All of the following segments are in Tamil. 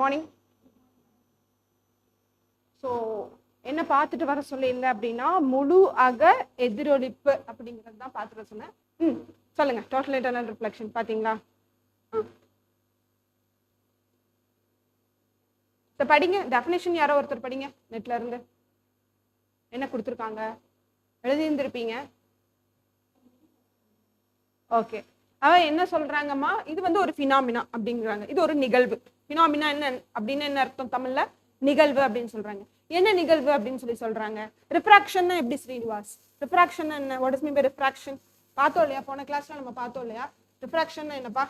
மார்னிங். ஸோ என்ன பார்த்துட்டு வர சொல்லியிருந்தேன் அப்படின்னா முழு அக எதிரொலிப்பு அப்படிங்கிறது தான் பார்த்துட்டு சொன்னேன். சொல்லுங்க. டோட்டல் இன்டர்னல் ரிஃப்ளெக்ஷன் பார்த்தீங்களா? படிங்க. டெஃபினேஷன் யாரோ ஒருத்தர் படிங்க நெட்ல இருந்து. என்ன கொடுத்துருக்காங்க? எழுதியிருந்திருப்பீங்க. ஓகே. அவன் என்ன சொல்றாங்கம்மா, இது வந்து ஒரு ஃபினாமினா அப்படிங்கிறாங்க. இது ஒரு நிகழ்வு. ஃபினாமினா என்ன அப்படின்னு என்ன அர்த்தம் தமிழ்ல? நிகழ்வு அப்படின்னு சொல்றாங்க. என்ன நிகழ்வு அப்படின்னு சொல்றாங்க? ரிஃப்ராக்ஷன் எப்படி ஸ்ரீனிவாஸ்? ரிஃப்ராக்ஷன் என்ன? What is mean by refraction? பார்த்தோம் இல்லையா? போன கிளாஸ்ல நம்ம பார்த்தோம் இல்லையா? ரிஃப்ராக்ஷன் என்னப்பா?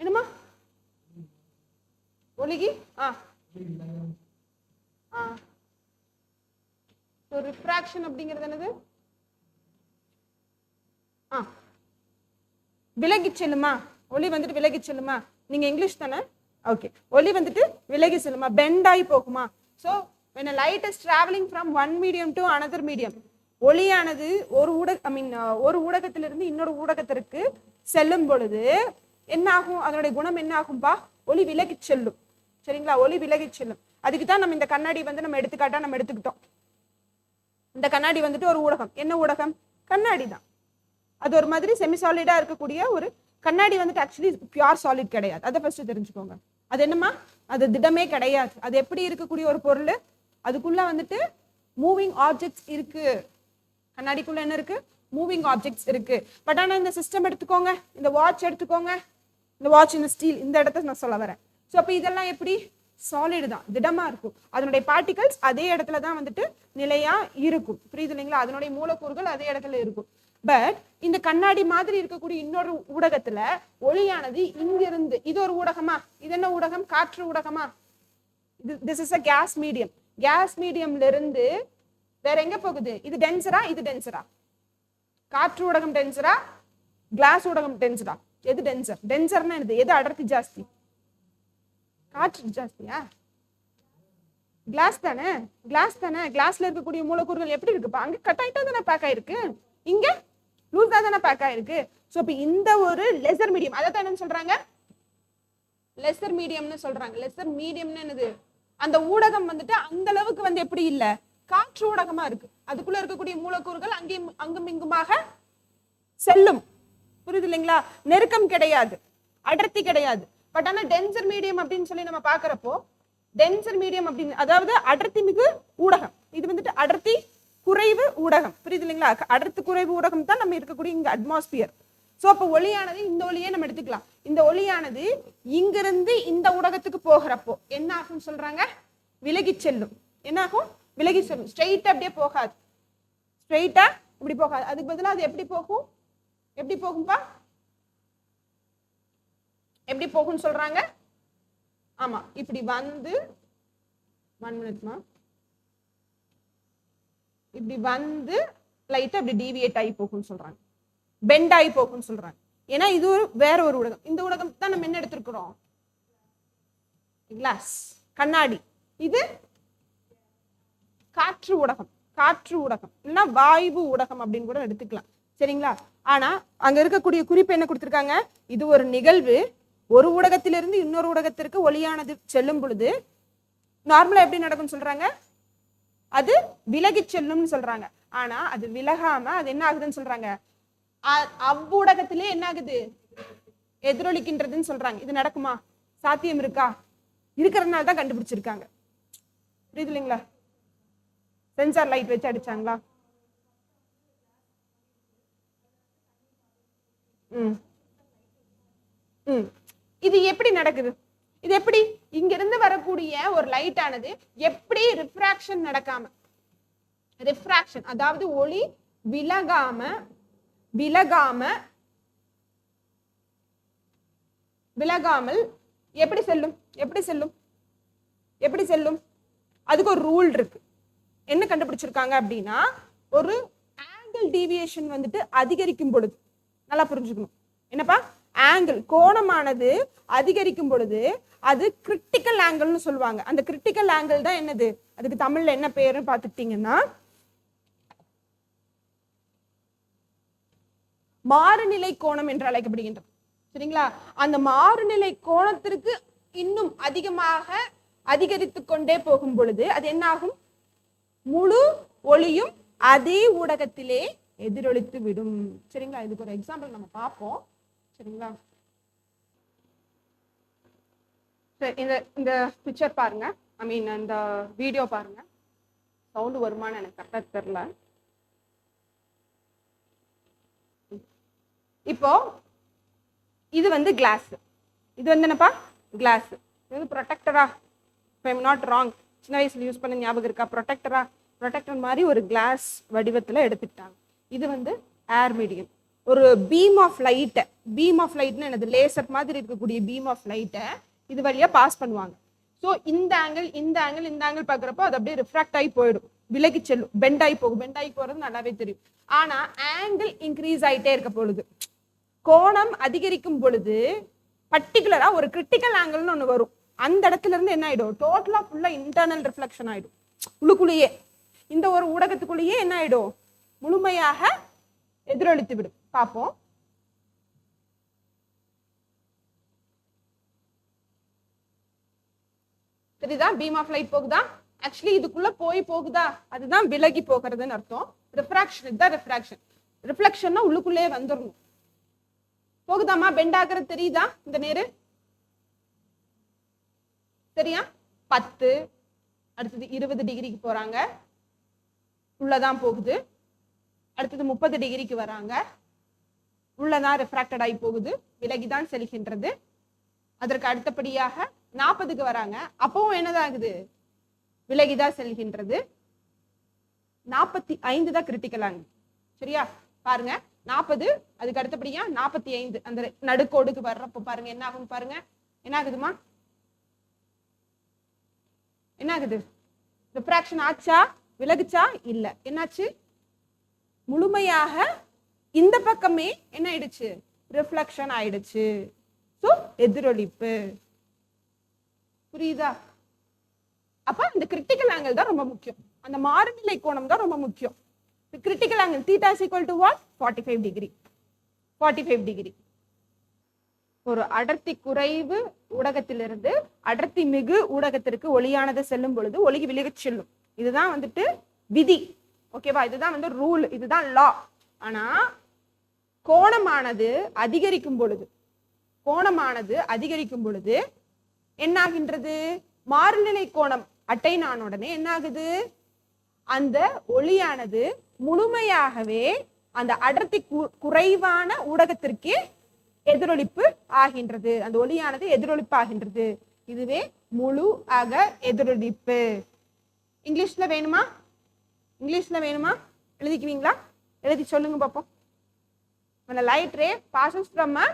என்னமா? ஒளிகி ரிஃப்ராக்ஷன் அப்படிங்கிறது என்னது? விலகி செல்லுமா? ஒளி வந்துட்டு விலகி செல்லுமா? நீங்க இங்கிலீஷ் தானே? ஓகே. ஒளி வந்துட்டு விலகி செல்லுமா? பெண்ட் ஆகி போகுமா? So when a light is traveling from one medium to another medium, ஒளியானது ஒரு ஊடகத்திலிருந்து இன்னொரு ஊடகத்திற்கு செல்லும் பொழுது என்ன ஆகும்? அதனுடைய குணம் என்ன ஆகும்பா? ஒளி விலகி செல்லும். சரிங்களா? ஒளி விலகி செல்லும். அதுக்கு தான் நம்ம இந்த கண்ணாடி வந்து நம்ம எடுத்துக்கிட்டோம். இந்த கண்ணாடி வந்துட்டு ஒரு ஊடகம். என்ன ஊடகம்? கண்ணாடி தான். அது ஒரு மாதிரி செமி சாலிடா இருக்கக்கூடிய ஒரு கண்ணாடி வந்துட்டு ஆக்சுவலி பியூர் சாலிட் கிடையாது. அதை ஃபர்ஸ்ட் தெரிஞ்சுக்கோங்க. அது என்னமா? அது திடமே கிடையாது. அது எப்படி இருக்கக்கூடிய ஒரு பொருள்? அதுக்குள்ள வந்துட்டு மூவிங் ஆப்ஜெக்ட்ஸ் இருக்கு. கண்ணாடிக்குள்ள என்ன இருக்கு? மூவிங் ஆப்ஜெக்ட்ஸ் இருக்கு. பட் ஆனால் இந்த சிஸ்டம் எடுத்துக்கோங்க, இந்த வாட்ச் எடுத்துக்கோங்க, இந்த வாட்ச் இந்த ஸ்டீல், இந்த இடத்த நான் சொல்ல வரேன். ஸோ அப்போ இதெல்லாம் எப்படி? சாலிடு தான், திடமா இருக்கும். அதனுடைய பார்ட்டிகல்ஸ் அதே இடத்துல தான் வந்துட்டு நிலையா இருக்கும். புரியுது இல்லைங்களா? அதனுடைய மூலக்கூறுகள் அதே இடத்துல இருக்கும். பட் இந்த கண்ணாடி மாதிரி இருக்கக்கூடிய இன்னொரு ஊடகத்துல ஒளியானது இங்கிருந்து, இது ஒரு ஊடகமா? இது என்ன ஊடகம்? காற்று ஊடகமா? This is a gas medium. Gas மீடியம்ல இருந்து வேற எங்க போகுது? இது டென்சரா? இது டென்சரா? காற்று ஊடகம் டென்சரா? கிளாஸ் ஊடகம் டென்சரா? எது டென்சர்? டென்சர்னா என்னது? எது அடர்த்தி ஜாஸ்தி? காற்று ஜாஸ்தியா? கிளாஸ் தானே. கிளாஸ்ல இருக்கக்கூடிய மூலக்கூறுகள் எப்படி இருக்குப்பா? அங்க கட் ஆயிட்டா தானே பேக் ஆயிருக்கு, இங்க லூஸா தானே பேக் ஆயிருக்கு. ஸோ இப்போ இந்த ஒரு லெசர் மீடியம், அதை தான் என்ன சொல்றாங்க? லெசர் மீடியம்னு சொல்றாங்க. லெசர் மீடியம்னு என்னது? அந்த ஊடகம் வந்துட்டு அந்த அளவுக்கு வந்து எப்படி இல்ல, காற்று ஊடகமா இருக்கு. அதுக்குள்ள இருக்கக்கூடிய மூலக்கூறுகள் அங்கும் இங்குமாக செல்லும். புரியுது இல்லைங்களா? நெருக்கம் கிடையாது, அடர்த்தி கிடையாது. பட் ஆனா டென்சர் மீடியம் அப்படின்னு சொல்லி நம்ம பாக்குறப்போ, டென்சர் மீடியம் அப்படின்னு அதாவது அடர்த்தி மிகு ஊடகம். இது வந்துட்டு அடர்த்தி குறைவு ஊடகம். புரியுது இல்லைங்களா? அடர்த்தி குறைவு ஊடகம் தான் நம்ம இருக்கக்கூடிய இங்க அட்மாஸ்பியர். ஸோ அப்போ ஒளியானது, இந்த ஒளியே நம்ம எடுத்துக்கலாம். இந்த ஒளியானது இங்கிருந்து இந்த ஊடகத்துக்கு போகிறப்போ என்ன ஆகும் சொல்றாங்க? விலகி செல்லும். என்ன ஆகும்? விலகி செல்லும். ஸ்ட்ரெயிட்டா அப்படியே போகாது. ஸ்ட்ரெயிட்டா இப்படி போகாது. அதுக்கு பதிலாக அது எப்படி போகும்? எப்படி போகும்பா? எப்படி போகும்னு சொல்றாங்க? ஆமா, இப்படி வந்து 1 மினிட்மா, இப்படி வந்து லைட்டா இப்படி டீவியேட் ஆகி போகும்னு சொல்றாங்க, பெண்ட் ஆகி போகும்னு சொல்றாங்க. ஏன்னா இது ஒரு வேற ஒரு ஊடகம். இந்த ஊடகம் தான் நம்ம என்ன எடுத்திருக்கிறோம்? கிளாஸ், கண்ணாடி. இது காற்று ஊடகம். காற்று ஊடகம் இல்லைன்னா வாயு ஊடகம் அப்படின்னு கூட எடுத்துக்கலாம். சரிங்களா? ஆனா அங்க இருக்கக்கூடிய குறிப்பு என்ன கொடுத்திருக்காங்க? இது ஒரு நிகழ்வு. ஒரு ஊடகத்திலிருந்து இன்னொரு ஊடகத்திற்கு ஒளியானது செல்லும் பொழுது நார்மலா எப்படி நடக்கும்னு சொல்றாங்க? அது விலகி செல்லும்னு சொல்றாங்க. ஆனா அது விலகாம அது என்ன ஆகுதுன்னு சொல்றாங்க? அவ்வூடகத்திலே என்ன ஆகுது? எதிரொலிக்கின்றதுன்னு சொல்றாங்க. இது நடக்குமா? சாத்தியம் இருக்கா? இருக்கிறதுனால தான் கண்டுபிடிச்சிருக்காங்க. புரியுது இல்லைங்களா? சென்சார் லைட் வச்சு அடிச்சாங்களா? இது எப்படி நடக்குது? இது எப்படி இங்க இருந்து வரக்கூடிய ஒரு லைட் ஆனது எப்படி ரிஃப்ராக்ஷன் நடக்காம, ரிஃப்ராக்ஷன் அதாவது ஒளி விலகாமல் எப்படி செல்லும்? எப்படி செல்லும்? அதுக்கு ஒரு ரூல் இருக்கு. என்ன கண்டுபிடிச்சிருக்காங்க அப்படின்னா, ஒரு ஆங்கிள் டீவியேஷன் வந்துட்டு அதிகரிக்கும் பொழுது, நல்லா புரிஞ்சுக்கணும் என்னப்பா, ஆங்கிள் கோணமானது அதிகரிக்கும் பொழுது அது கிரிட்டிக்கல் ஆங்கிள்னு சொல்லுவாங்க. அந்த கிரிட்டிக்கல் ஆங்கிள் தான் என்னது? அதுக்கு தமிழ்ல என்ன பேருன்னு பார்த்துட்டீங்கன்னா மாறுநிலை கோணம் என்று அழைக்கப்படுகின்றது. சரிங்களா? அந்த மாறுநிலை கோணத்திற்கு இன்னும் அதிகமாக அதிகரித்து கொண்டே போகும் பொழுது அது என்ன ஆகும்? முழு ஒளியும் அதே ஊடகத்திலே எதிரொலித்து விடும். சரிங்களா? இதுக்கு ஒரு எக்ஸாம்பிள் நம்ம பார்ப்போம். சரிங்களா? இந்த இந்த பிக்சர் பாருங்க, ஐ மீன் இந்த வீடியோ பாருங்க. சவுண்ட் வருமானு எனக்கு கரெக்டா தெரியல. இப்போ இது வந்து கிளாஸ், இது வந்து என்னப்பா? கிளாஸ். இது வந்து ப்ரொடெக்டரா? இப்போ ஐம் நாட் ராங், சின்ன வயசுல யூஸ் பண்ண ஞாபகம் இருக்கா? ப்ரொடெக்டரா? ப்ரொடெக்டர் மாதிரி ஒரு கிளாஸ் வடிவத்தில் எடுத்துக்கிட்டாங்க. இது வந்து ஏர் மீடியம். ஒரு பீம் ஆஃப் லைட்டை, பீம் ஆஃப் லைட்னு என்னது? லேசர் மாதிரி இருக்கக்கூடிய பீம் ஆஃப் லைட்டை இது வழியாக பாஸ் பண்ணுவாங்க. ஸோ இந்த ஆங்கிள் இந்த ஆங்கிள் இந்த ஆங்கிள் பார்க்குறப்போ அது அப்படியே ரிஃப்ராக்ட் ஆகி போயிடும், விலகி செல்லும், பெண்ட் ஆகி போகும். பெண்ட் ஆகி போகிறது நல்லாவே தெரியும். ஆனால் ஆங்கிள் இன்க்ரீஸ் ஆகிட்டே இருக்க பொழுது, கோணம் அதிகரிக்கும் பொழுது பர்டிகுலரா ஒரு கிரிட்டிக்கல் ஆங்கிள்னு ஒன்று வரும். அந்த இடத்துல இருந்து என்ன ஆயிடும்? டோட்டலா ஃபுல்லா இன்டர்னல் ரிஃப்ளெக்ஷன் ஆயிடும். உள்ளுக்குள்ளேயே இந்த ஒரு ஊடகத்துக்குள்ளேயே என்ன ஆயிடும்? முழுமையாக எதிரொலித்து விடும். பார்ப்போம். தெரியுதா? பீம் ஆஃப் லைட் போகுதா? ஆக்சுவலி இதுக்குள்ள போகுதா? அதுதான் விலகி போகிறதுன்னு அர்த்தம். ரிஃப்ராக்ஷன், இதுதான் ரிஃப்ராக்ஷன். ரிஃப்ளெக்ஷன்னா உள்ளுக்குள்ளேயே வந்துடணும். போகுதாமா? பெண்ட் ஆகிறது தெரியுதா? இந்த நேரு சரியா? 10, அடுத்தது 20 டிகிரிக்கு போறாங்க, உள்ளதான் போகுது. அடுத்தது 30 டிகிரிக்கு வராங்க, உள்ளதான் ரிஃப்ராக்டட் ஆகி போகுது, விலகிதான் செல்கின்றது. அதற்கு அடுத்தபடியாக 40க்கு வராங்க, அப்பவும் என்னதாகுது? விலகிதான் செல்கின்றது. 45 தான் கிரிட்டிக்கல் ஆங்கிள். சரியா? பாருங்க, 40, அதுக்கு அடுத்தபடியா 45, அந்த நடுக்கோடுக்கு வர்றப்போ பாருங்க என்ன ஆகும்? பாருங்க என்ன ஆகுதுமா? என்ன ஆகுது? ரிஃப்ராக்ஷன் ஆச்சா? விலகுச்சா? இல்ல. என்னாச்சு? முழுமையாக இந்த பக்கமே என்ன ஆயிடுச்சு? ரிஃப்ளெக்ஷன் ஆயிடுச்சு. சோ எதிரொலிப்பு. புரியுதா? அப்ப இந்த கிரிட்டிக்கல் ஆங்கிள் தான் ரொம்ப முக்கியம். அந்த மாறுநிலை கோணம் தான் ரொம்ப முக்கியம். Critical angle θ is equal to what? 45 degree. 45 degree. ஒரு அடர்த்தி குறைவு ஊடகத்திலிருந்து அடர்த்தி மிகு ஊடகத்திற்கு ஒளியானது செல்லும் பொழுது ஒளி விலகிச் செல்லும். இதுதான் வந்துட்டு விதி. ஓகேவா? இதுதான் வந்து ரூல், இதுதான் லா. ஆனா கோணமானது அதிகரிக்கும் பொழுது, கோணமானது அதிகரிக்கும் பொழுது என்ன ஆகின்றது? மாறுநிலை கோணம் அட்டைன் ஆன உடனே என்ன ஆகுது? அந்த ஒளியானது முழுமையாகவே அந்த அடர்த்தி குறைவான ஊடகத்திற்கு எதிரொலிப்பு ஆகின்றது. அந்த ஒளியானது எதிரொலிப்பு ஆகின்றது. இதுவே முழு அக எதிரொலிப்பு. இங்கிலீஷ்ல வேணுமா? இங்கிலீஷ்ல வேணுமா? எழுதிக்குவீங்களா? எழுதி சொல்லுங்க பார்ப்போம். When a light ray passes from a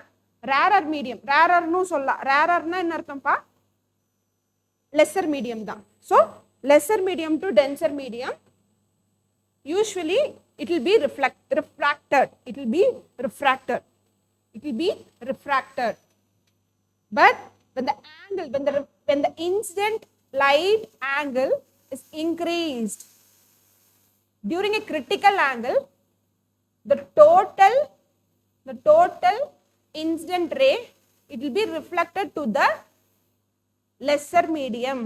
rarer medium, rarernu சொல்லலாம். rarerனா என்ன அர்த்தம்ப்பா? lesser medium தான். So lesser medium to denser medium, usually it will be refracted. It will be refracted. It will be refracted. But when the angle, when the incident light angle is increased during a critical angle, the total incident ray, it will be reflected to the lesser medium.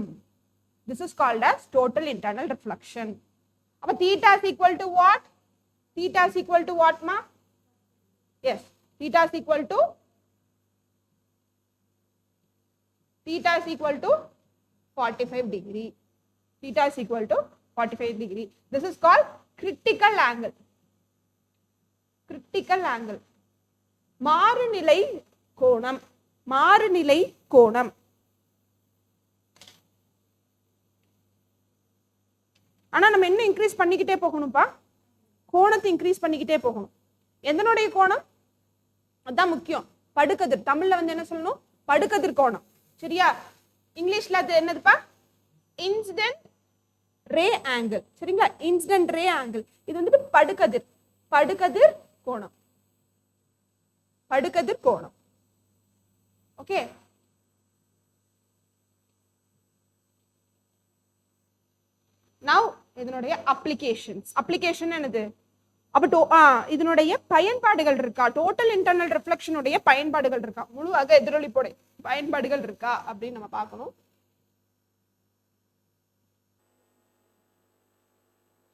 This is called as total internal reflection. Appa theta is equal to what? Theta is equal to what, ma? Yes, theta is equal to 45 degree. Theta is equal to 45 degree. This is called critical angle. Critical angle. மாறுநிலை கோணம். மாறுநிலை கோணம். ஆனா நம்ம என்ன இன்க்ரீஸ் பண்ணிக்கிட்டே போகணும்ப்பா? கோணத்தை இன்க்ரீஸ் பண்ணிக்கிட்டே போகணும். எதனுடைய கோணம்? அதான் முக்கியம். படுகதிர். தமிழ்ல வந்து என்ன சொல்லணும்? படுகதிர் கோணம். சரியா? இங்கிலீஷ்ல அது என்னதுப்பா? Incident ray angle. சரிங்களா? Incident ray angle. இது வந்துட்டு படுகதிர். படுகதிர் கோணம். படுகதிர் கோணம். ஓகே. Now இதனுடைய அப்ளிகேஷன்ஸ். அப்ளிகேஷன் என்னது? அப்ப இதனுடைய பயன்பாடுகள் இருக்கா, டோட்டல் இன்டர்னல் ரிஃப்ளெக்ஷனுடைய பயன்பாடுகள் இருக்கா, முழு அக எதிரொலிப்புடைய பயன்பாடுகள் இருக்கா அப்படின்னு நம்ம பார்க்கணும்.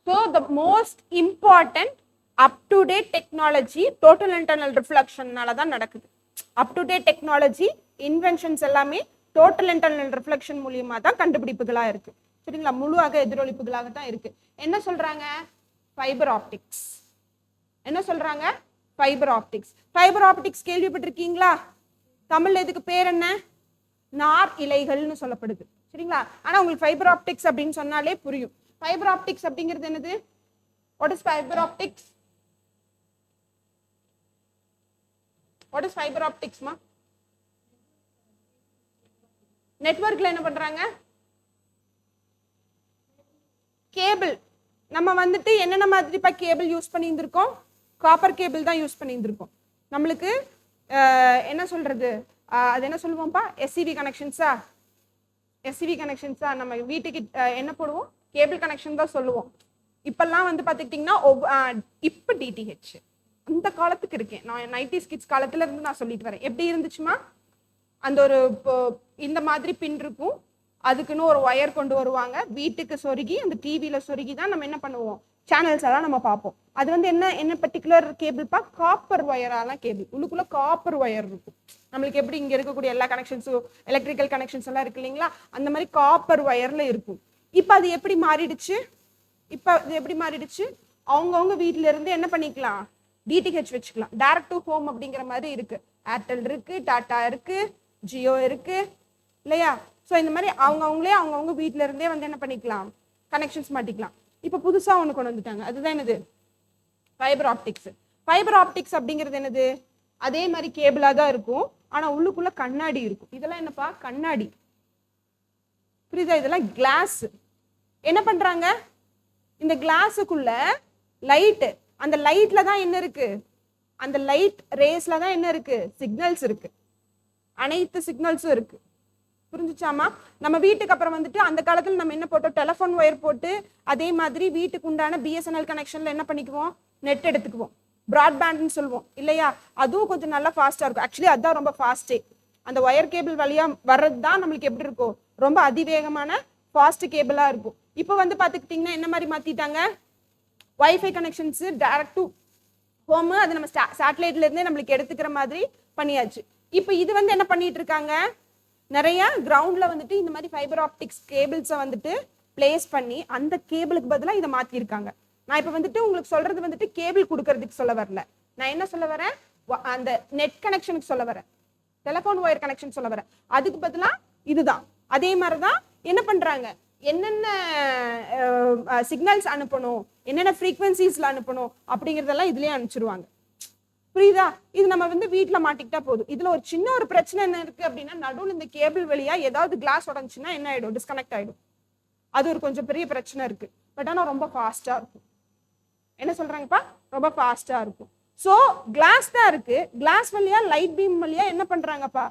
So the most important up to date technology total internal reflection தான் நடக்குது. up to date technology inventions எல்லாமே total internal reflection மூலமா தான் கண்டுபிடிப்புகளா இருக்கு. சரிங்களா, முழு அக எதிரொலிப்புகளாக தான் இருக்கு. என்ன சொல்றாங்க? Fibre optics. என்ன சொல்றாங்க? Fibre optics. ஃபைபர் ஆப்டிக்ஸ் கேள்விப்பட்டிருக்கீங்களா? தமிழ்ல இதுக்கு பேர் என்ன? நார் இலைகள்னு சொல்லப்படுது. சரிங்களா, ஆனா உங்களுக்கு ஃபைபர் ஆப்டிக்ஸ் அப்படின்னு சொன்னாலே புரியும். ஃபைபர் ஆப்டிக்ஸ் அப்படிங்கிறது என்னது? What is fiber optics? What is fiber optics மா? நெட்வொர்க்ல என்ன பண்றாங்க? கேபிள். நம்ம வந்துட்டு என்னென்ன மாதிரிப்பா கேபிள் யூஸ் பண்ணியிருந்திருக்கோம்? காப்பர் கேபிள் தான் யூஸ் பண்ணியிருந்திருக்கோம். நம்மளுக்கு என்ன சொல்றது, அது என்ன சொல்லுவோம்ப்பா? எஸ்சிவி கனெக்ஷன்ஸா? எஸ்சிவி கனெக்ஷன்ஸா? நம்ம வீட்டுக்கு என்ன போடுவோம்? கேபிள் கனெக்ஷன் தான் சொல்லுவோம். இப்பெல்லாம் வந்து பார்த்துக்கிட்டிங்கன்னா இப்போ டிடிஹெச். அந்த காலத்துக்கு இருக்கேன் நான், 90s கிட்ஸ் காலத்துல இருந்து நான் சொல்லிட்டு வரேன். எப்படி இருந்துச்சுமா? அந்த ஒரு இந்த மாதிரி பின் இருக்கும், அதுக்குன்னு ஒரு ஒயர் கொண்டு வருவாங்க, வீட்டுக்கு சொருகி அந்த டிவியில சொருகி தான் நம்ம என்ன பண்ணுவோம், சேனல்ஸ் எல்லாம் நம்ம பார்ப்போம். அது வந்து என்ன பர்டிகுலர் கேபிள்ப்பா? காப்பர் ஒயரான கேபிள். உள்ளுக்குள்ள காப்பர் ஒயர் இருக்கும். நம்மளுக்கு எப்படி இங்க இருக்கக்கூடிய எல்லா கனெக்ஷன்ஸும் எலக்ட்ரிக்கல் கனெக்ஷன்ஸ் எல்லாம் இருக்கு இல்லைங்களா, அந்த மாதிரி காப்பர் ஒயர்ல இருக்கும். இப்போ அது எப்படி மாறிடுச்சு? அவங்கவுங்க வீட்டுல இருந்து என்ன பண்ணிக்கலாம்? டிடிஹெச் வச்சுக்கலாம். டைரக்ட் டு ஹோம் அப்படிங்கிற மாதிரி இருக்கு. ஏர்டெல் இருக்கு, டாடா இருக்கு, ஜியோ இருக்கு இல்லையா? ஸோ இந்த மாதிரி அவங்கவுங்க வீட்டுல இருந்தே வந்து என்ன பண்ணிக்கலாம்? கனெக்ஷன்ஸ் மாட்டிக்கலாம். இப்போ புதுசா ஒன்று கொண்டு வந்துட்டாங்க, அதுதான் என்னது? Fibre optics. ஃபைபர் ஆப்டிக்ஸ் அப்படிங்கிறது என்னது? அதே மாதிரி கேபிளா தான் இருக்கும், ஆனா உள்ளுக்குள்ள கண்ணாடி இருக்கும். இதெல்லாம் என்னப்பா? கண்ணாடி. புரியுதா? இதெல்லாம் கிளாஸ். என்ன பண்றாங்க? இந்த கிளாஸுக்குள்ள லைட், அந்த லைட்ல தான் என்ன இருக்கு? அந்த லைட் ரேஸ்ல தான் என்ன இருக்கு? சிக்னல்ஸ் இருக்கு. அனைத்து சிக்னல்ஸும் இருக்கு. புரிஞ்சுச்சாமா? நம்ம வீட்டுக்கு அப்புறம் வந்துட்டு அந்த காலத்துல நம்ம என்ன போட்டோம்? டெலிஃபோன் ஒயர் போட்டு அதே மாதிரி வீட்டுக்கு உண்டான பிஎஸ்என்எல் கனெக்ஷன்ல என்ன பண்ணிக்குவோம்? நெட் எடுத்துக்குவோம். பிராட்பேண்ட்னு சொல்லுவோம் இல்லையா? அதுவும் கொஞ்சம் நல்லா ஃபாஸ்டா இருக்கும். ஆக்சுவலி அதுதான் ரொம்ப ஃபாஸ்டே. அந்த ஒயர் கேபிள் வழியா வர்றது தான் நம்மளுக்கு எப்படி இருக்கும்? ரொம்ப அதிவேகமான ஃபாஸ்ட் கேபிளா இருக்கும். இப்போ வந்து பாத்துக்கிட்டீங்கன்னா என்ன மாதிரி மாத்திட்டாங்க? Wifi connections direct to home, அது நம்ம சேட்டலைட்ல இருந்தே நம்மளுக்கு எடுத்துக்கிற மாதிரி பண்ணியாச்சு. இப்போ இது வந்து என்ன பண்ணிட்டு இருக்காங்க? நிறைய கிரவுண்ட்ல வந்துட்டு இந்த மாதிரி ஃபைபர் ஆப்டிக்ஸ் கேபிள்ஸை வந்துட்டு பிளேஸ் பண்ணி அந்த கேபிளுக்கு பதிலாக இதை மாத்திருக்காங்க. நான் இப்போ வந்துட்டு உங்களுக்கு சொல்றது வந்துட்டு கேபிள் கொடுக்கறதுக்கு சொல்ல வரல. நான் என்ன சொல்ல வரேன்? அந்த நெட் கனெக்ஷனுக்கு சொல்ல வரேன், டெலிஃபோன் ஒயர் கனெக்ஷன் சொல்ல வரேன். அதுக்கு பதிலாக இதுதான். அதே மாதிரிதான் என்ன பண்றாங்க? என்னென்ன சிக்னல்ஸ் அனுப்பணும், என்னென்ன ஃப்ரீக்வன்சிஸ்ல அனுப்பணும் அப்படிங்கிறதெல்லாம் இதுலயே அனுப்பிச்சிருவாங்க. புரியுதா? இது நம்ம வந்து வீட்டுல மாட்டிக்கிட்டா போதும். இதுல ஒரு சின்ன ஒரு பிரச்சனை என்ன இருக்கு அப்படின்னா, நடுவில் இந்த கேபிள் வழியா ஏதாவது கிளாஸ் உடஞ்சுன்னா என்ன ஆயிடும்? டிஸ்கனெக்ட் ஆயிடும். அது ஒரு கொஞ்சம் பெரிய பிரச்சனை இருக்கு. பட் ஆனா ரொம்ப ஃபாஸ்டா இருக்கும். என்ன சொல்றாங்கப்பா? ரொம்ப ஃபாஸ்டா இருக்கும். ஸோ கிளாஸ் தான் இருக்கு, கிளாஸ் வழியா லைட் பீம் வழியா என்ன பண்றாங்கப்பா?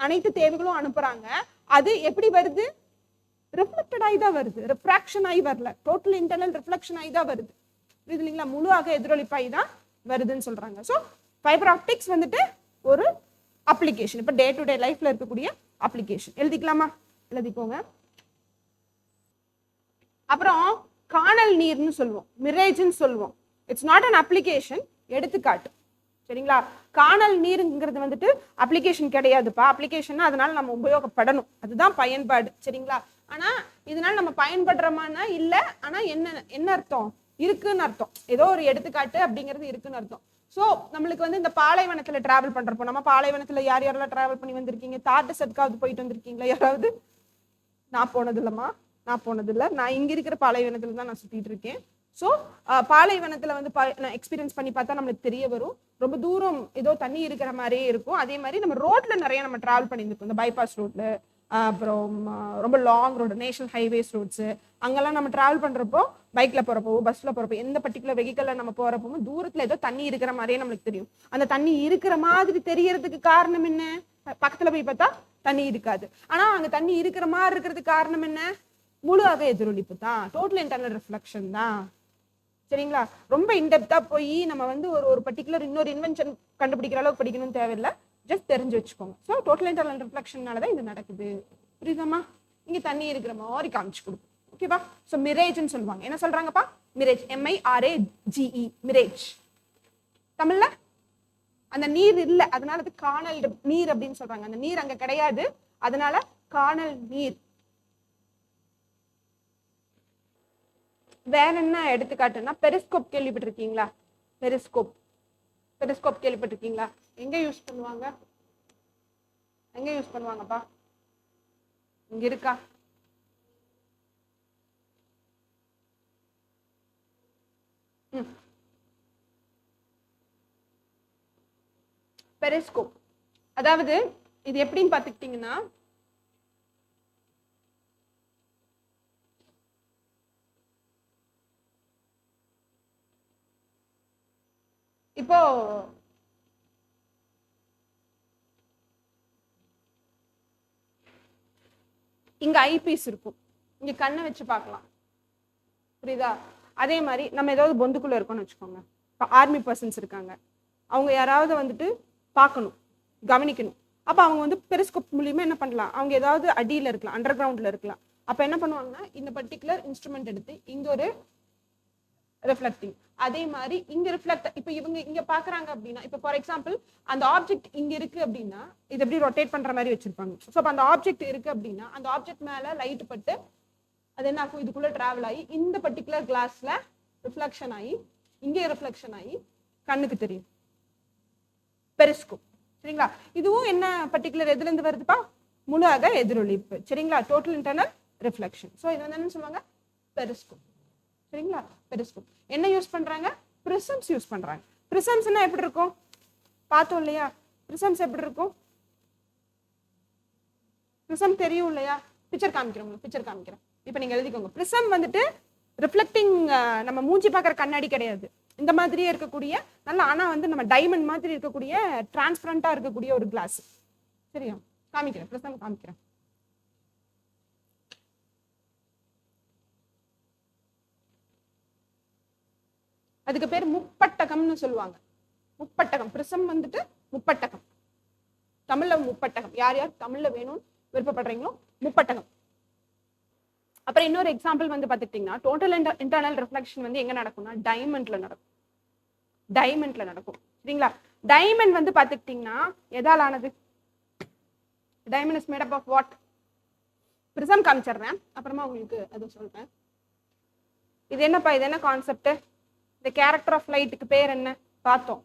அனைத்து தேவைகளும் அனுப்புறாங்க. அது எப்படி வருது? ரிஃப்ளெக்டட் ஆகி தான் வருது, ரிஃப்ராக்ஷன் ஆகி வரல, டோட்டல் இன்டர்னல் ரிஃப்ளெக்ஷன் ஆகி தான் வருது. புரியுது இல்லைங்களா? முழு ஆக எதிரொலிப்பாகி தான் வருதுன்னு சொல்றாங்க. ஸோ ஃபைபர் ஆப்டிக்ஸ் வந்துட்டு ஒரு அப்ளிகேஷன், இப்போ டே டு டே லைஃப்ல இருக்கக்கூடிய அப்ளிகேஷன். எழுதிக்கலாமா? எழுதிக்கோங்க. அப்புறம் காணல் நீர்னு சொல்லுவோம், மிரேஜ்னு சொல்லுவோம். இட்ஸ் நாட் அன் அப்ளிகேஷன், எடுத்துக்காட்டு. சரிங்களா? காணல் நீருங்கிறது வந்துட்டு அப்ளிகேஷன் கிடையாதுப்பா. அப்ளிகேஷன் அதனால நம்ம உபயோகப்படணும், அதுதான் பயன்பாடு. சரிங்களா? ஆனா இதனால நம்ம பயன்படுறோமானா இல்ல, ஆனா என்ன அர்த்தம்? இருக்குன்னு அர்த்தம். ஏதோ ஒரு எடுத்துக்காட்டு அப்படிங்கிறது இருக்குன்னு அர்த்தம். ஸோ நம்மளுக்கு வந்து இந்த பாலைவனத்துல டிராவல் பண்றப்போ, நம்ம பாலைவனத்துல யார் யாரெல்லாம் டிராவல் பண்ணி வந்திருக்கீங்க? தாட்டு சதுக்காவது போயிட்டு வந்திருக்கீங்களா யாராவது? நான் போனது இல்லம்மா, நான் போனது இல்லை. நான் இங்க இருக்கிற பாலைவனத்துல தான் நான் சுத்திட்டு இருக்கேன். ஸோ பாலைவனத்துல வந்து நான் எக்ஸ்பீரியன்ஸ் பண்ணி பார்த்தா நம்மளுக்கு தெரிய வரும். ரொம்ப தூரம் ஏதோ தண்ணி இருக்கிற மாதிரியே இருக்கும். அதே மாதிரி நம்ம ரோட்ல நிறைய நம்ம டிராவல் பண்ணியிருக்கோம். இந்த பைபாஸ் ரோட்ல, அப்புறம் ரொம்ப long road, national highways roads, அங்கெல்லாம் நம்ம டிராவல் பண்றப்போ, பைக்ல போறப்போ, பஸ்ல போறப்போ, எந்த பர்டிகுலர் வெஹிக்கல்ல நம்ம போறப்போ தூரத்துல ஏதோ தண்ணி இருக்கிற மாதிரியே நம்மளுக்கு தெரியும். அந்த தண்ணி இருக்கிற மாதிரி தெரியறதுக்கு காரணம் என்ன? பக்கத்துல போய் பார்த்தா தண்ணி இருக்காது. ஆனா அங்க தண்ணி இருக்கிற மாதிரி இருக்கிறதுக்கு காரணம் என்ன? முழு அக எதிரொலிப்பு தான், டோட்டல் இன்டர்னல் ரிஃப்ளெக்ஷன் தான். சரிங்களா? ரொம்ப இன்டெப்தா போய் நம்ம வந்து ஒரு பர்டிகுலர் இன்னொரு இன்வென்ஷன் கண்டுபிடிக்கிற அளவுக்கு படிக்கணும்னு தேவையில்லை, ஜஸ்ட் தெரிஞ்சு வச்சுக்கோங்க. ஸோ டோட்டல் இன்டர்னல் ரிஃப்ளெக்ஷனால தான் இது நடக்குது. புரியுதாமா? இங்க தண்ணி இருக்கிற மாதிரி காமிச்சு கொடுக்கும். ஓகேவா? ஸோ மிரேஜ்னு சொல்லுவாங்க. என்ன சொல்றாங்கப்பா? மிரேஜ். MIRAGE, mirage. தமிழ்ல அந்த நீர் இல்ல, அதனால அது காணல் நீர் அப்படின்னு சொல்றாங்க. அந்த நீர் அங்க கிடையாது, அதனால காணல் நீர். வேற என்ன எடுத்துக்காட்டுன்னா பெரிஸ்கோப் கேள்விப்பட்டிருக்கீங்களா? பெரிஸ்கோப் கேள்விப்பட்டிருக்கீங்களா? எங்க யூஸ் பண்ணுவாங்க? எங்க யூஸ் பண்ணுவாங்கப்பா? இங்க இருக்கா? பெரிஸ்கோப் அதாவது இது எப்படின்னு பாத்துக்கிட்டீங்கன்னா, இப்போ இங்க ஐபீஸ் இருக்கும், இங்க கண்ணை வச்சு பார்க்கலாம். புரியுதா? அதே மாதிரி நம்ம ஏதாவது பொந்துக்குள்ள இருக்கோம்னு வச்சுக்கோங்க. இப்போ ஆர்மி பர்சன்ஸ் இருக்காங்க, அவங்க யாராவது வந்துட்டு பார்க்கணும், கவனிக்கணும். அப்போ அவங்க வந்து பெரிஸ்கோப் மூலியமா என்ன பண்ணலாம்? அவங்க ஏதாவது அடியில் இருக்கலாம், அண்டர் கிரவுண்ட்ல இருக்கலாம். அப்போ என்ன பண்ணுவாங்கன்னா, இந்த பர்டிகுலர் இன்ஸ்ட்ருமெண்ட் எடுத்து இங்க ஒரு ரிஃப்ளெக்டிங், அதே மாதிரி இங்க ரிஃப்ளெக்ட். இப்போ இவங்க இங்க பாக்குறாங்க அப்படின்னா, இப்போ ஃபார் எக்ஸாம்பிள் அந்த ஆப்ஜெக்ட் இங்க இருக்கு அப்படின்னா இது எப்படி ரொட்டேட் பண்ற மாதிரி வச்சிருப்பாங்க. ஸோ அப்போ அந்த ஆப்ஜெக்ட் இருக்கு அப்படின்னா அந்த ஆப்ஜெக்ட் மேல லைட் பட்டு அது என்ன ஆகும்? இதுக்குள்ள டிராவல் ஆகி இந்த பர்டிகுலர் கிளாஸ்ல ரிஃப்ளெக்ஷன் ஆகி இங்கே ரிஃப்ளெக்ஷன் ஆகி கண்ணுக்கு தெரியும். பெரிஸ்கோப். சரிங்களா? இதுவும் என்ன பர்டிகுலர் எதுல இருந்து வருதுப்பா? முழு அக எதிரொலிப்பு. சரிங்களா? Total internal reflection. ஸோ இது வந்து என்ன சொல்லுவாங்க? பெரிஸ்கோப். சரிங்களா? பெரிஸ்கோப். என்ன யூஸ் பண்றாங்க? பிரிசம்ஸ் யூஸ் பண்றாங்க. பிரிசம்ஸ்னா எப்படி இருக்கும்? பார்த்தோம் இல்லையா? பிரிசம்ஸ் எப்படி இருக்கும்? பிரிசம் தெரியும் இல்லையா? பிக்சர் காமிக்கிறேன். இப்போ நீங்க எழுதிக்கோங்க. பிரிசம் வந்துட்டு ரிஃப்ளெக்டிங், நம்ம மூஞ்சி பார்க்குற கண்ணாடி கிடையாது. இந்த மாதிரியே இருக்கக்கூடிய நல்ல, ஆனா வந்து நம்ம டைமண்ட் மாதிரி இருக்கக்கூடிய டிரான்ஸ்பரண்டா இருக்கக்கூடிய ஒரு கிளாஸ். சரியா? காமிக்கிறேன், பிரிசம் காமிக்கிறேன். அதுக்கு பேர் முப்பட்டகம்னு சொல்லுவாங்க. முப்பட்டகம். பிரிசம் வந்துட்டு முப்பட்டகம். தமிழ்ல முப்பட்டகம். யார் யார் தமிழ்ல வேணும்னு விருப்பப்படுறீங்களோ முப்பட்டகம். அப்புறம் இன்னொரு எக்ஸாம்பிள் வந்து பாத்துக்கிட்டீங்கன்னா, டோட்டல் இன்டர்னல் ரிஃப்ளெக்ஷன் வந்து எங்க நடக்கும்னா டைமண்ட்ல நடக்கும். சரிங்களா? டைமண்ட் வந்து பாத்துக்கிட்டீங்கன்னா எதால் ஆனது? Diamond is made up of what? Prism காமிச்சிடுறேன், அப்புறமா உங்களுக்கு அது சொல்றேன். இது என்னப்பா? இது என்ன கான்செப்ட்? இந்த கேரக்டர் ஆஃப் லைட்டுக்கு பேர் என்ன பார்த்தோம்?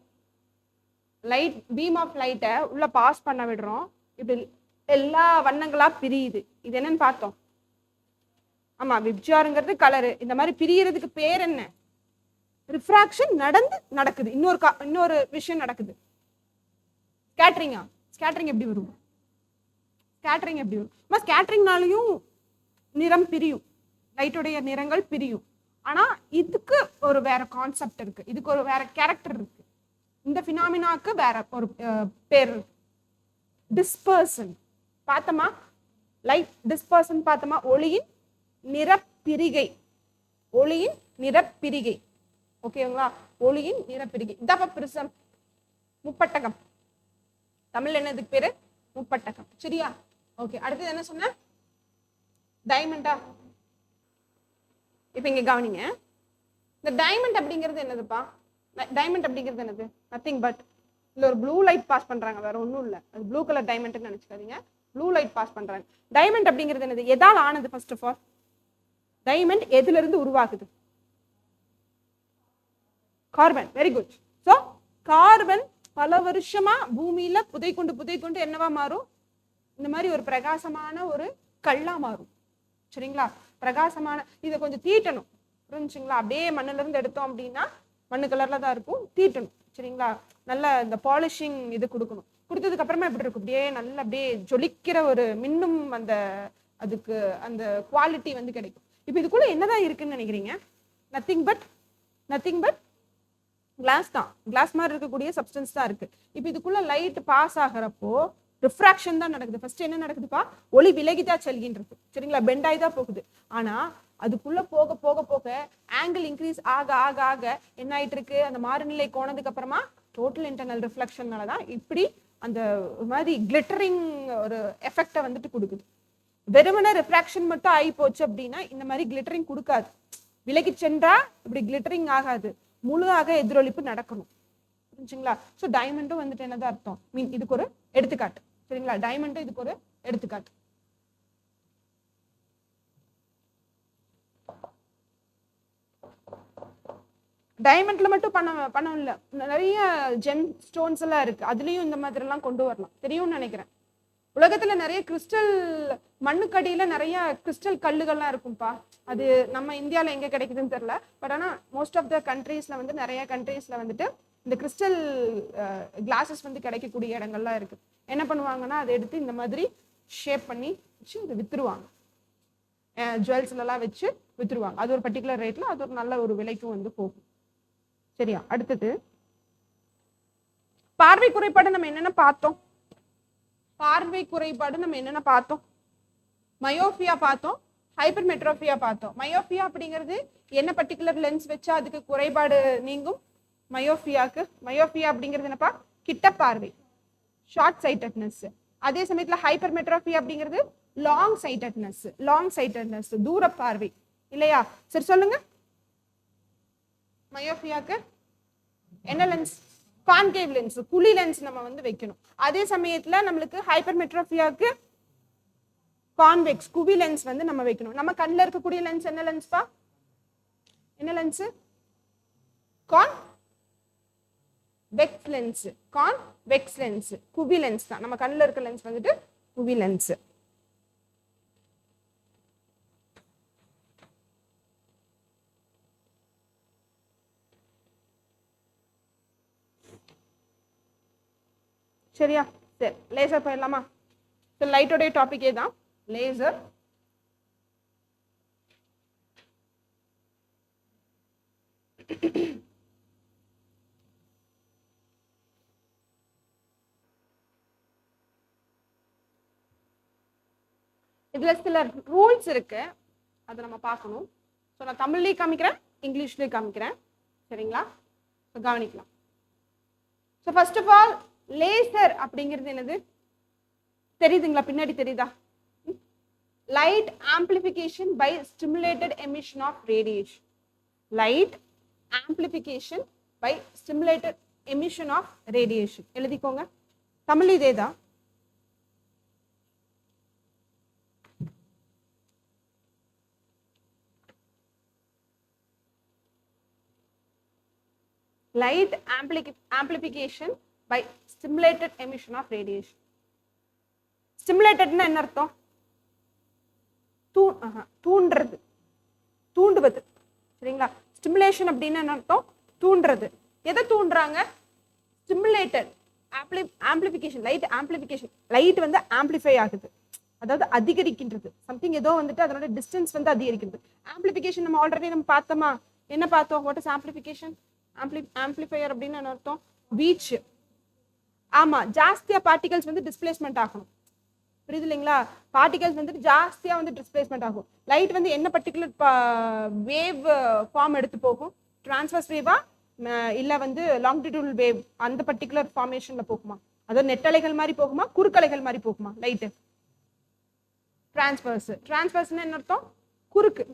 லைட், பீம் ஆஃப் லைட்டை உள்ள பாஸ் பண்ண விடுறோம், இப்படி எல்லா வண்ணங்களா பிரியுது. இது என்னன்னு பார்த்தோம். ஆமா, விப்ஜாருங்கிறது கலரு. இந்த மாதிரி பிரியறதுக்கு பேர் என்ன? ரிஃப்ராக்ஷன் நடக்குது. இன்னொரு விஷயம் நடக்குது. ஸ்கேட்டரிங் எப்படி வரும்? ஸ்கேட்டரிங்னாலையும் நிறம் பிரியும், லைட்டுடைய நிறங்கள் பிரியும். ஆனா இதுக்கு ஒரு வேற கான்செப்ட் இருக்கு, இதுக்கு ஒரு வேற கேரக்டர் இருக்கு. இந்த பினாமினாக்கு வேற ஒரு பேர். டிஸ்பர்சன் பார்த்தமா? லைட் டிஸ்பர்சன் பார்த்தமா? ஒளியின் நிறப்பிரிகை. ஓகேங்களா? ஒளியின் நிறப்பிரிகை. இதான் பிரிசம். முப்பட்டகம். தமிழ்ல என்ன இதுக்கு பேரு? முப்பட்டகம். சரியா? ஓகே. அடுத்தது என்ன சொன்ன? டைமண்டா? இப்ப இங்க கவனிங்க. இந்த டைமண்ட் அப்படிங்கிறது என்னதுப்பா? நத்திங் பட் இல்ல ஒரு ப்ளூ லைட் பாஸ் பண்றாங்க, வேற ஒன்றும் இல்லை. அது ப்ளூ கலர் டைமண்ட்னு நினைச்சுக்காதீங்க. ப்ளூ லைட் பாஸ் பண்றாங்க. டைமண்ட் அப்படிங்கிறது என்னது? எதால் ஆனது? ஃபர்ஸ்ட் ஆஃப் ஆல் டைமண்ட் எதுல இருந்து உருவாகுது? Carbon. Very good. So carbon பல வருஷமா பூமியில புதை கொண்டு என்னவா மாறும்? இந்த மாதிரி ஒரு பிரகாசமான ஒரு கல்லா மாறும். சரிங்களா? பிரகாசமான, இதை கொஞ்சம் தீட்டணும். புரிஞ்சுங்களா? அப்படியே மண்ணுல இருந்து எடுத்தோம் அப்படின்னா மண்ணு கலர்ல தான் இருக்கும், தீட்டணும். சரிங்களா? நல்ல இந்த பாலிஷிங் இது கொடுக்கணும். கொடுத்ததுக்கு அப்புறமா எப்படி இருக்கும்? அப்படியே நல்லா அப்படியே ஜொலிக்கிற ஒரு மின்னும் அந்த அதுக்கு அந்த குவாலிட்டி வந்து கிடைக்கும். இப்போ இதுக்குள்ள என்னதான் இருக்குன்னு நினைக்கிறீங்க? நத்திங் பட் கிளாஸ் தான். கிளாஸ் மாதிரி இருக்கக்கூடிய சப்ஸ்டன்ஸ் தான் இருக்கு. இப்போ இதுக்குள்ள லைட் பாஸ் ஆகிறப்போ ரிஃப்ராக்ஷன் தான் நடக்குது. ஃபர்ஸ்ட் என்ன நடக்குதுப்பா? ஒளி விலகிதான் செல்கின்றது. சரிங்களா? பெண்டாய் தான் போகுது. ஆனா அதுக்குள்ள போக போக போக ஆங்கிள் இன்க்ரீஸ் ஆக ஆக ஆக என்ன ஆயிட்டு இருக்கு, அந்த மாறுநிலை கோணதுக்கு அப்புறமா டோட்டல் இன்டர்னல் ரிஃப்ளெக்ஷனாலதான் இப்படி அந்த மாதிரி கிளிட்டரிங் ஒரு எஃபெக்டை வந்துட்டு கொடுக்குது. வெறுமன ரிஃப்ராக்ஷன் மட்டும் ஆகி போச்சு அப்படின்னா இந்த மாதிரி கிளிட்டரிங் கொடுக்காது. விலகி சென்றா இப்படி கிளிட்டரிங் ஆகாது, முழுதாக எதிரொலிப்பு நடக்கணும். புரிஞ்சுங்களா? ஸோ டைமண்டும் வந்துட்டு என்னதான் அர்த்தம், மீன் இதுக்கு ஒரு எடுத்துக்காட்டு. சரிங்களா? டைமண்டும் இதுக்கு ஒரு எடுத்துக்காட்டு. டைமண்ட்ல மட்டும் பணம் இல்ல, நிறைய ஜெம் ஸ்டோன்ஸ் எல்லாம் இருக்கு, அதுலயும் இந்த மாதிரி எல்லாம் கொண்டு வரலாம். தெரியும்னு நினைக்கிறேன். உலகத்துல நிறைய கிறிஸ்டல், மண்ணுக்கடியில நிறைய கிறிஸ்டல் கல்லுகள்லாம் இருக்கும்பா. அது நம்ம இந்தியாவில் எங்க கிடைக்குதுன்னு தெரியல. பட் ஆனா மோஸ்ட் ஆஃப் த கண்ட்ரீஸ்ல வந்து நிறைய கண்ட்ரீஸ்ல வந்துட்டு இந்த கிறிஸ்டல் கிளாஸஸ் வந்து கிடைக்கக்கூடிய இடங்கள்லாம் இருக்கு. என்ன பண்ணுவாங்கன்னா அதை எடுத்து இந்த மாதிரி ஷேப் பண்ணி வச்சு அதை வித்துருவாங்க, ஜுவல்ஸ்லாம் வச்சு வித்துருவாங்க. அது ஒரு பர்டிகுலர் ரேட்ல அது ஒரு நல்ல ஒரு விலைக்கும் வந்து போகும். சரியா? அடுத்தது பார்வை குறைபாடு. நம்ம என்னென்ன பார்த்தோம்? பார்வை குறைபாடு நம்ம என்னென்ன பார்த்தோம்? மயோபியா பார்த்தோம், ஹைப்பர்மெட்ரோபியா பார்த்தோம். மயோபியா அப்படிங்கிறது என்ன பர்டிகுலர் லென்ஸ் வச்சா அதுக்கு குறைபாடு நீங்கும்? மயோபியாக்கு மயோபியா அப்படிங்கிறது என்னப்பா, கிட்ட பார்வை, ஷார்ட் சைட்டட்னஸ். அதே சமயத்துல ஹைப்பர்மெட்ரோபியா அப்படிங்கிறது லாங் சைட்டட்னஸ், தூர பார்வை இல்லையா? சரி சொல்லுங்க, மயோபியாக்கு என்ன லென்ஸ்? கான்கேவ் லென்ஸ், குழி லென்ஸ் நம்ம வந்து வைக்கணும். அதே சமயத்துல நம்மளுக்கு ஹைப்பர்மெட்ரோபியாக்கு கான்வெக்ஸ், குவி லென்ஸ் வந்து நம்ம வைக்கணும். நம்ம கண்ணில் இருக்கக்கூடிய லென்ஸ் என்ன லென்ஸ்பா? என்ன லென்ஸ்? கான்வெக்ஸ் லென்ஸ், குவி லென்ஸ் தான். நம்ம கண்ணில் இருக்க லென்ஸ் வந்துட்டு குவி லென்ஸ். சரியா? சரி, லேசர் போயிடலாமா? லைட்டோடைய டாபிக்கே தான் லேசர். இதுல சில ரூல்ஸ் இருக்கு, அதை நம்ம பார்க்கணும். ஸோ நான் தமிழ்லேயும் காமிக்கிறேன், இங்கிலீஷ்லேயும் காமிக்கிறேன். சரிங்களா? ஸோ கவனிக்கலாம். So first of all laser அப்படிங்கிறது என்னது தெரியுதுங்களா? பின்னாடி தெரியுதா? Light amplification by stimulated emission of radiation. Light amplification by stimulated emission of radiation எழுதிக்கோங்க. தமிழ் இதேதான். light amplification by stimulated emission of radiation. Stimulated na enna artham? தூண்டுறது, தூண்டுவது. சரிங்களா? ஸ்டிமுலேஷன் அப்படின்னா என்ன அர்த்தம்? தூண்டுறது. எதை தூண்டுறாங்க? Stimulated amplification, light amplification. Light வந்து ஆம்பிளிஃபை ஆகுது, அதாவது அதிகரிக்கின்றது. சம்திங் ஏதோ வந்துட்டு அதனோட டிஸ்டன்ஸ் வந்து அதிகரிக்கிறது. ஆம்பிளிஃபிகேஷன் நம்ம ஆல்ரெடி நம்ம பார்த்தோமா? என்ன பார்த்தோம்? What is amplification? ஆம்பிளிஃபையர் அப்படின்னு என்ன அர்த்தம்? வீச். ஆமா, ஜாஸ்தியா பார்ட்டிகல்ஸ் வந்து டிஸ்பிளேஸ்மெண்ட் ஆகணும். புரியுது இல்லைங்களா? பார்ட்டிகல்ஸ் வந்துட்டு ஜாஸ்தியா வந்து டிஸ்பிளேஸ்மெண்ட் ஆகும். லைட் வந்து என்ன பர்டிகுலர் வேவ் ஃபார்ம் எடுத்து போகும்? டிரான்ஸ்வர்ஸ் வேவா இல்ல வந்து லாங்கிடியூடல் வேவ் அந்த பர்டிகுலர் ஃபார்மேஷன்ல போகுமா? அதாவது நெட்டலைகள் மாதிரி போகுமா, குறுக்கலைகள் மாதிரி போகுமா? Light transverse. டிரான்ஸ்வர்ஸ்னா என்ன அர்த்தம்? குறுக்கு.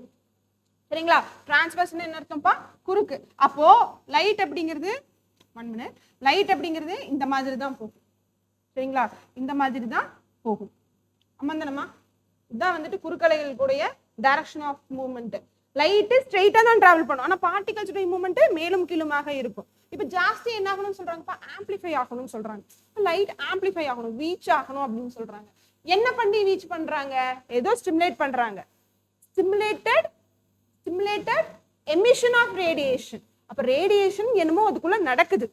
சரிங்களா? டிரான்ஸ்வர்ஸ்னா என்ன அர்த்தம்ப்பா? குறுக்கு. அப்போ லைட் அப்படிங்கிறது லைட் அப்படிங்கிறது இந்த மாதிரி தான் போகும். சரிங்களா? இந்த மாதிரி தான் போகும். அம்மந்தனமா இதான் வந்துட்டு குறுக்கலைகள் கூடிய டைரக்ஷன் ஆஃப் மூவ்மெண்ட். லைட்டு ஸ்ட்ரெயிட்டா தான் டிராவல் பண்ணும், ஆனா பார்ட்டிகல்ஸ் மூவ்மெண்ட் மேலும் கீழுமாக இருக்கும். இப்ப ஜாஸ்தி என்ன ஆகணும்னு சொல்றாங்கப்பா? ஆம்பிளிஃபை ஆகணும்னு சொல்றாங்க. லைட் ஆம்பிளிஃபை ஆகணும், வீச் ஆகணும் அப்படின்னு சொல்றாங்க. என்ன பண்ணி வீச் பண்றாங்க? ஏதோ ஸ்டிமுலேட் பண்றாங்க. Stimulated emission of radiation. அப்ப ரேடியேஷன் என்னமோ அதுக்குள்ள நடக்குது.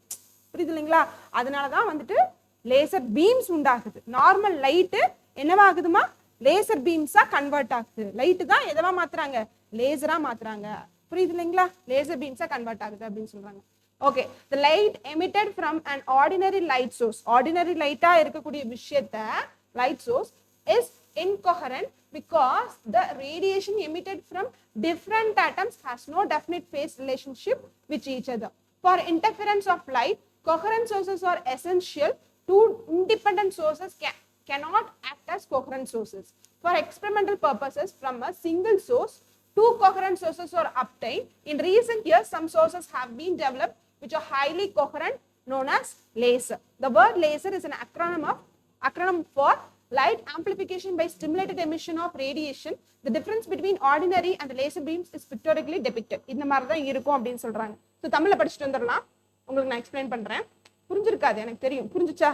புரியுது இல்லைங்களா? அதனாலதான் வந்துட்டு லேசர் பீம்ஸ் உண்டாகுது. நார்மல் லைட்டு என்னவாகுதுமா? லேசர் பீம்ஸா கன்வெர்ட் ஆகுது. லைட்டு தான் எதவா மாத்துறாங்க? லேசரா மாத்துறாங்க. புரியுது இல்லைங்களா? லேசர் பீம்ஸா கன்வெர்ட் ஆகுது அப்படின்னு சொல்றாங்க. Okay, the light emitted from an ordinary light source. Ordinary லைட்டா இருக்கக்கூடிய விஷயத்த light source is incoherent because the radiation emitted from different atoms has no definite phase relationship with each other. For interference of light, coherent sources are essential. Two independent sources cannot act as coherent sources. For experimental purposes, from a single source, two coherent sources are obtained. In recent years, some sources have been developed which are highly coherent, known as laser. The word laser is an acronym for light amplification by stimulated emission of radiation. The difference between ordinary and the laser beams is pictorially depicted. இந்த மாதிரி தான் இருக்கும் அப்படின்னு சொல்றாங்க. ஸோ தமிழ்ல படிச்சுட்டு வந்துடலாம். உங்களுக்கு நான் எக்ஸ்பிளைன் பண்றேன். புரிஞ்சிருக்காது எனக்கு தெரியும். புரிஞ்சுச்சா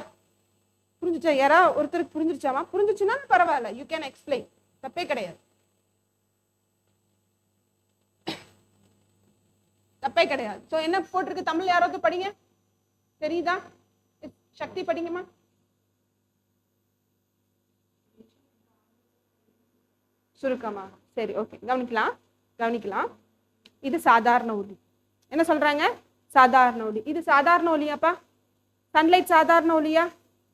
யாரா ஒருத்தருக்கு புரிஞ்சிருச்சாமா? புரிஞ்சிச்சுன்னா பரவாயில்ல, யூ கேன் எக்ஸ்பிளைன், தப்பே கிடையாது. ஸோ என்ன போட்டிருக்கு தமிழ் யாராவது படிங்க, தெரியுதா? சக்தி படிங்கம்மா. சுருக்கமா? சரி, ஓகே, கவனிக்கலாம். இது சாதாரண ஒளி. என்ன சொல்றாங்க? சாதாரண ஒளி. இது சாதாரண ஒளியாப்பா? சன்லைட் சாதாரண ஒளியா?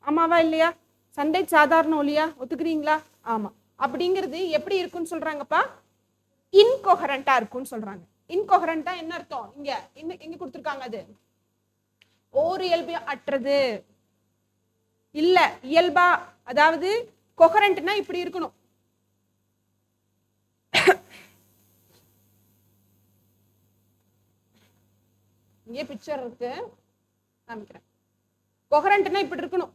ஆமாவா இல்லையா? சன்லைட் சாதாரண ஒளியா? ஒத்துக்கிறீங்களா? ஆமா. அப்படிங்கிறது எப்படி இருக்குன்னு சொல்றாங்கப்பா? இன்கோஹரண்டா இருக்குன்னு சொல்றாங்க. இன்கோஹரண்டா என்ன அர்த்தம்? இங்க கொடுத்துருக்காங்க, அது ஓர் இயல்பு அற்றது இல்ல, இயல்பா, அதாவது கொஹரண்ட்னா இப்படி இருக்கணும். இங்கே பிக்சர் இருக்கு, காமிக்கிறேன். கொஹரண்ட்னா இப்படி இருக்கணும்.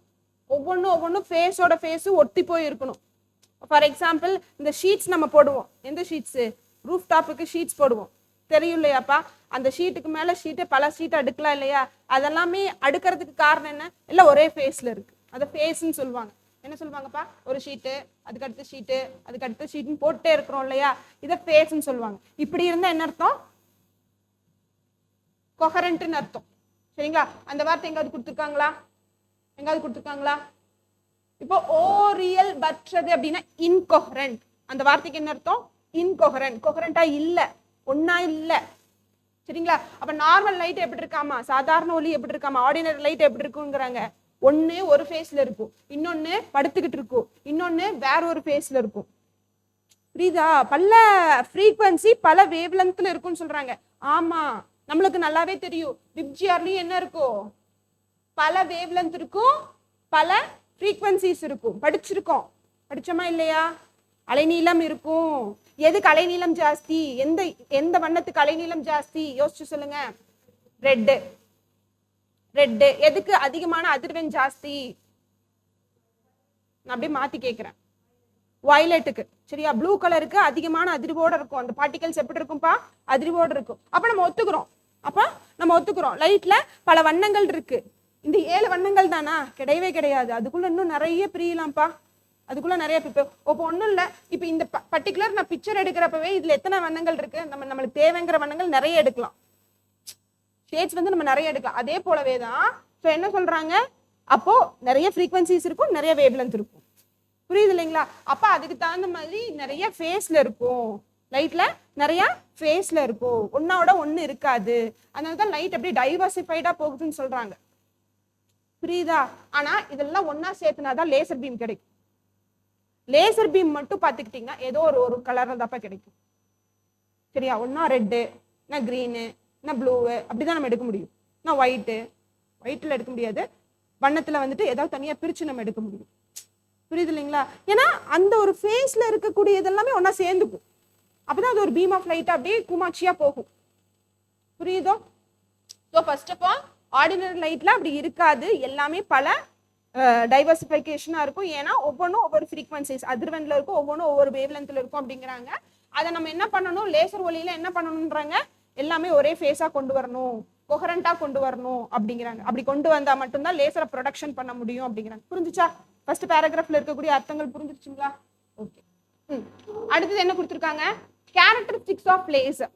ஒவ்வொன்றும் ஃபேஸோட ஃபேஸு ஒட்டி போய் இருக்கணும். ஃபார் எக்ஸாம்பிள், இந்த ஷீட்ஸ் நம்ம போடுவோம். எந்த ஷீட்ஸு? ரூஃப் டாப்புக்கு ஷீட்ஸ் போடுவோம், தெரியும் இல்லையாப்பா? அந்த ஷீட்டுக்கு மேல ஷீட்டு, பல ஷீட் அடுக்கலாம் இல்லையா? அதெல்லாமே அடுக்கிறதுக்கு காரணம் என்ன? எல்லாம் ஒரே ஃபேஸ்ல இருக்கு. அதை ஃபேஸ்ன்னு சொல்லுவாங்க. என்ன சொல்லுவாங்கப்பா? ஒரு ஷீட்டு, அதுக்கு அடுத்த ஷீட்டு, அதுக்கு அடுத்த ஷீட்னு போட்டே இருக்கிறோம் இல்லையா? இதை ஃபேஸ்ன்னு சொல்லுவாங்க. இப்படி இருந்தா என்ன அர்த்தம்? கொஹரண்ட்னு அர்த்தம். சரிங்களா? அந்த வார்த்தை எங்காவது கொடுத்துருக்காங்களா? இப்போ ஓரியல் பற்றது அப்படின்னா இன்கொஹரண்ட். அந்த வார்த்தைக்கு என்ன அர்த்தம்? இன்கொஹரண்ட். கொஹரண்டா இல்ல, ஒன்னா இல்ல. சரிங்களா? அப்ப நார்மல் லைட் எப்படி இருக்காமா? சாதாரண ஒளி எப்படி இருக்காமா? ஆர்டினரி லைட் எப்படி இருக்குங்கிறாங்க? ஒன்னு ஒரு ஃபேஸ்ல இருக்கும், இன்னொன்னு படுத்துக்கிட்டு இருக்கும், இன்னொன்னு வேற ஒரு ஃபேஸ்ல இருக்கும். புரியுதா? பல ஃப்ரீக்வன்சி பல வேவ் லென்த்ல இருக்கும்னு சொல்றாங்க. ஆமா, நம்மளுக்கு நல்லாவே தெரியும். விப்ஜிஆர்லயும் என்ன இருக்கும்? பல வேவ் லென்த் இருக்கும், பல ஃப்ரீக்வன்சிஸ் இருக்கும். படிச்சோமா இல்லையா? அலைநீளம் இருக்கும். எதுக்கு அலைநீளம் ஜாஸ்தி? எந்த வண்ணத்துக்கு அலைநீளம் ஜாஸ்தி? யோசிச்சு சொல்லுங்க. ரெட்டு. எதுக்கு அதிகமான அதிர்வெண் ஜாஸ்தி? நான் அப்படியே மாத்தி கேட்கிறேன். வயலட்டுக்கு. சரியா? ப்ளூ கலருக்கு அதிகமான அதிர்வோட இருக்கும். அந்த பார்ட்டிகல்ஸ் எப்படி இருக்கும்பா? அதிர்வோட இருக்கும். அப்ப நம்ம ஒத்துக்கிறோம் லைட்ல பல வண்ணங்கள் இருக்கு. இந்த 7 வண்ணங்கள் தானா? கிடையவே கிடையாது. அதுக்குள்ள இன்னும் நிறைய பிரியலாம்ப்பா. அதுக்குள்ள நிறைய இப்போ ஒன்றும் இல்லை. இப்போ இந்த பர்டிகுலர் நான் பிக்சர் எடுக்கிறப்பவே இதுல எத்தனை வண்ணங்கள் இருக்கு? நம்மளுக்கு தேவைங்கிற வண்ணங்கள் நிறைய எடுக்கலாம். ஷேட்ஸ் நம்ம நிறைய எடுக்கலாம். அதே போலவே தான். ஸோ என்ன சொல்றாங்க? அப்போ நிறைய ஃப்ரீக்வன்சிஸ் இருக்கும், நிறைய வேவ் லென்த் இருக்கும். புரியுது இல்லைங்களா? அப்ப அதுக்கு தகுந்த மாதிரி நிறைய ஃபேஸ்ல இருக்கும். லைட்ல நிறைய ஃபேஸ்ல இருக்கும், ஒன்னோட ஒண்ணு இருக்காது. அதனாலதான் லைட் அப்படியே டைவர்சிஃபைடா போகுதுன்னு சொல்றாங்க. புரியுதா? ஆனா இதெல்லாம் ஒன்னா சேர்த்துனாதான் லேசர் பீம் கிடைக்கும். லேசர் பீம் மட்டும் பார்த்துக்கிட்டீங்கன்னா ஏதோ ஒரு கலர் தாப்பா கிடைக்கும். சரியா? ஒன்னா ரெட்டு, என்ன கிரீனு, என்ன ப்ளூ, அப்படிதான் நம்ம எடுக்க முடியும். நான் ஒயிட்ல எடுக்க முடியாது. வண்ணத்துல ஏதாவது தனியா பிரிச்சு நம்ம எடுக்க முடியும். புரியுது இல்லைங்களா? ஏன்னா அந்த ஒரு ஃபேஸ்ல இருக்கக்கூடியது எல்லாமே ஒன்னா சேர்ந்துக்கும். அப்பதான் அது ஒரு பீம் ஆஃப் லைட் அப்படியே குமாட்சியா போகும். புரியுதோ? So first of all ordinary லைட்ல அப்படி இருக்காது. எல்லாமே பல டைவர்சிஃபிகேஷனா இருக்கும். ஏன்னா ஒவ்வொன்றும் ஒவ்வொரு ஃப்ரீக்வன்சிஸ் அதிர்வெண்ல இருக்கும், ஒவ்வொன்றும் ஒவ்வொரு வேவ் லென்த்ல இருக்கும் அப்படிங்கிறாங்க. அதை நம்ம என்ன பண்ணணும்? லேசர் ஒளியில என்ன பண்ணணும்ன்றாங்க? எல்லாமே ஒரே ஃபேஸா கொண்டு வரணும், கொஹரண்டா கொண்டு வரணும் அப்படிங்கிறாங்க. அப்படி கொண்டு வந்தா மட்டும்தான் லேசரை ப்ரொடக்ஷன் பண்ண முடியும் அப்படிங்கிறாங்க. புரிஞ்சுச்சா? ஃபர்ஸ்ட் பேராகிராஃப்ல இருக்கக்கூடிய அர்த்தங்கள் புரிஞ்சிருச்சுங்களா? ஓகே. அடுத்தது என்ன கொடுத்துருக்காங்க? Characteristics of laser.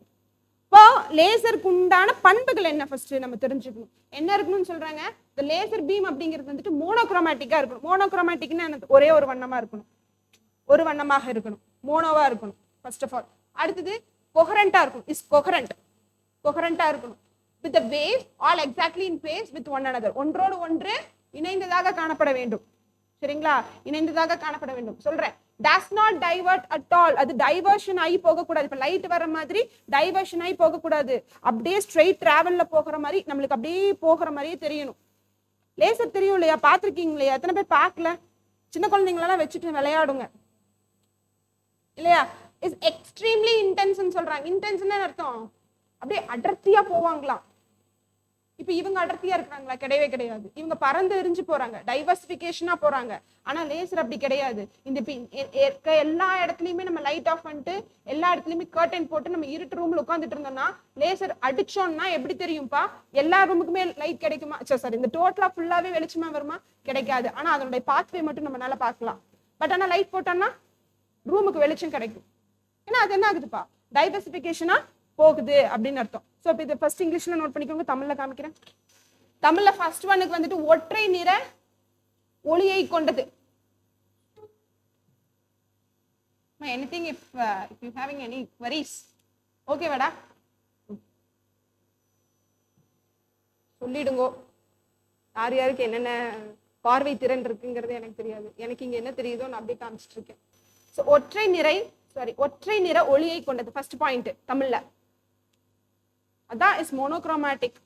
இப்போ லேசருக்கு உண்டான பண்புகள் என்ன ஃபர்ஸ்ட் நம்ம தெரிஞ்சுக்கணும். என்ன இருக்கணும்னு சொல்றாங்க? இந்த லேசர் பீம் அப்படிங்கிறது மோனோக்ரோமேட்டிக்கா இருக்கணும். மோனோக்ரோமேட்டிக்னா ஒரே ஒரு வண்ணமா இருக்கணும், ஒரு வண்ணமாக இருக்கணும், மோனோவா இருக்கணும் ஃபர்ஸ்ட் ஆஃப் ஆல். அடுத்தது கொஹரண்டா இருக்கும். இஸ் கொஹரண்டா இருக்கணும். With the wave all exactly in phase with one another. ஒன்றோடு ஒன்று இணைந்ததாக காணப்பட வேண்டும். சரிங்களா? இணைந்ததாக காணப்பட வேண்டும் சொல்றேன். does not divert at all. அது டைவர்ஷன் ஆகி போகக்கூடாது. இப்போ லைட் வர மாதிரி டைவர்ஷன் ஆகி போகக்கூடாது. அப்படியே ஸ்ட்ரெயிட் டிராவல்ல போகிற மாதிரி நம்மளுக்கு அப்படியே போகிற மாதிரியே தெரியணும். லேசர் தெரியும் இல்லையா, பார்த்துருக்கீங்க இல்லையா? எத்தனை பேர் பார்க்கல? சின்ன குழந்தைங்களெல்லாம் வச்சுட்டு விளையாடுங்க இல்லையா? இஸ் எக்ஸ்ட்ரீம்லி இன்டென்ஸ்ன்னு சொல்றாங்க. இன்டென்ஸ்ன்னு அர்த்தம் அப்படியே அடர்த்தியா போவாங்களாம். இப்ப இவங்க அடர்த்தியா இருக்கிறாங்களா? கிடையவே கிடையாது. இவங்க பறந்து எரிஞ்சு போறாங்க, டைவர்சிபிகேஷனா போறாங்க. ஆனா லேசர் அப்படி கிடையாது. இந்த எல்லா இடத்துலயுமே நம்ம லைட் ஆஃப் பண்ணிட்டு எல்லா இடத்துலயுமே கர்டன் போட்டு நம்ம இருட்டு ரூம்ல உட்காந்துட்டு இருந்தோம்னா லேசர் அடிச்சோம்னா எப்படி தெரியும்பா? எல்லா ரூமுக்குமே லைட் கிடைக்குமா? சாரி, இந்த டோட்டலா ஃபுல்லாவே வெளிச்சமா வருமா? கிடைக்காது. ஆனா அதனுடைய பாத்வே மட்டும் நம்ம நல்லா பார்க்கலாம். பட் ஆனா லைட் போட்டோம்னா ரூமுக்கு வெளிச்சம் கிடைக்கும். ஏன்னா அது என்ன ஆகுதுப்பா? டைவர்சிபிகேஷனா போகுது அப்படின்னு அர்த்தம். ஸோ இப்போ இதை ஃபர்ஸ்ட் இங்கிலீஷ்ல நோட் பண்ணிக்கோங்க, தமிழ்ல காமிக்கிறேன். தமிழ்ல ஃபர்ஸ்ட் ஒன்னுக்கு வந்துட்டு ஒற்றை நிற ஒளியை கொண்டது. Anything if you having any queries, ஓகேவாடா? சொல்லிடுங்கோ. யார் யாருக்கு என்னென்ன பார்வை திறன் இருக்குங்கிறது எனக்கு தெரியாது. எனக்கு இங்க என்ன தெரியுதோ நான் அப்படியே காமிச்சிட்டு இருக்கேன். ஸோ ஒற்றை நிற ஒளியை கொண்டது ஃபர்ஸ்ட் பாயிண்ட் தமிழ்ல. அதான் இஸ் மோனோக்ரோமேட்டிக்.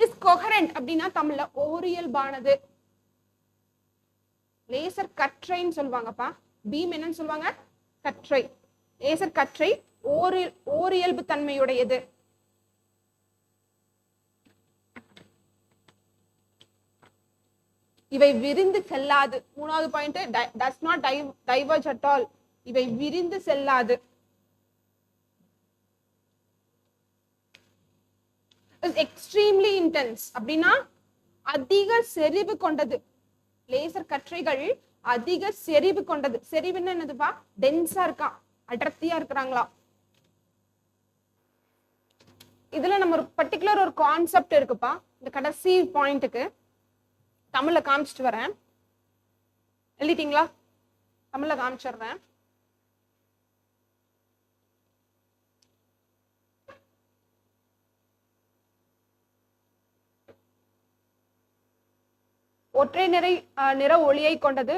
இஸ் கொஹரண்ட் அப்படின்னா தமிழ்ல ஓரியல்பானது. லேசர் கற்றைன்னு சொல்லுவாங்கப்பா. பீம் என்னன்னு சொல்லுவாங்க? கற்றை. லேசர் கற்றை ஓரியல்பு தன்மையுடையது. இவை விரிந்து செல்லாது. மூணாவது point, does not diverge at all. இவை விரிந்து செல்லாது. எக்ஸ்ட்ரீம்லி இன்டென்ஸ் அப்படின்னா அதிக செறிவு கொண்டது. லேசர் கற்றைகள் அதிக செறிவு கொண்டது. செறிவுன்னு என்னதுப்பா? டென்ஸா இருக்கான், அடர்த்தியா இருக்கிறாங்களா. இதுல நம்ம ஒரு பர்டிகுலர் ஒரு கான்செப்ட் இருக்குப்பா. இந்த கடைசி பாயிண்ட்டுக்கு தமிழ்ல காமிச்சிட்டு வரேன். எழுதிட்டீங்களா? தமிழ்ல காமிச்சிடுறேன். ஒற்றை நிற ஒளியை கொண்டது,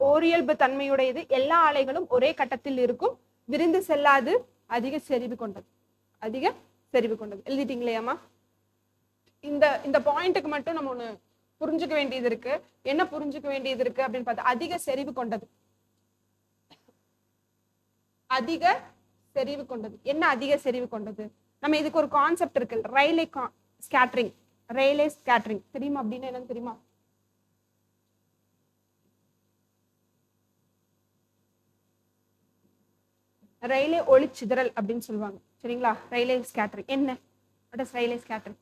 ஓரியல்பு தன்மையுடையது, எல்லா அலைகளும் ஒரே கட்டத்தில் இருக்கும், விரிந்து செல்லாது, அதிக செறிவு கொண்டது. அதிக செறிவு கொண்டது. எழுதிட்டீங்களேம்மா? இந்த பாயிண்ட்டுக்கு மட்டும் நம்ம ஒண்ணு புரிஞ்சுக்க வேண்டியது இருக்கு. என்ன புரிஞ்சுக்க வேண்டியது இருக்கு அப்படின்னு பார்த்தா, அதிக செறிவு கொண்டது. அதிக செறிவு கொண்டது என்ன? அதிக செறிவு கொண்டது. நம்ம இதுக்கு ஒரு கான்செப்ட் இருக்கு, ரேலே ஸ்கேட்டரிங். ரேலே ஸ்கேட்டரிங் தெரியுமா? அப்படின்னு என்னன்னு தெரியுமா? ரயிலே ஒளிச்சிதறல் அப்படின்னு சொல்லுவாங்க. சரிங்களா? ரயிலே ஸ்கேட்டரிங் என்ன? What is Rayleigh scattering?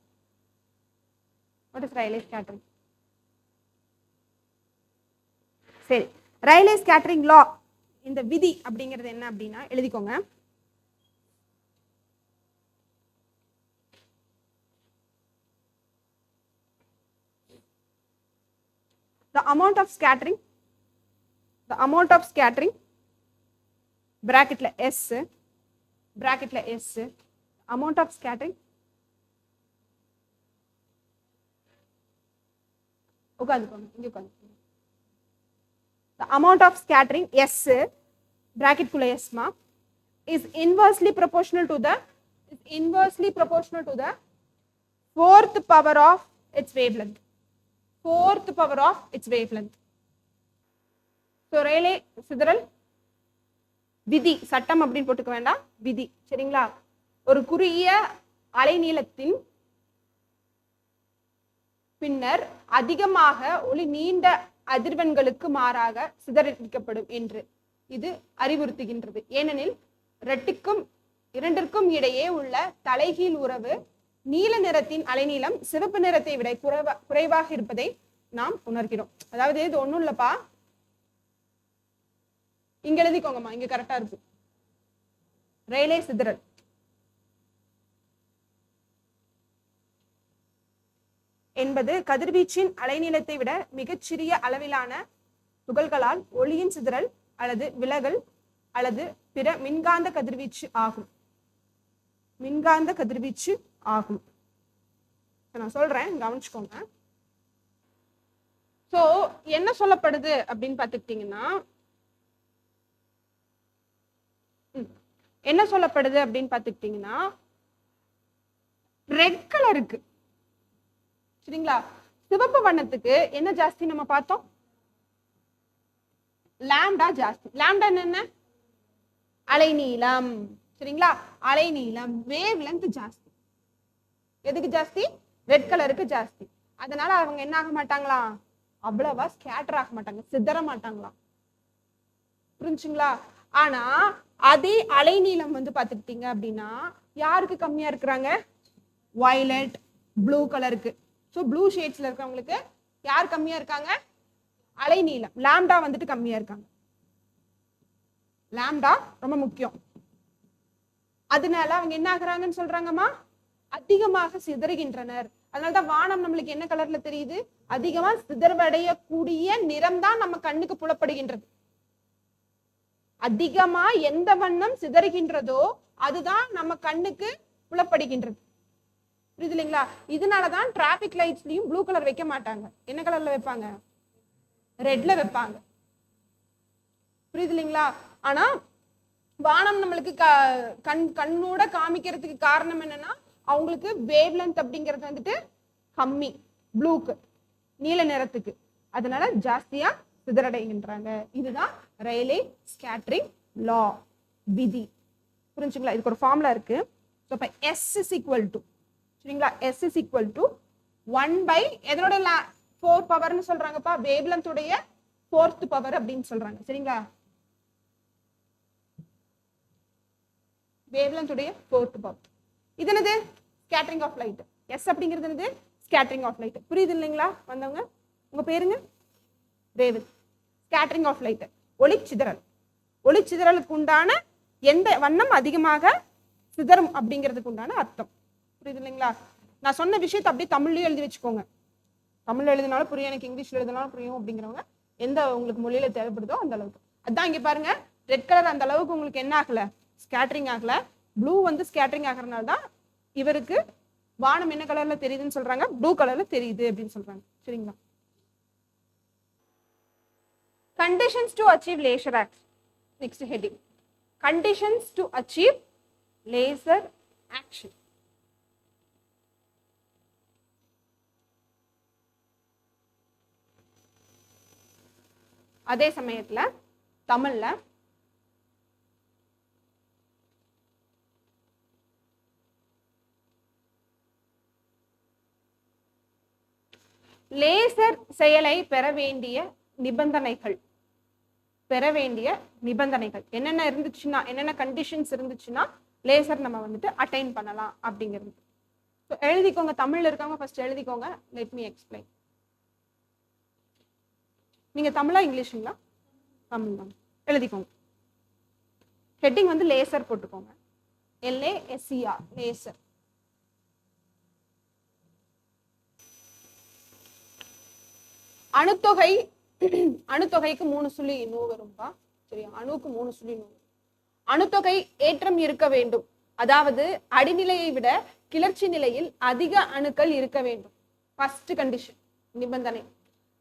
What is Rayleigh scattering? சரி, ரயிலே ஸ்கேட்டரிங் லா, இந்த விதி அப்படிங்கிறது என்ன அப்படின்னா எழுதிக்கோங்க. The amount of scattering bracketல S, amount of scattering, உட்காந்துக்கோங்க. The amount of scattering S, bracket குள்ள S மா, is inversely proportional to the fourth power of its wavelength. So Rayleigh சிதறல் விதி, சட்டம் அப்படின்னு போட்டுக்க வேண்டாம், விதி. சரிங்களா? ஒரு குறுகிய அலைநீளத்தின் பின்னர் அதிகமாக ஒளி நீண்ட அதிர்வெண்களுக்கு மாறாக சிதறடிக்கப்படும் என்று இது அறிவுறுத்துகின்றது. ஏனெனில் இரண்டிற்கும் இடையே உள்ள தலைகீழ் உறவு நீல நிறத்தின் அலைநீளம் சிவப்பு நிறத்தை விட குறைவாக இருப்பதை நாம் உணர்கிறோம். அதாவது இது ஒண்ணும் இல்லப்பா, இங்க எழுதிக்கோங்கம்மா, இங்க கரெக்டா இருக்கு. ரேலே சிதறல் என்பது கதிர்வீச்சின் அலைநீளத்தை விட மிகச்சிறிய அளவிலான துகள்களால் ஒளியின் சிதறல் அல்லது விலகல் அல்லது பிற மின்காந்த கதிர்வீச்சு ஆகும். நான் சொல்றேன், கவனிச்சுக்கோங்க. சோ என்ன சொல்லப்படுது அப்படின்னு பாத்துக்கிட்டீங்கன்னா, என்ன சொல்லப்படுது அப்படின்னு பார்த்துக்கிட்டீங்கன்னா ரெட் கலருக்கு, சரிங்களா, சிவப்பு வண்ணத்துக்கு என்ன ஜாஸ்தி நம்ம பார்த்தோம், லாம்டா ஜாஸ்தி. லாம்டா என்ன, அலைநீளம், சரிங்களா, அலைநீளம், வேவ் லென்த் ஜாஸ்தி. எதுக்கு ஜாஸ்தி, ரெட் கலருக்கு ஜாஸ்தி. அதனால அவங்க என்ன ஆக மாட்டாங்களா, அவ்வளவா ஸ்கேட்டர் ஆக மாட்டாங்க, சிதற மாட்டாங்களாம். புரிஞ்சுங்களா? ஆனா அதே அலைநீளம் வந்து பாத்துக்கிட்டீங்க அப்படின்னா யாருக்கு கம்மியா இருக்கிறாங்க, வயலட் ப்ளூ கலருக்கு. ஸோ ப்ளூ ஷேட்ஸ்ல இருக்கிறவங்களுக்கு யார் கம்மியா இருக்காங்க, அலைநீளம் லாம்டா வந்துட்டு கம்மியா இருக்காங்க. லாம்டா ரொம்ப முக்கியம். அதனால அவங்க என்ன ஆகுறாங்கன்னு சொல்றாங்கம்மா, அதிகமாக சிதறுகின்றனர். அதனாலதான் வானம் நம்மளுக்கு என்ன கலர்ல தெரியுது, அதிகமா சிதறவடையக்கூடிய நிறம் தான் நம்ம கண்ணுக்கு புலப்படுகின்றது. அதிகமா எந்த வண்ணம் சிதறுகின்றதோ அதுதான் நம்ம கண்ணுக்கு புலப்படுகின்றது. புரியுது இல்லைங்களா? இதனாலதான் டிராபிக் லைட்ஸ்லயும் ப்ளூ கலர் வைக்க மாட்டாங்க, என்ன கலர்ல வைப்பாங்க, ரெட்ல வைப்பாங்க. புரியுது இல்லைங்களா? ஆனா வானம் நம்மளுக்கு கண்ணோட காமிக்கிறதுக்கு காரணம் என்னன்னா அவங்களுக்கு வேவ் லென்த் அப்படிங்கிறது வந்துட்டு கம்மி, ப்ளூக்கு நீல நிறத்துக்கு, அதனால ஜாஸ்தியா சிதறடைகின்றாங்க. இதுதான் ரெய்லே ஸ்கேட்டரிங் லா, விதி. புரிஞ்சுங்களா? இதுக்கு ஒரு ஃபார்முலா இருக்கு. ஸோ இப்போ S is equal to, சரிங்களா, S is equal to 1 by எதனோட 4 பவர்னு சொல்றாங்கப்பா, வேவ் லென்த் உடைய 4th பவர் அப்படின்னு சொல்றாங்க. சரிங்களா, வேவ் லென்த் உடைய 4th பவர். இது என்னது, ஸ்கேட்டரிங் ஆஃப் லைட். S அப்படிங்கிறது என்னது, ஸ்கேட்டரிங் ஆஃப் லைட். புரியுது இல்லைங்களா வந்தவங்க? உங்க பேருங்க ரேவதி. ஸ்கேட்டரிங் ஆஃப் லைட், ஒளிச்சிதறல். ஒளிச்சிதறலுக்கு உண்டான எந்த வண்ணம் அதிகமாக சிதறும் அப்படிங்கிறதுக்கு உண்டான அர்த்தம். புரியுது இல்லைங்களா? நான் சொன்ன விஷயத்தை அப்படியே தமிழ்லயும் எழுதி வச்சுக்கோங்க. தமிழ்ல எழுதினாலும் புரியும், எனக்கு இங்கிலீஷ்ல எழுதினாலும் புரியும் அப்படிங்கிறவங்க எந்த உங்களுக்கு மொழியில தேவைப்படுதோ அந்த அளவுக்கு. அதான் இங்க பாருங்க, ரெட் கலர் அந்த அளவுக்கு உங்களுக்கு என்ன ஆகல, ஸ்கேட்டரிங் ஆகல. ப்ளூ வந்து ஸ்கேட்டரிங் ஆகிறதுனால தான் இவருக்கு வானம் என்ன கலர்ல தெரியுதுன்னு சொல்றாங்க, ப்ளூ கலர்ல தெரியுது அப்படின்னு சொல்றாங்க. சரிங்களா? Conditions to achieve laser action. Next heading. Conditions to achieve laser action. அதே சமயத்துல தமிழ்ல லேசர் செயலை பெற வேண்டிய நிபந்தனைகள், என்னென்ன இருந்துச்சுன்னா, என்னென்ன கண்டிஷன்ஸ் இருந்துச்சுன்னா லேசர் நம்ம வந்துட்டு அட்டைன் பண்ணலாம் அப்படிங்கிறது. ஸோ எழுதிக்கோங்க, தமிழ்ல இருக்கவங்க ஃபர்ஸ்ட் எழுதிக்கோங்க. Let me explain. நீங்க தமிழா இங்கிலீஷுங்களா? தமிழ் தான். எழுதிக்கோங்க. ஹெட்டிங் வந்து லேசர் போட்டுக்கோங்க, LASER, லேசர். அணுத்தொகை, அணுத்தொகைக்கு 3.100 வரும்பா. சரியா? அணுக்கு 3.100. அணுத்தொகை ஏற்றம் இருக்க வேண்டும், அதாவது அடிநிலையை விட கிளர்ச்சி நிலையில் அதிக அணுக்கள் இருக்க வேண்டும். ஃபர்ஸ்ட் கண்டிஷன், நிபந்தனை.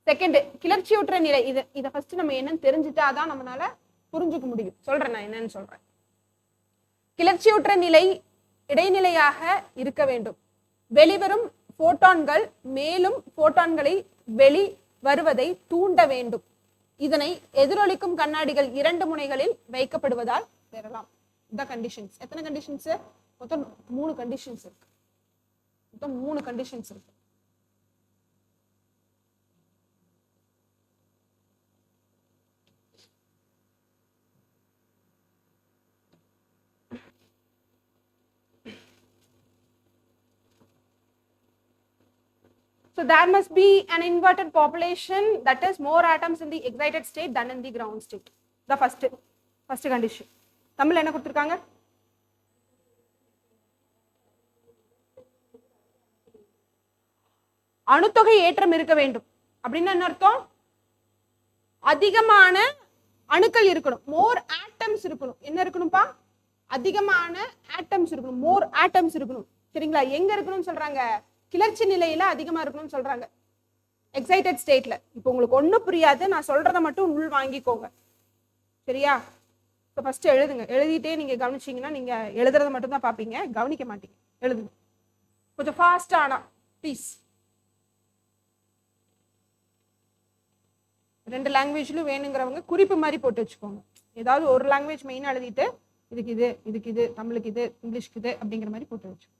செகண்ட், கிளர்ச்சியுற்ற நிலை. இதை ஃபர்ஸ்ட் நம்ம என்னன்னு தெரிஞ்சுட்டாதான் நம்மளால புரிஞ்சுக்க முடியும். சொல்றேன், நான் என்னன்னு சொல்றேன். கிளர்ச்சியுற்ற நிலை இடைநிலையாக இருக்க வேண்டும். வெளிவரும் போட்டான்கள் மேலும் போட்டான்களை வெளி வருவதை தூண்ட வேண்டும். இதனை எதிரொலிக்கும் கண்ணாடிகள் 2 முனைகளில் வைக்கப்படுவதால் பெறலாம். இந்த கண்டிஷன்ஸ். எத்தனை கண்டிஷன்ஸ்? மொத்தம் 3 கண்டிஷன்ஸ் இருக்கு. மொத்தம் 3 கண்டிஷன்ஸ் இருக்கு. So there must be an inverted population, that is more atoms in the excited state than in the ground state. The first condition. தமிழ்ல என்ன கொடுத்திருக்காங்க? அணுத்தொகை ஏற்றம் இருக்க வேண்டும் அப்படின்னா என்ன அர்த்தம்? அதிகமான அணுக்கள் இருக்கணும், மோர் ஆட்டம்ஸ் இருக்கணும். என்ன இருக்கணும்பா? அதிகமான ஆட்டம்ஸ் இருக்கணும், மோர் ஆட்டம்ஸ் இருக்கணும். சரிங்களா? எங்க இருக்கணும்னு சொல்றாங்க? கிளர்ச்சி நிலையில அதிகமா இருக்கணும்னு சொல்றாங்க, எக்ஸைட்டட் ஸ்டேட்ல. இப்போ உங்களுக்கு ஒன்றும் புரியாது, நான் சொல்றதை மட்டும் உள் வாங்கிக்கோங்க. சரியா? ஸோ ஃபஸ்ட்டு எழுதுங்க. எழுதிட்டே நீங்கள் கவனிச்சிங்கன்னா நீங்கள் எழுதுறதை மட்டும்தான் பார்ப்பீங்க, கவனிக்க மாட்டீங்க. எழுதுங்க கொஞ்சம் ஃபாஸ்ட்டாக. ஆனால் ப்ளீஸ் 2 லாங்குவேஜ்லையும் வேணுங்கிறவங்க குறிப்பு மாதிரி போட்டு வச்சுக்கோங்க. ஏதாவது ஒரு லாங்குவேஜ் மெயினாக எழுதிட்டு இதுக்கு இது தமிழுக்கு இது இங்கிலீஷ்க்கு இது அப்படிங்கிற மாதிரி போட்டு வச்சுக்கோங்க.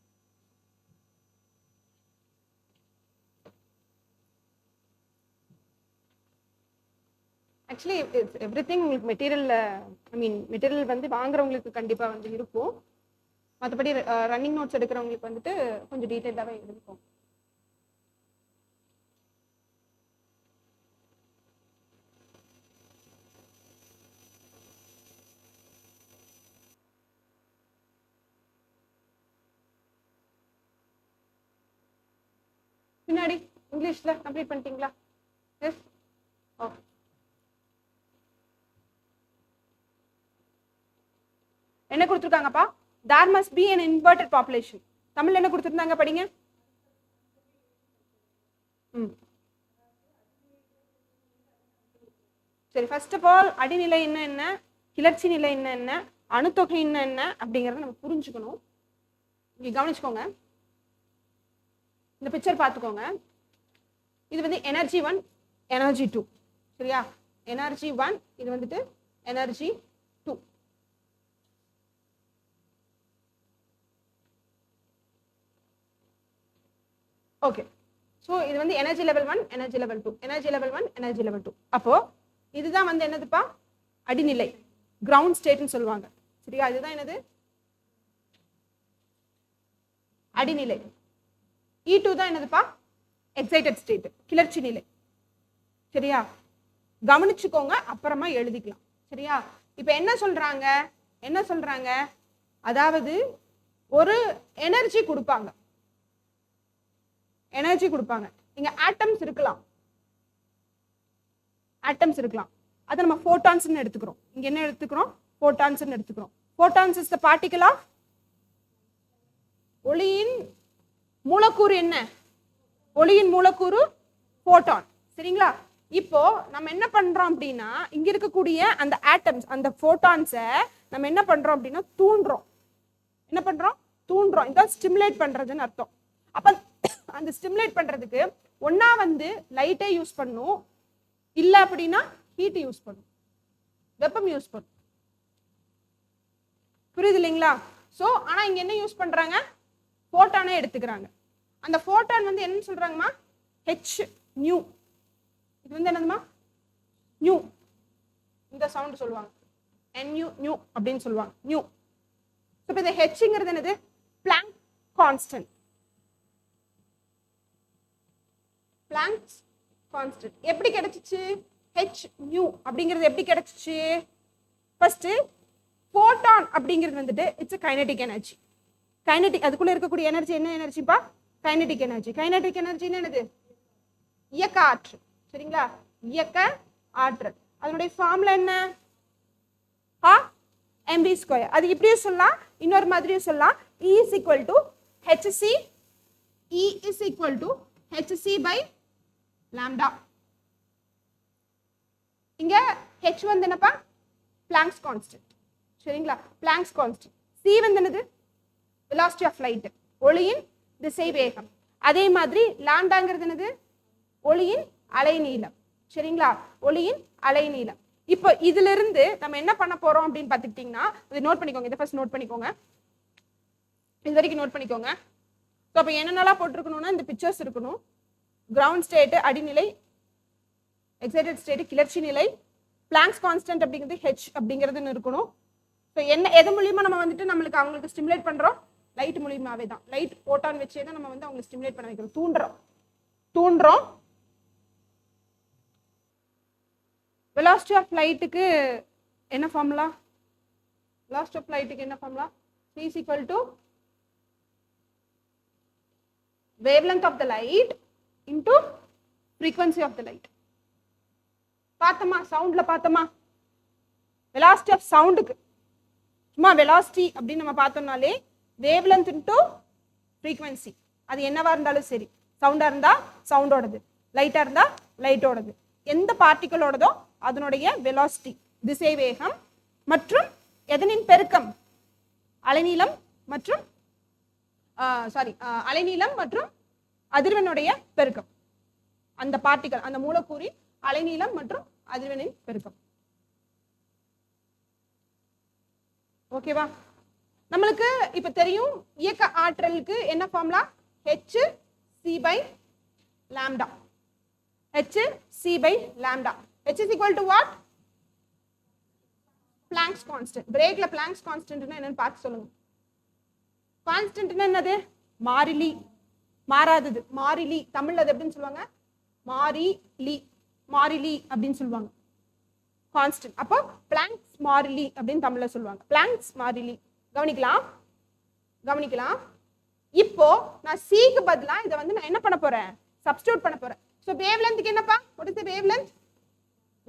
ஆக்சுவலி எவ்ரிதிங் உங்களுக்கு மெட்டீரியல் வந்து வாங்குறவங்களுக்கு கண்டிப்பாக வந்து இருக்கும். மற்றபடி ரன்னிங் நோட்ஸ் எடுக்கிறவங்களுக்கு வந்துட்டு கொஞ்சம் டீட்டெயிலாகவே இருக்கும். பின்னாடி இங்கிலீஷ்ல கம்ப்ளீட் பண்ணிட்டீங்களா? Yes, okay. என்ன கொடுத்துருக்காங்கப்பா? there must be an inverted population. தமிழ்ல என்ன கொடுத்துருந்தாங்க படிங்க. சரி, ஃபர்ஸ்ட் ஆஃப் ஆல் அடிநிலை என்ன, கிளர்ச்சி நிலை என்ன, அணுத்தொகை என்ன அப்படிங்கறத நம்ம புரிஞ்சுக்கணும். இங்க கவனிச்சுக்கோங்க, இந்த பிக்சர் பார்த்துக்கோங்க. இது வந்து எனர்ஜி 1, எனர்ஜி 2. சரியா? எனர்ஜி 1, இது வந்துட்டு எனர்ஜி 2. ஓகே, ஸோ இது வந்து energy level 1, energy level 2, energy level 1, energy level 2. அப்போ இதுதான் வந்து என்னதுப்பா? அடிநிலை, கிரவுண்ட் ஸ்டேட்னு சொல்லுவாங்க. சரியா? இதுதான் என்னது? அடிநிலை. E2 தான் என்னதுப்பா? எக்ஸைட்டட் ஸ்டேட், கிளர்ச்சி நிலை. சரியா? கவனிச்சுக்கோங்க, அப்புறமா எழுதிக்கலாம். சரியா? இப்போ என்ன சொல்றாங்க? அதாவது ஒரு எனர்ஜி கொடுப்பாங்க. இங்க ஆட்டம்ஸ் இருக்கலாம், அதை நம்ம ஃபோட்டான்ஸ்னு எடுத்துக்கிறோம். இங்க என்ன எடுத்துக்கிறோம்? ஃபோட்டான்ஸ்னு எடுத்துக்கிறோம். Photons is the particle of, ஒளியின் மூலக்கூறு என்ன? ஒளியின் மூலக்கூறு ஃபோட்டான். சரிங்களா? இப்போ நம்ம என்ன பண்றோம் அப்படின்னா, இங்க இருக்கக்கூடிய அந்த ஆட்டம்ஸ், அந்த ஃபோட்டான்ஸை நம்ம என்ன பண்றோம் அப்படின்னா தூண்டுறோம். இதான் ஸ்டிமுலேட் பண்றதுன்னு அர்த்தம். அப்ப அந்த ஸ்டிமுலேட் பண்றதுக்கு ஒன்னா வந்து லைட்டை யூஸ் பண்ணும், இல்ல அப்படின்னா ஹீட் யூஸ் பண்ணும், வெப்பம் யூஸ் பண்ணும். புரியுது இல்லைங்களா? சோ ஆனா இங்க என்ன யூஸ் பண்றாங்க? ஃபோட்டானே எடுத்துக்கிறாங்க. அந்த ஃபோட்டான் வந்து என்ன சொல்றாங்கம்மா? H new. இது வந்து என்னதுமா? நியூ. இந்த சவுண்ட் சொல்லுவாங்க, NU நியூ அப்படின்னு சொல்லுவாங்க, நியூ. இப்போ இந்த Hங்கிறது என்னது? Blank constant. பிளாங்க்ஸ் கான்ஸ்டன்ட் எப்படி கிடைச்சிச்சு? H நியூ அப்படிங்கிறது எப்படி கிடைச்சிச்சு? ஃபர்ஸ்ட் ஃபோட்டான் அப்படிங்கிறது வந்துட்டு இட்ஸ் கைனடிக் எனர்ஜி. கைனடிக், அதுக்குள்ள இருக்கக்கூடிய எனர்ஜி என்ன எனர்ஜிப்பா? Kinetic energy. கைனடிக் எனர்ஜி என்னது? இயக்க ஆற்றல். சரிங்களா? இயக்க ஆற்றல். அதனுடைய ஃபார்முலா என்ன? mv². அது இப்படியும் சொல்லலாம், இன்னொரு மாதிரியும் சொல்லலாம். E is equal to hc. E is equal to hc by lambda. இங்க h வந்து என்னப்பா? Planck's constant. சரிங்களா? Planck's constant. c வந்து என்னது? velocity of light, ஒளியின் திசை வேகம். அதே மாதிரி லாம்டாங்கிறது என்னது? ஒளியின் அலைநீளம். சரிங்களா? ஒளியின் அலைநீளம். இப்போ இதுல இருந்து நம்ம என்ன பண்ண போறோம் அப்படின்னு பாத்துக்கிட்டீங்கன்னா, இதை நோட் பண்ணிக்கோங்க. இதை ஃபர்ஸ்ட் நோட் பண்ணிக்கோங்க, இது வரைக்கும் நோட் பண்ணிக்கோங்க. ஸோ அப்போ என்னென்னலாம் போட்டிருக்கணும்னா இந்த பிக்சர்ஸ் இருக்கணும். கிரவுண்ட் ஸ்டேட் அடிநிலை, எக்ஸைட்டட் ஸ்டேட் கிளர்ச்சி நிலை, பிளாங்க்ஸ் கான்ஸ்டன்ட் அப்படிங்கிறது H அப்படிங்கிறதுன்னு இருக்கணும். ஸோ என்ன எது மூலியமா நம்ம வந்துட்டு நம்மளுக்கு அவங்களுக்கு ஸ்டிமுலேட் பண்றோம்? லைட் மூலியமாவே தான். லைட் போட்டான் வச்சே தான் நம்ம வந்து அவங்களை ஸ்டிமுலேட் பண்ண வைக்கிறோம், தூண்டுறோம். velocity of lightக்கு என்ன ஃபார்முலா? velocity of lightக்கு என்ன formula? C is equal to wavelength of the light into frequency of the light. பார்த்தமா? சவுண்ட்ல பார்த்தமா? velocity of soundக்கு சும்மா velocity அப்படின்னு நம்ம பார்த்தோம்னாலே wavelength into frequency. அது என்னவா இருந்தாலும் சரி, சவுண்டா இருந்தா சவுண்டோடது, லைட்டா இருந்தா லைட்டோடது, எந்த பார்ட்டிகளோடதோ அதனுடைய வெலாசிட்டி திசை வேகம் மற்றும் எதனின் பெருக்கம்? அலைநீளம் மற்றும் அலைநீளம் மற்றும் அதிர்வெண்ணுடைய பெருக்கம். அந்த பார்ட்டிகல், அந்த மூலக்கூறின் அலைநீளம் மற்றும் அதிர்வெண்ணின் பெருக்கம். ஓகேவா? நம்மளுக்கு இப்ப தெரியும் இயக்க ஆற்றலுக்கு என்ன formula? hc/λ. hc/λ. h is equal to what? Planck's constant. பிரேக்ல Planck's constant என்னன்னு பார்த்து சொல்லுங்க. கான்ஸ்டன்ட் என்னது? மாறிலி, மாறாதது, மாறிலி. தமிழ்ல அது எப்படின்னு சொல்லுவாங்க? மாறிலி, மாறிலி அப்படின்னு சொல்லுவாங்க. கான்ஸ்டன்ட். அப்போ பிளாங்க்ஸ் மாறிலி அப்படின்னு தமிழ்ல சொல்லுவாங்க. பிளாங்க்ஸ் மாறிலி. கவனிக்கலாம், கவனிக்கலாம். இப்போ நான் சிக்கு பதிலா இதை வந்து நான் என்ன பண்ண போறேன்? சப்ஸ்டிட்யூட் பண்ண போறேன். சோ வேவ் லென்த்க்கு என்னப்பா? What is the wavelength?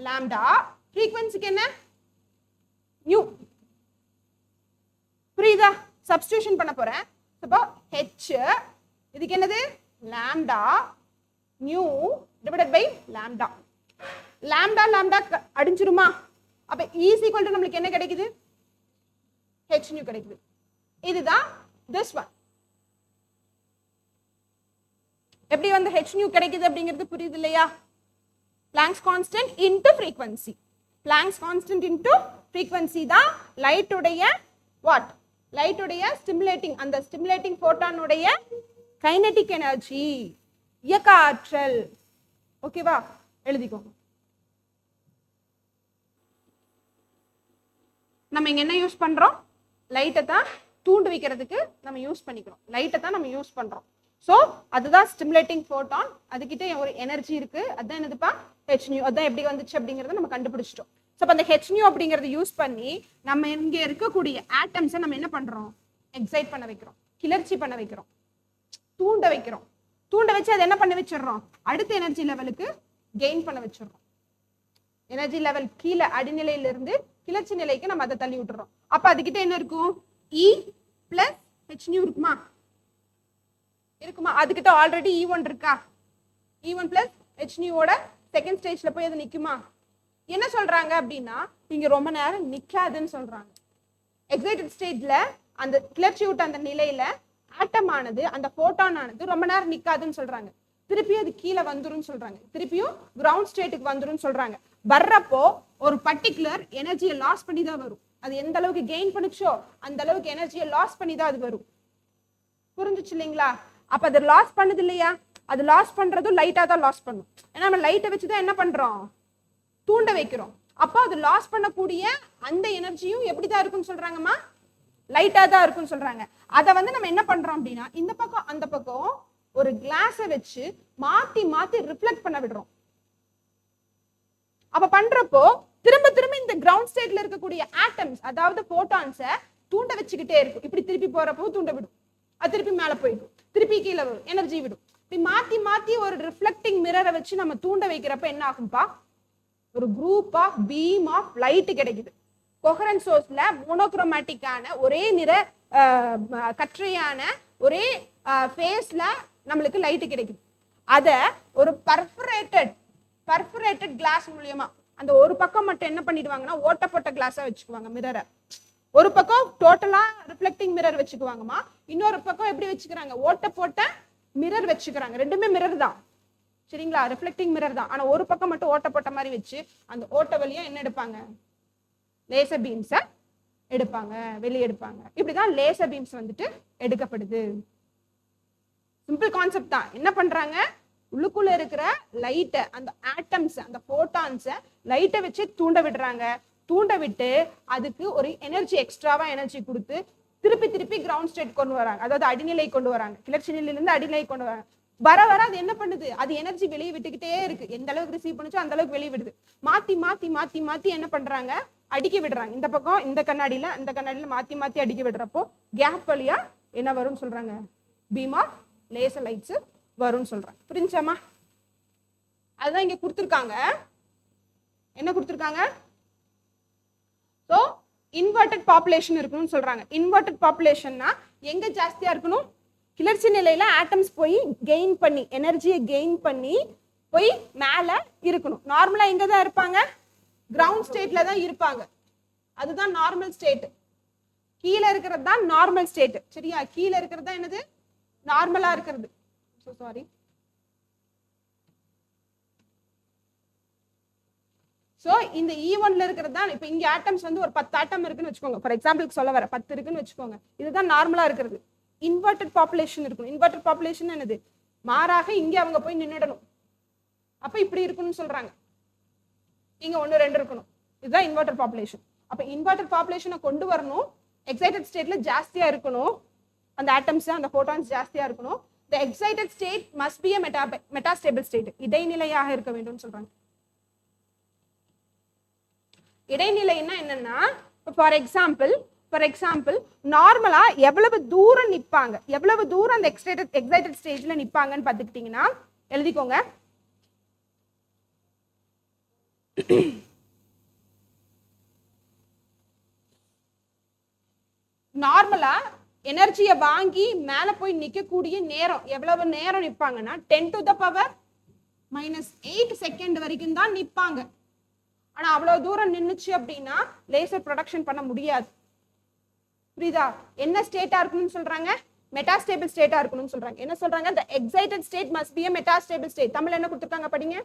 Lambda. ஃப்ரீக்வென்சிக்கு என்ன? நியூ. புரியுதா? சப்ஸ்டிட்யூஷன் பண்ண போறேன். அப்போ h இதுக்கு என்னது? Lambda nu divided by lambda. Lambda lambda அடிஞ்சிருமா? அப்ப இஸ் ஈக்குவல் டு நமக்கு என்ன கிடைக்குது? h நியூ கிடைக்குது. இதுதான் this one. எப்படி வந்து h நியூ கிடைக்குது அப்படிங்கிறது புரியுது இல்லையா? Planck's constant into frequency. Planck's constant into frequency தான் லைட் உடைய what? லைட் உடைய ஸ்டிமுலேட்டிங், அந்த ஸ்டிமுலேட்டிங் ஃபோட்டான் உடைய கைனடிக் எனர்ஜி, இயக்க ஆற்றல். ஓகேவா? எழுதிக்கோங்க. நம்ம இங்க என்ன யூஸ் பண்றோம்? லைட்டை தான் தூண்டு வைக்கிறதுக்கு நம்ம யூஸ் பண்ணிக்கிறோம். லைட்டை தான் நம்ம யூஸ் பண்றோம். ஸோ அதுதான் ஸ்டிமுலேட்டிங் ஃபோட்டான். அதுக்கிட்ட ஒரு எனர்ஜி இருக்கு. அதுதான் என்னதுப்பா? h new. அதான் எப்படி வந்துச்சு அப்படிங்கறத நம்ம கண்டுபிடிச்சிட்டோம். ஸோ அந்த h நியூ அப்படிங்கறத யூஸ் பண்ணி நம்ம இங்க இருக்கக்கூடிய ஆட்டம்ஸை நம்ம என்ன பண்றோம்? எக்ஸைட் பண்ண வைக்கிறோம், கிளர்ச்சி பண்ண வைக்கிறோம், தூண்ட வைக்கிறோம். தூண்ட வச்சு அதை என்ன பண்ண வச்சிடறோம்? அடுத்த எனர்ஜி லெவலுக்கு கெயின் பண்ண வச்சிடறோம். எனர்ஜி லெவல் கீழே அடிநிலையில இருந்து கிளர்ச்சி நிலைக்கு நம்ம அதை தள்ளி விட்டுறோம். அப்ப அதுக்கிட்ட என்ன இருக்கும்? E plus h நியூ இருக்குமா? இருக்குமா? அதுக்கிட்ட ஆல்ரெடி E1 இருக்கா? E1 plus h நியூவோட செகண்ட் ஸ்டேஜ்ல போய் அது நிக்குமா? என்ன சொல்றாங்க அப்படின்னா, இங்க ரொம்ப நேரம் நிக்காதுன்னு சொல்றாங்க. எக்ஸைட்டட் ஸ்டேஜ்ல அந்த கிளர்ச்சி விட்ட அந்த நிலையில ஆட்டம் ஆனது, அந்த போட்டான் ஆனது ரொம்ப நேரம் நிக்காதுன்னு சொல்றாங்க. திருப்பியும் அது கீழே வந்துரும் சொல்றாங்க. திருப்பியும் கிரவுண்ட் ஸ்டேட்டுக்கு வந்துரும் சொல்றாங்க. வர்றப்போ ஒரு பர்டிகுலர் எனர்ஜியை லாஸ் பண்ணி தான் வரும். அது எந்த அளவுக்கு கெயின் பண்ணுச்சோ அந்த அளவுக்கு எனர்ஜியை லாஸ் பண்ணி தான் அது வரும். புரிஞ்சுச்சு இல்லைங்களா? அப்ப அது லாஸ் பண்ணுது இல்லையா? அது லாஸ் பண்றதும் லைட்டா தான் லாஸ் பண்ணும். ஏன்னா நம்ம லைட்டை வச்சுதான் என்ன பண்றோம்? தூண்ட வைக்கிறோம். அப்போ அது லாஸ் பண்ணக்கூடிய அந்த எனர்ஜியும் எப்படிதான் இருக்குன்னு சொல்றாங்கம்மா? லைட்டா தான் இருக்குன்னு சொல்றாங்க. அதை வந்து நம்ம என்ன பண்றோம் அப்படின்னா, இந்த பக்கம் அந்த பக்கம் ஒரு கிளாஸை வச்சு மாத்தி மாத்தி ரிஃப்ளெக்ட் பண்ண விடுறோம். அப்ப பண்றப்போ திரும்ப திரும்ப இந்த கிரவுண்ட் ஸ்டேட்ல இருக்கக்கூடிய ஆட்டம்ஸ், அதாவது போட்டான்ஸை தூண்ட வச்சுக்கிட்டே இருக்கும். இப்படி திருப்பி போறப்போ தூண்ட விடும், அது திருப்பி மேல போயிடும், திருப்பி கீழே வரும், எனர்ஜி விடும். இப்படி மாத்தி மாத்தி ஒரு ரிஃப்ளெக்டிங் மிரரை வச்சு நம்ம தூண்ட வைக்கிறப்ப என்ன ஆகும்பா? ஒரு group of beam of light கிடைக்குது. கொஹரன்ட் சோர்ஸ்ல மோனோக்ரோமேட்டிக்கான ஒரே நிற கற்றையான ஒரே ஃபேஸ்ல நம்மளுக்கு லைட் கிடைக்குது. அத ஒரு பர்ஃபரேட்டட் கிளாஸ் மூலியமா அந்த ஒரு பக்கம் மட்டும் என்ன பண்ணிடுவாங்கன்னா ஓட்டப்பட்ட கிளாஸா வச்சுக்குவாங்க மிரரை. ஒரு பக்கம் டோட்டலா ரிஃப்ளெக்டிங் மிரர் வச்சுக்குவாங்கம்மா. இன்னொரு பக்கம் எப்படி வச்சுக்கிறாங்க? ஓட்ட போட்ட மிரர் வச்சுக்கிறாங்க. ரெண்டுமே மிரர் தான், சரிங்களா? ரிஃப்ளெக்டிங் மிரர் தான். ஆனா ஒரு பக்கம் மட்டும் ஓட்ட போட்ட மாதிரி வச்சு அந்த ஓட்ட வழியா என்ன எடுப்பாங்க? லேசர் பீம்ஸை எடுப்பாங்க, வெளியே எடுப்பாங்க. இப்படிதான் லேசர் பீம்ஸ் வந்துட்டு எடுக்கப்படுது. சிம்பிள் கான்செப்ட் தான். என்ன பண்றாங்க? உள்ளுக்குள்ள இருக்கிற லைட்டை, அந்த ஆட்டம்ஸ், அந்த போட்டான்ஸை லைட்டை வச்சு தூண்ட விடுறாங்க. தூண்ட விட்டு அதுக்கு ஒரு எனர்ஜி, எக்ஸ்ட்ராவா எனர்ஜி கொடுத்து திருப்பி திருப்பி கிரவுண்ட் ஸ்டேட் கொண்டு வராங்க. அதாவது அடிநிலை கொண்டு வராங்க. கிளர்ச்சி நிலையிலிருந்து அடிநிலை கொண்டு வராங்க. வர வர அது என்ன பண்ணுது? அது எனர்ஜி வெளியே விட்டுக்கிட்டே இருக்கு. எந்த அளவுக்கு ரிசீவ் பண்ணுச்சோ அந்த அளவுக்கு வெளியே விடுது. மாத்தி மாத்தி மாத்தி மாத்தி என்ன பண்றாங்க? அடிக்க விடுறாங்க. இந்த பக்கம் இந்த கண்ணாடியில மாத்தி மாத்தி அடிக்க விடுறப்போ கேப் வழியா என்ன வரும்னு சொல்றாங்க? பீம் ஆஃப் லேசர் லைட்ஸ் வரும்னு சொல்றாங்க. புரிஞ்சாமா? அதுதான் இங்க கொடுத்துருக்காங்க. என்ன கொடுத்துருக்காங்க? ஸோ இன்வெர்டட் பாப்புலேஷன் இருக்கணும்னு சொல்றாங்க. இன்வெர்டட் பாப்புலேஷன்னா எங்க ஜாஸ்தியா இருக்கணும்? கிளர்ச்சி நிலையில ஆட்டம்ஸ் போய் கெயின் பண்ணி, எனர்ஜியை கெயின் பண்ணி போய் மேல இருக்கணும். நார்மலா எங்க தான் இருப்பாங்க? கிரவுண்ட் ஸ்டேட்ல தான் இருப்பாங்க. அதுதான் நார்மல் ஸ்டேட். கீழே இருக்கிறது தான் நார்மல் ஸ்டேட். சரியா? கீழே இருக்கிறது தான் என்னது? நார்மலா இருக்கிறது. சாரி. ஸோ இந்த E1ல இருக்கிறது தான். இப்போ இங்க ஆட்டம்ஸ் வந்து ஒரு 10 ஆட்டம் இருக்குன்னு வச்சுக்கோங்க. ஃபார் எக்ஸாம்பிளுக்கு சொல்ல வர 10 இருக்குன்னு வச்சுக்கோங்க. இதுதான் நார்மலா இருக்கிறது. இன்வெர்டட் பாப்புலேஷன் இருக்கணும். இன்வெர்டட் பாப்புலேஷன் என்னது? மாறாக இங்க அவங்க போய் நின்னுடணும். அப்ப இப்படி இருக்கணும்னு சொல்றாங்க. இங்க 1 2 இருக்கணும். இதுதான் இன்வெர்டட் பாப்புலேஷன். அப்ப இன்வெர்டட் பாப்புலேஷனை கொண்டு வரணும். எக்ஸைட்டட் ஸ்டேட்ல ஜாஸ்தியா இருக்கணும். அந்த ஆட்டம்ஸ் அந்த போட்டான்ஸ் ஜாஸ்தியா இருக்கணும். The excited state must be a metastable state. இடைநிலையாக இருக்க வேண்டும்னு சொல்றாங்க. இடைநிலைன்னா என்னன்னா, ஃபார் எக்ஸாம்பிள் நார்மலா எவ்வளவு தூரம் நிப்பாங்க, எவ்வளவு தூரம் அந்த எக்ஸைட்டட் ஸ்டேஜ்ல நிப்பாங்கன்னு பாத்துக்கிட்டீங்கன்னா எழுதிக்கோங்க. நார்மலா எனர்ஜியை வாங்கி மேல போய் நிக்கக்கூடிய நேரம் எவ்வளவு நேரம் நிப்பாங்கன்னா 10⁻⁻8 செகண்ட் வரைக்கும் தான் நிப்பாங்க. ஆனா அவ்வளவு தூரம் நின்னுச்சு அப்படின்னா லேசர் ப்ரொடக்ஷன் பண்ண முடியாது. புரியுதா? என்ன ஸ்டேட்டா இருக்கணும்னு சொல்றாங்க? மெட்டாஸ்டேபிள் ஸ்டேட்டா இருக்கணும்னு சொல்றாங்க. என்ன சொல்றாங்க? the excited state must be a metastable state. தமிழ்ல என்ன கொடுத்திருக்காங்க படிங்க.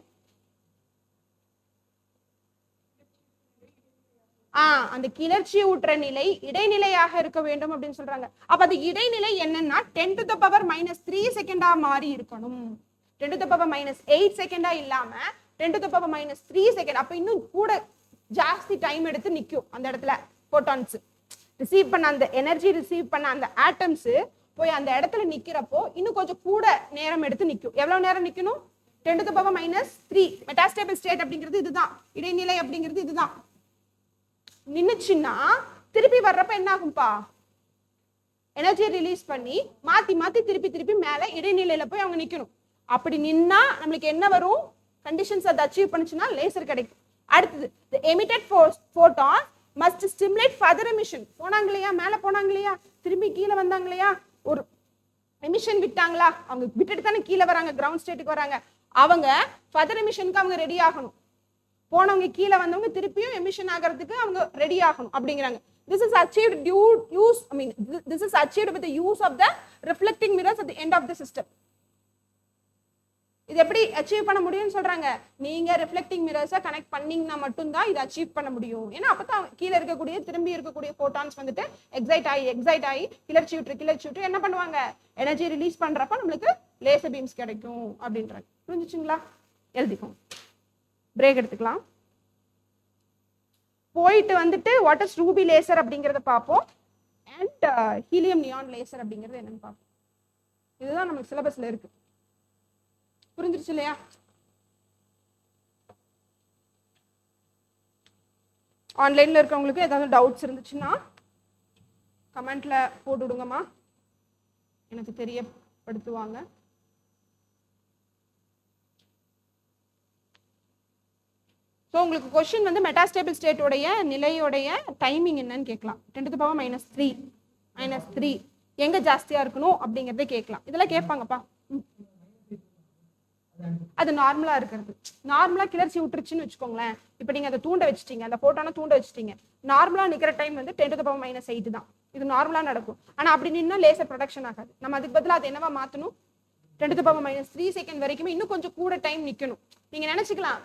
அந்த கிளர்ச்சி ஊற்ற நிலை இடைநிலையாக இருக்க வேண்டும் அப்படின்னு சொல்றாங்க. அப்ப அந்த இடைநிலை என்னன்னா 10⁻³ செகண்டா மாறி இருக்கணும். 10⁻8 செகண்டா இல்லாம 10⁻³ செகண்ட். அப்ப இன்னும் கூட ஜாஸ்தி டைம் எடுத்து நிக்கும் அந்த இடத்துல. போட்டான்ஸ் ரிசீவ் பண்ண அந்த எனர்ஜி ரிசீவ் பண்ண அந்த ஆட்டம்ஸ் போய் அந்த இடத்துல நிக்கிறப்போ இன்னும் கொஞ்சம் கூட நேரம் எடுத்து நிக்கும். எவ்வளவு நேரம் நிக்கணும்? 10⁻³ மெட்டாஸ்டேபிள் ஸ்டேட் அப்படிங்கிறது இதுதான். இடைநிலை அப்படிங்கிறது இதுதான். நின்னுச்சுன்னா திருப்பி வர்றப்ப என்ன ஆகும்பா? எனர்ஜி ரிலீஸ் பண்ணி மாத்தி மாத்தி திருப்பி மேல இடைநிலையில போய் அவங்க நிக்கணும். அப்படி நின்னா நம்மளுக்கு என்ன வரும்? கண்டிஷன்ஸ் அதை அச்சீவ் பண்ணுச்சுன்னா லேசர் கிடைக்கும். அடுத்தது the emitted photon must stimulate further emission. போனாங்க இல்லையா, மேல போனாங்க இல்லையா, திரும்பி கீழே வந்தாங்க இல்லையா, ஒரு எமிஷன் விட்டாங்களா, அவங்க விட்டுட்டு தானே கீழே வராங்க, கிரவுண்ட் ஸ்டேட்டுக்கு வராங்க. அவங்க ஃபர்தர் எமிஷனுக்கு அவங்க ரெடி ஆகணும். போனவங்க கீழே வந்தவங்க திருப்பியும் எமிஷன் ஆகிறதுக்கு அவங்க ரெடி ஆகணும் அப்படிங்கிறாங்க. This is achieved this is achieved with the use of the reflecting mirrors at the end of the system. இது எப்படி அச்சீவ் பண்ண முடியும்னு சொல்றாங்க? நீங்க ரிஃப்ளெக்டிங் மிரர்ஸை கனெக்ட் பண்ணீங்கன்னா மட்டும்தான் இதை அச்சீவ் பண்ண முடியும். ஏன்னா அப்பதான் கீழே இருக்கக்கூடிய திரும்பி இருக்கக்கூடிய போட்டான்ஸ் வந்துட்டு எக்ஸைட் ஆகி கிளர்ச்சி விட்டு என்ன பண்ணுவாங்க? எனர்ஜி ரிலீஸ் பண்றப்ப நம்மளுக்கு லேசர் பீம்ஸ் கிடைக்கும் அப்படின்றாங்க. புரிஞ்சுச்சுங்களா? எழுதிக்கோங்க. பிரேக் எடுத்துக்கலாம். போயிட்டு வந்துட்டு வாட் இஸ் ரூபி லேசர் அப்படிங்கறத பார்ப்போம். அண்ட் ஹீலியம் நியான் லேசர் அப்படிங்கிறது என்னன்னு பார்ப்போம். இதுதான் நமக்கு சிலபஸ்ல இருக்கு. புரிஞ்சிருச்சு இல்லையா? ஆன்லைன்ல இருக்கவங்களுக்கு ஏதாவது டவுட்ஸ் இருந்துச்சுன்னா கமெண்ட்ல போட்டு விடுங்கம்மா, எனக்கு தெரியப்படுத்துவாங்க. ஸோ உங்களுக்கு கொஸ்டின் வந்து மெட்டாஸ்டேபிள் ஸ்டேட்டோடைய நிலையோடைய டைமிங் என்னன்னு கேட்கலாம். 10⁻³ எங்க ஜாஸ்தியா இருக்கணும் அப்படிங்கறத கேட்கலாம். இதெல்லாம் கேட்பாங்கப்பா. அது நார்மலா இருக்கிறது. நார்மலா கிளர்ச்சி விட்டுருச்சுன்னு வச்சுக்கோங்களேன். இப்ப நீங்க அதை தூண்ட வச்சுட்டீங்க, அந்த போட்டான தூண்ட வச்சுட்டீங்க. நார்மலா நிக்கிற டைம் வந்து 10⁻⁸ தான். இது நார்மலா நடக்கும். ஆனா அப்படி நின்னா லேசர் ப்ரொடக்ஷன் ஆகாது. நம்ம அதுக்கு பதிலாக அது என்னவா மாத்தணும்? 10⁻³ செகண்ட் வரைக்குமே இன்னும் கொஞ்சம் கூட டைம் நிக்கணும். நீங்க நினைச்சுக்கலாம்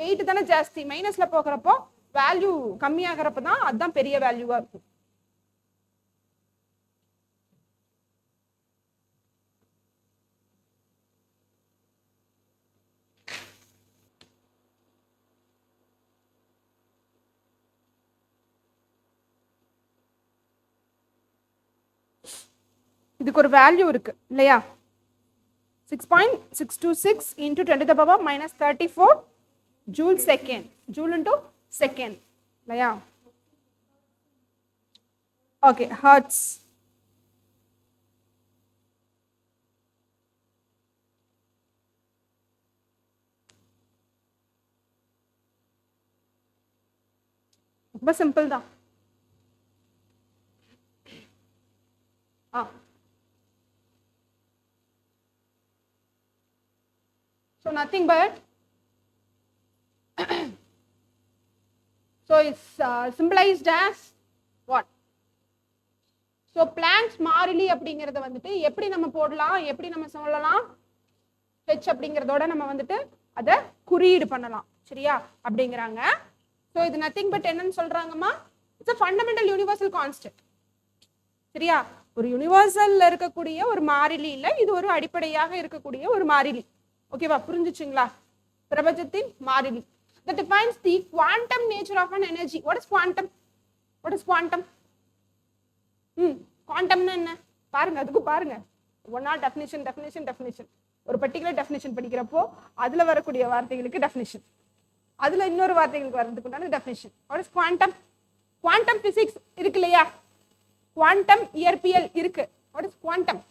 8 தானே ஜாஸ்தி, மைனஸ்ல போகிறப்போ வேல்யூ கம்மியாகிறப்ப தான் அதுதான் பெரிய வேல்யூவா இருக்கும். இதுக்கு ஒரு வேல்யூ இருக்கு இல்லையா? 6.626 into 10⁻⁻34 joule second. Joule into second இல்லையா? Okay, hertz. ரொம்ப சிம்பிள் தான். So nothing but so it's simplified as what? So Planck's மாறிலி அப்படிங்கிறத வந்துட்டு எப்படி நம்ம போடலாம், எப்படி நம்ம சொல்லலாம்? ஹெச் அப்படிங்கிறதோட நம்ம வந்துட்டு அதை குறியீடு பண்ணலாம். சரியா? அப்படிங்கிறாங்க. ஸோ இது நத்திங் பட் என்னன்னு சொல்றாங்கம்மா? It's a fundamental universal constant. சரியா? ஒரு யூனிவர்சல்ல இருக்கக்கூடிய ஒரு மாறிலி இல்ல, இது ஒரு அடிப்படையாக இருக்கக்கூடிய ஒரு மாறிலி. ஓகேவா? புரிஞ்சுச்சுங்களா? பிரபஞ்சத்தின் மாறிலி. That defines the quantum nature of an energy. What is quantum? What is quantum? குவாண்டம்னா என்ன பாருங்க, அதுக்கு பாருங்க. ஒன்னா டெஃபினிஷன் ஒரு பர்டிகுலர் டெஃபினிஷன் படிக்கிறப்போ அதுல வரக்கூடிய வார்த்தைகளுக்கு டெஃபினிஷன், அதுல இன்னொரு வார்த்தைகளுக்கு வரதுக்கு உண்டான definition. What is quantum? Quantum physics இருக்கு இல்லையா? குவாண்டம் இயற்பியல் இருக்கு. What is quantum?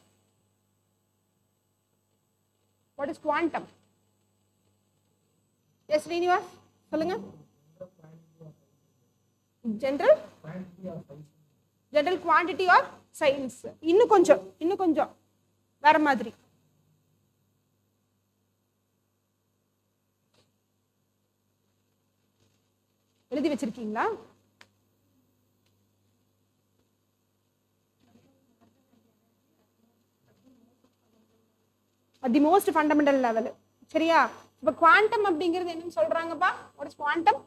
What is quantum? S Srinivas சொல்லுங்க. General quantity or science. இன்னும் கொஞ்சம் வேற மாதிரி. எழுதி வச்சிருக்கீங்களா? at the most fundamental level. சரியா? இப்ப குவாண்டம் அப்படிங்கிறது என்னன்னு சொல்றாங்கப்பா? What is quantum?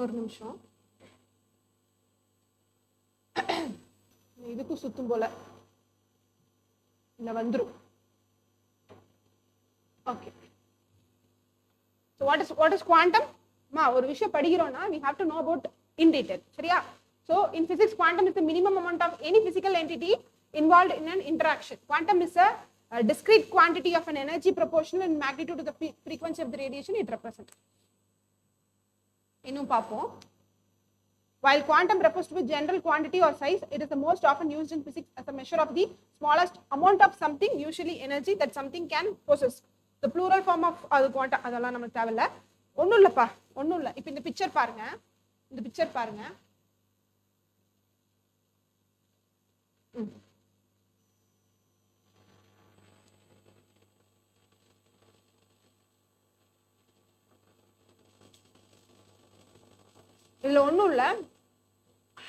ஒரு நிமிஷம், இதுக்கு சுத்தும் போல இல்ல வந்துரும். Okay, so what is quantum? மா ஒரு விஷயம் படிக்கிறோம்னா we have to know about in detail. சரியா? so in physics quantum is the minimum amount of any physical entity involved in an interaction. Quantum is a discrete quantity of an energy proportional in magnitude to the frequency of the radiation it represents. இன்னும் பாப்போம். While quantum refers to a general quantity or size, it is the most often used in physics as a measure of the smallest amount of something, usually energy, that something can possess. The plural form of quantum அதெல்லாம் நமக்கு தேவையில்ல. ஒன்றும் இல்லைப்பா, ஒன்றும் இல்லை. இப்போ இந்த பிக்சர் பாருங்க, இந்த பிக்சர் பாருங்க. இதுல ஒன்றும் இல்லை,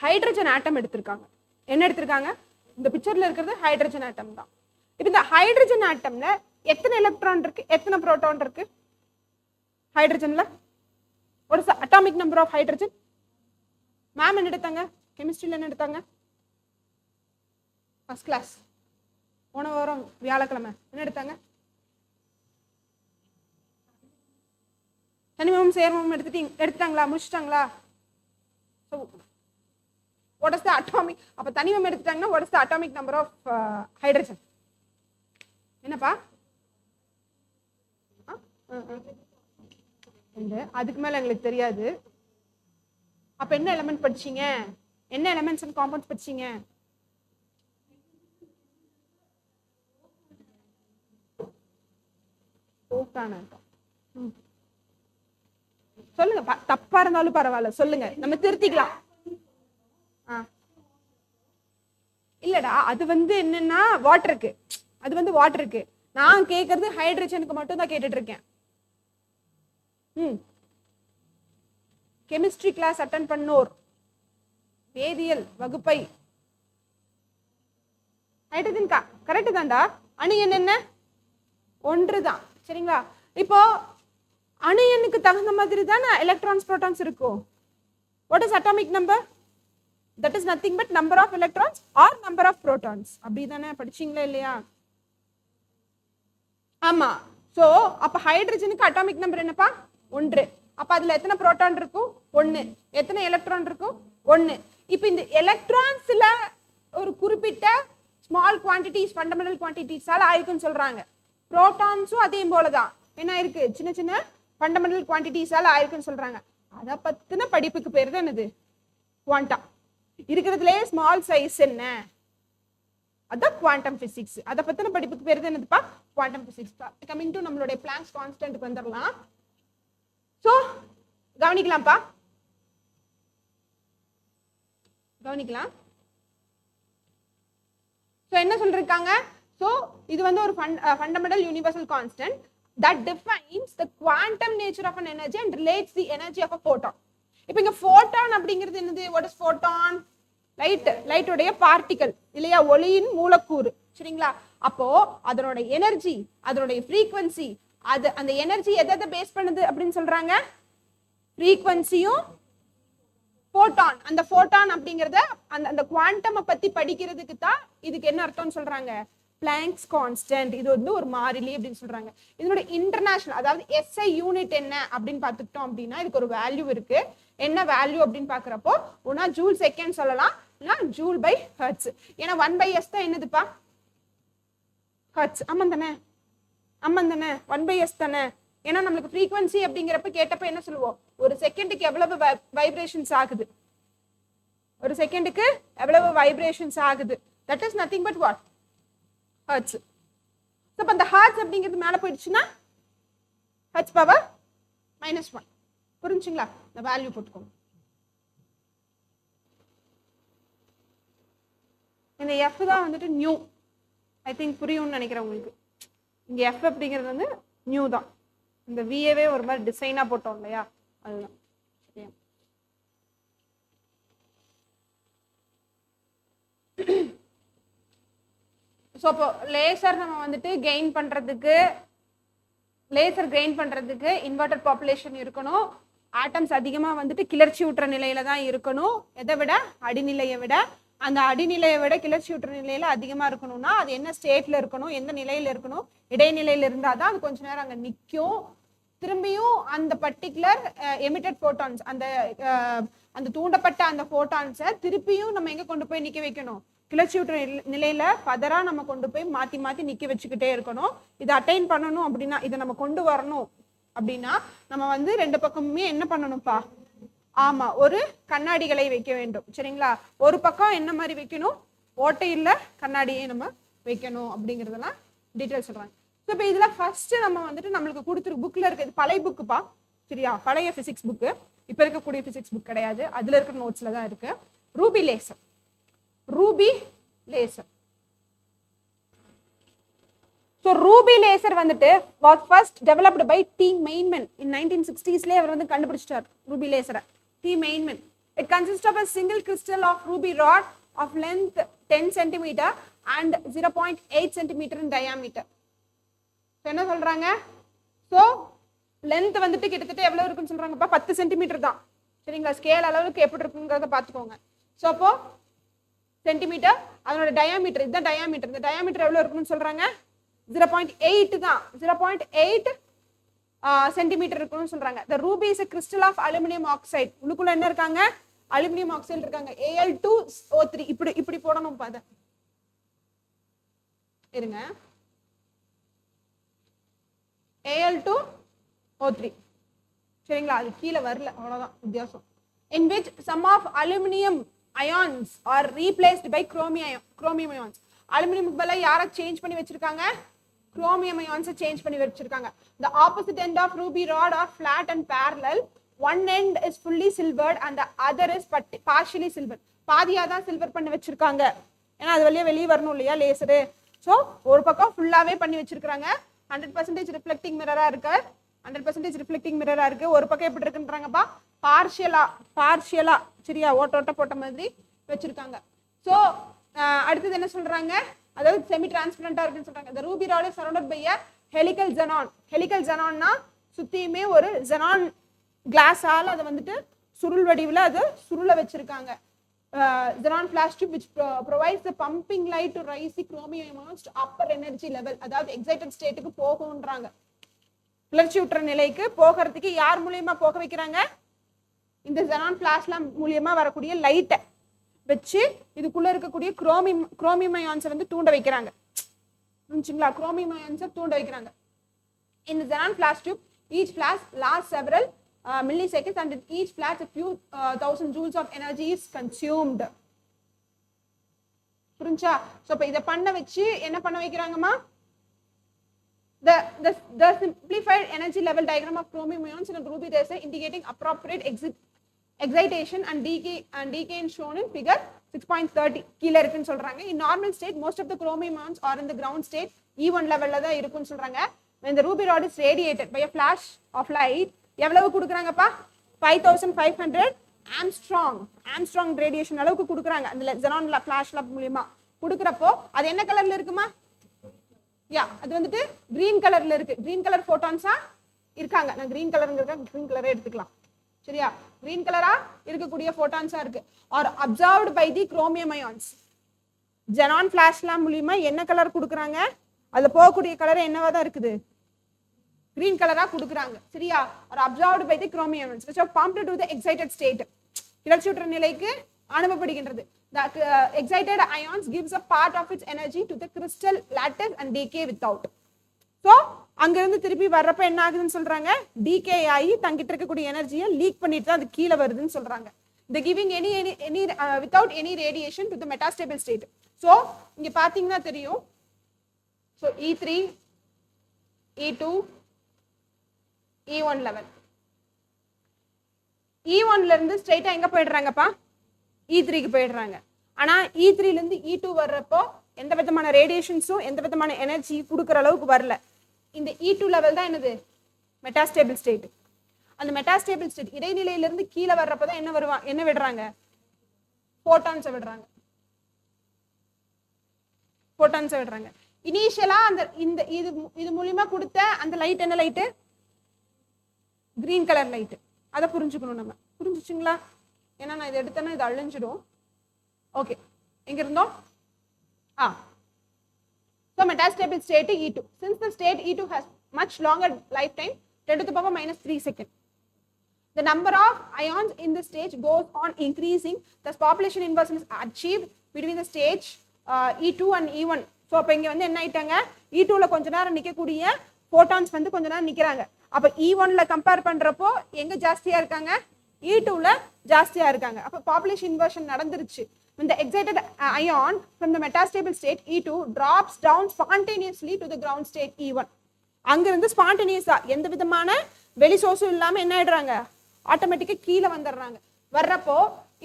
ஹைட்ரஜன் ஆட்டம் எடுத்திருக்காங்க. என்ன எடுத்திருக்காங்க? இந்த பிக்சர்ல இருக்கிறது ஹைட்ரஜன் ஆட்டம் தான். இப்போ இந்த ஹைட்ரஜன் ஆட்டம்ல எத்தனை எலக்ட்ரான் இருக்கு, எத்தனை புரோட்டான் இருக்கு ஹைட்ரஜன்ல? what is the atomic number of hydrogen? Ma'am என்ன எடுத்தாங்க? கெமிஸ்ட்ரியில் என்ன எடுத்தாங்க? ஃபர்ஸ்ட் கிளாஸ் போன வாரம் வியாழக்கிழமை என்ன எடுத்தாங்க? தனிமம் சேர்மம் எடுத்துட்டாங்களா? முடிச்சிட்டாங்களா? what is the atomic? அப்ப தனிமம் எடுத்துட்டாங்கன்னா what is the atomic number of hydrogen? என்னப்பா? அதுக்கு மேல எங்களுக்கு தெரியாது. அப்ப என்ன எலிமெண்ட் படிச்சீங்க? என்ன எலிமெண்ட்ஸ் அண்ட் காம்பவுண்ட்ஸ் படிச்சீங்க? சொல்லுங்க, தப்பா இருந்தாலும் பரவாயில்ல, சொல்லுங்க, நம்ம திருத்திக்கலாம். இல்லடா, அது வந்து என்னன்னா வாட்டருக்கு, அது வந்து வாட்டருக்கு. நான் கேட்கறது ஹைட்ரஜனுக்கு மட்டும் தான் கேட்டுட்டு இருக்கேன். கெமிஸ்ட்ரி கிளாஸ் அட்டென்ட் பண்ணோர், வேதியியல் வகுப்பை ஹைட்ரஜன் கரெக்ட் தான்டா. அணு எண் என்ன? ஒன்று தான். சரிங்களா? இப்போ அணு எண்ணுக்கு தகுந்த மாதிரி தானே எலக்ட்ரான்ஸ் புரோட்டான்ஸ் இருக்கும். What is atomic number? That is nothing but number of electrons or number of protons. அப்படிதானே படிச்சீங்களா இல்லையா? ஆமா. சோ அப்ப ஹைட்ரஜனுக்கு அட்டாமிக் நம்பர் என்னப்பா? 1. அப்ப அதுல எத்தனை புரோட்டான் இருக்கும்? 1. எத்தனை எலக்ட்ரான் இருக்கும்? 1. இப்ப இந்த எலக்ட்ரான்ஸ்ல ஒரு குறிப்பிட்ட ஸ்மால் குவான்டிட்டிஸ் ஃபண்டமெண்டல் குவான்டிட்டிஸால ஆயிருக்குன்னு சொல்றாங்க. புரோட்டான்ஸும் அதே போலதான் என்ன இருக்கு, சின்ன சின்ன ஃபண்டமெண்டல் குவான்டிட்டிஸால ஆயிருக்குன்னு சொல்றாங்க. அதை பத்தின படிப்புக்கு பேர் தான் என்னது? குவாண்டம். இருக்கிறதுலே ஸ்மால் சைஸ் என்ன, அதான் குவாண்டம் பிசிக்ஸ். அதை பத்தின படிப்புக்கு பேர் தான் என்னதுப்பா? Quantum physics. கமிங் டு நம்மளுடைய பிளாங்க்ஸ் கான்ஸ்டன்ட்க்கு வந்துடலாம். சோ கவனிக்கலாம்ப்பா, கவனிக்கலாம். ஸோ என்ன சொல்லிருக்காங்க? ஸோ இது வந்து ஒரு fundamental universal constant. that defines the quantum nature of an energy and relates the energy of a photon. இப்போ இங்க photon அப்படிங்கிறது என்னது? what is photon? லைட் உடைய பார்ட்டிகல் இல்லையா, ஒளியின் மூலக்கூறு. சரிங்களா? அப்போ அதனோட எனர்ஜி, அதனுடைய ஃப்ரீக்வன்சி, அது அந்த எனர்ஜி எதை பேஸ் பண்ணுது அப்படின்னு சொல்றாங்க? ஃப்ரீக்வன்சியும் போட்டான். அந்த போட்டான் அப்படிங்கறத அந்த குவாண்டம் பத்தி படிக்கிறதுக்கு தான் இதுக்கு என்ன அர்த்தம்னு சொல்றாங்க? Blanks constant. இது வந்து ஒரு மாறிலி அப்படின்னு சொல்றாங்க. இதனோட இன்டர்நேஷனல், அதாவது எஸ்ஐ யூனிட் என்ன அப்படின்னு பார்த்துக்கிட்டோம் அப்படின்னா இதுக்கு ஒரு வேல்யூ இருக்கு. என்ன வேல்யூ அப்படின்னு பாக்குறப்போ ஒன்னா ஜூல் செகண்ட் சொல்லலாம், இல்ல ஜூல் பை ஹெர்ட்ஸ். ஏன்னா 1/s தான் என்னதுப்பா? ஹெர்ட்ஸ். ஆமா தானே? 1/s தானே? ஏன்னா நம்மளுக்கு ஃப்ரீக்வன்சி அப்படிங்கிறப்ப கேட்டப்ப என்ன சொல்லுவோம்? ஒரு செகண்டுக்கு எவ்வளவு வைப்ரேஷன்ஸ் ஆகுது, ஒரு செகண்டுக்கு எவ்வளவு வைப்ரேஷன்ஸ் ஆகுது. That is nothing but what? Hertz. அப்ப அந்த ஹெர்ட்ஸ் அப்படிங்கிறது மேல போயிடுச்சுன்னா ஹெர்ட்ஸ் பவர் -1. புரிஞ்சுங்களா? இந்த வேல்யூ போட்டுக்கோங்க. இந்த எஃப் தான் வந்துட்டு நியூ. ஐ திங்க் புரியும்னு நினைக்கிறேன் உங்களுக்கு. இங்க எஃப் அப்படிங்கிறது வந்து நியூ தான். இந்த விஏவே ஒரு மாதிரி டிசைனா போட்டோம் இல்லையா, அதுதான். சரியா? ஸோ அப்போ லேசர் நம்ம வந்துட்டு கெயின் பண்றதுக்கு, லேசர் கெயின் பண்றதுக்கு இன்வெர்டர் பாப்புலேஷன் இருக்கணும். ஆட்டம்ஸ் அதிகமா வந்துட்டு கிளர்ச்சி ஊற்ற நிலையில தான் இருக்கணும். எதை விட? அடிநிலையை விட. அந்த அடிநிலையை விட கிளர்ச்சி ஊற்ற நிலையில அதிகமா இருக்கணும்னா அது என்ன ஸ்டேட்ல இருக்கணும், எந்த நிலையில இருக்கணும்? இடைநிலையில இருந்தாதான் அது கொஞ்ச நேரம் அங்க நிற்கும். திரும்பியும் அந்த பர்டிகுலர் எமிட்டட் போட்டான்ஸ், அந்த தூண்டப்பட்ட அந்த போட்டான்ஸை திருப்பியும் நம்ம எங்க கொண்டு போய் நிக்க வைக்கணும்? கிளர்ச்சி ஊற்ற நிலையில பதரா நம்ம கொண்டு போய் மாத்தி மாத்தி நிக்க வச்சுக்கிட்டே இருக்கணும். இதை அட்டைன் பண்ணணும் அப்படின்னா, இதை நம்ம கொண்டு வரணும் அப்படின்னா நம்ம வந்து ரெண்டு பக்கமுமே என்ன பண்ணணும்ப்பா? ஆமா, ஒரு கண்ணாடிகளை வைக்க வேண்டும். சரிங்களா? ஒரு பக்கம் என்ன மாதிரி வைக்கணும்? ஓட்டை இல்ல கண்ணாடியை நம்ம வைக்கணும் அப்படிங்கறதெல்லாம் டீட்டெயில் சொல்றாங்க. ஸோ இப்போ இதுல ஃபர்ஸ்ட் நம்ம வந்துட்டு நம்மளுக்கு கொடுத்துருக்கு புக்ல இருக்கு. இது பழைய புக்குப்பா. சரியா? பழைய பிசிக்ஸ் புக்கு, இப்ப இருக்கக்கூடிய பிசிக்ஸ் புக் கிடையாது. அதுல இருக்கிற நோட்ஸ்ல தான் இருக்கு. Ruby laser. Ruby laser. So ruby laser வந்துட்டு was first developed by T Maiman in 1960s. அவர் வந்து கண்டுபிடிச்சிட்டார் ரூபி லேசரை. T Maiman. It consist of a single crystal of ruby rod of length 10 cm and 0.8 cm in diameter. என்ன சொல்றாங்க? ஸோ லென்த் வந்துட்டு கிட்டத்தட்ட எவ்வளவு இருக்குன்னு சொல்றாங்கப்பா? 10 சென்டிமீட்டர் தான். சரிங்களா? ஸ்கேல் அளவுக்கு எப்படி இருக்குங்கிறத பார்த்துக்கோங்க. ஸோ அப்போ சென்டிமீட்டர், அதனோட டயாமீட்டர், இதுதான் டயாமீட்டர். இந்த டயாமீட்டர் எவ்வளவு இருக்குன்னு சொல்றாங்க? 0.8 தான். 0.8 சென்டிமீட்டர் இருக்குன்னு சொல்றாங்க. The ruby is a crystal of aluminum oxide. உள்ளுக்குள்ள என்ன இருக்காங்க? அலுமினியம் ஆக்சைடு இருக்காங்க. Al2O3. இப்படி போடணும் பாத. இருங்க. Al2O3. சரிங்களா? அது கீழே வரல, அவ்வளவுதான் வித்தியாசம். In which some of aluminum ions are replaced by chromium ions. அலுமினியமுக்கு பதிலா யாரை சேஞ்ச் பண்ணி வச்சிருக்காங்க? chromium ions சேஞ்ச் பண்ணி வச்சிருக்காங்க. The opposite end of ruby rod are flat and parallel. One end is fully silvered and the other is partially silvered. பாதியா தான் சில்வர் பண்ணி வச்சிருக்காங்க. ஏன்னா அது வழியா வெளியே வரணும் இல்லையா லேசரு. ஸோ ஒரு பக்கம் ஃபுல்லாவே பண்ணி வச்சிருக்காங்க. 100% ரிஃப்ளெக்டிங் மிரரா இருக்கு. 100% ரிஃப்ளெக்டிங் மிரரா இருக்கு. ஒரு பக்கம் எப்படி இருக்குன்றாங்கப்பா? பார்ஷியலா சரியா? ஓட்ட போட்ட மாதிரி வச்சிருக்காங்க. ஸோ அடுத்தது என்ன சொல்றாங்க? அதாவது செமி டிரான்ஸ்பரண்டா இருக்குன்னு சொல்றாங்க. The ruby rod is surrounded by a helical xenon. helical xenonனா சுத்தியுமே ஒரு xenon கிளாஸால அதை வந்துட்டு சுருள் வடிவில் அது சுருள வச்சிருக்காங்க. xenon flash tube which provides the pumping light to raise the chromium ions to upper energy level. அதாவது எக்ஸைட்டட் ஸ்டேட்டுக்கு போகும்ன்றாங்க. கிளர்ச்சியுற்ற நிலைக்கு போகிறதுக்கு யார் மூலியமா போக வைக்கிறாங்க? இந்த xenon flash மூலியமா வரக்கூடிய லைட்டை வச்சு இதுக்குள்ள இருக்கக்கூடிய குரோமியம் அயான்ஸை வந்து தூண்ட வைக்கிறாங்க. புரிஞ்சுங்களா? குரோமியம் அயான்ஸை தூண்ட வைக்கிறாங்க. In the xenon flash tube, each flash lasts several milliseconds and in each flash a few thousand joules of energy is consumed. புரிஞ்சா? சோ இப்ப இத பண்ண வச்சு என்ன பண்ண வைக்கிறாங்கமா? The simplified energy level diagram of chromium ions in a ruby laser indicating appropriate excitation and decay is shown in figure 6.30. கீழ இருக்குன்னு சொல்றாங்க. In normal state most of the chromium ions are in the ground state. E1 லெவல்ல தான் இருக்குன்னு சொல்றாங்க. when the ruby rod is radiated by a flash of light எவ்வளவு கொடுக்குறாங்கப்பா 5500 ஆம்ஸ்ட்ராங் ரேடியேஷன் அளவுக்கு கொடுக்குறாங்க அந்த xenon flash lamp மூலமா கொடுக்குறப்போ அது என்ன கலர்ல இருக்குமா யா அது வந்துட்டு green கலர்ல இருக்கு green கலர் ஃபோட்டான்ஸா இருக்காங்க நான் green கலர்ங்கறத green கலரே எடுத்துக்கலாம் சரியா green கலரா இருக்கக்கூடிய ஃபோட்டான்ஸா இருக்கு or absorbed by the chromium ions xenon flash lamp மூலமா என்ன கலர் கொடுக்குறாங்க அதுல போகக்கூடிய கலர் என்னவா தான் இருக்குது green கலரா கொடுக்குறாங்க சரியா or absorbed by the chromium ions which are pumped to the excited state கிளர்ச்சியுற்ற நிலைக்கு அனுப்பப்படுகின்றது the excited ions gives a part of its energy to the crystal lattice and decay without so அங்க இருந்து திருப்பி வர்றப்ப என்ன ஆகுதுன்னு சொல்றாங்க decay ஆகி தங்கிட்டு இருக்கக்கூடிய எனர்ஜியை லீக் பண்ணிட்டு தான் அது கீழே வருதுன்னு சொல்றாங்க the giving any without any radiation to the metastable state so இங்க பாத்தீங்கன்னா தெரியும் so E3 E2 E1 level E1 ல இருந்து ஸ்ட்ரைட்டா எங்க போயிடுறாங்கப்பா E3 க்கு போயிடுறாங்க ஆனா E3 ல இருந்து E2 வர்றப்போ எந்த விதமான ரேடியேஷன்ஸும் எந்த விதமான எனர்ஜி கொடுக்குற அளவுக்கு வரல இந்த E2 லெவல் தான் என்னது மெட்டாஸ்டேபிள் ஸ்டேட் அந்த மெட்டாஸ்டேபிள் ஸ்டேட் இடைநிலையில இருந்து கீழே வர்றப்போ தான் என்ன விடுறாங்க ஃபோட்டான்ஸை விடுறாங்க இனிஷியலா அந்த இந்த இது மூலமா கொடுத்த அந்த லைட் என்ன லைட் கிரீன் கலர் லைட் அதை புரிஞ்சுக்கணும் நம்ம புரிஞ்சுச்சுங்களா ஏன்னா நான் இதை எடுத்தேன்னா இது அழிஞ்சிடும் ஓகே எங்க இருந்தோம் so metastable state E2 since the state E2 has much longer lifetime 10 to the power minus 3 seconds the number of ions in the stage goes on increasing thus population inversion is achieved between the stage E2 and E1 so அப்ப இங்க வந்து என்ன ஆயிட்டாங்க E2 ல கொஞ்ச நேரம் நிக்கக்கூடிய photons வந்து கொஞ்ச நேரம் நிக்கறாங்க அப்ப E1 ல கம்பேர் பண்றப்போ எங்க ஜாஸ்தியா இருக்காங்க E2 ல ஜாஸ்தியா இருக்காங்க அப்ப population inversion நடந்துருச்சு when the excited ion from the metastable state E2 drops down spontaneously to the ground state E1 அங்க இருந்து ஸ்பான்டேனியஸா எந்த விதமான வெளி சோர்ஸும் இல்லாம என்ன ஆயிடுறாங்க ஆட்டோமேட்டிக்கா கீழே வந்துடுறாங்க வர்றப்போ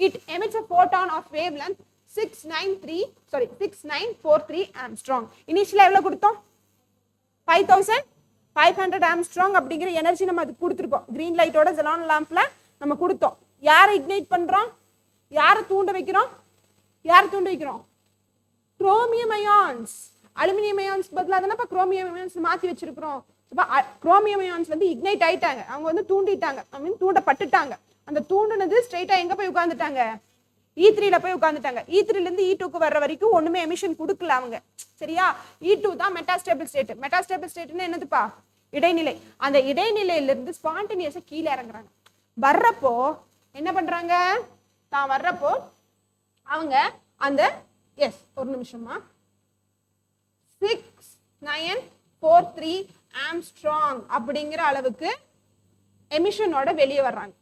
it emits a photon of wavelength 6943 Armstrong இனிஷியலா எவ்வளவு கொடுத்தோம் 5500 ஆம்ஸ்ட்ராங் அப்படிங்கிற எனர்ஜி நம்ம அதுக்கு கொடுத்துருக்கோம் கிரீன் லைட்டோட xenon லாம்ப்ல நம்ம கொடுத்தோம் யாரை இக்னைட் பண்றோம் யாரை தூண்ட வைக்கிறோம் குரோமியம் அயான்ஸ் அலுமினியம் அயான்ஸ் பதிலாக தானே இப்போ குரோமியம் அயான்ஸ் மாற்றி வச்சிருக்கிறோம் இப்போ குரோமியம் அயான்ஸ் வந்து இக்னைட் ஆயிட்டாங்க அவங்க வந்து தூண்டிட்டாங்க ஐ மீன் தூண்டப்பட்டுட்டாங்க அந்த தூண்டுனது ஸ்ட்ரைட்டா எங்க போய் உட்காந்துட்டாங்க E3 ல போய் உட்காந்துட்டாங்க E3 ல இருந்து E2 க்கு வர்ற வரைக்கும் ஒண்ணுமே எமிஷன் கொடுக்கல அவங்க சரியா E2 தான் மெட்டாஸ்டேபிள் ஸ்டேட்னா என்னதுப்பா இடைநிலை அந்த இடைநிலையில இருந்து ஸ்பான்டேனியஸா கீழே இறங்குறாங்க வர்றப்போ என்ன பண்றாங்க தான் வர்றப்போ அவங்க அந்த எஸ் ஒரு நிமிஷமா 6943 ஆம்ஸ்ட்ராங் அப்படிங்கிற அளவுக்கு எமிஷனோட வெளியே வர்றாங்க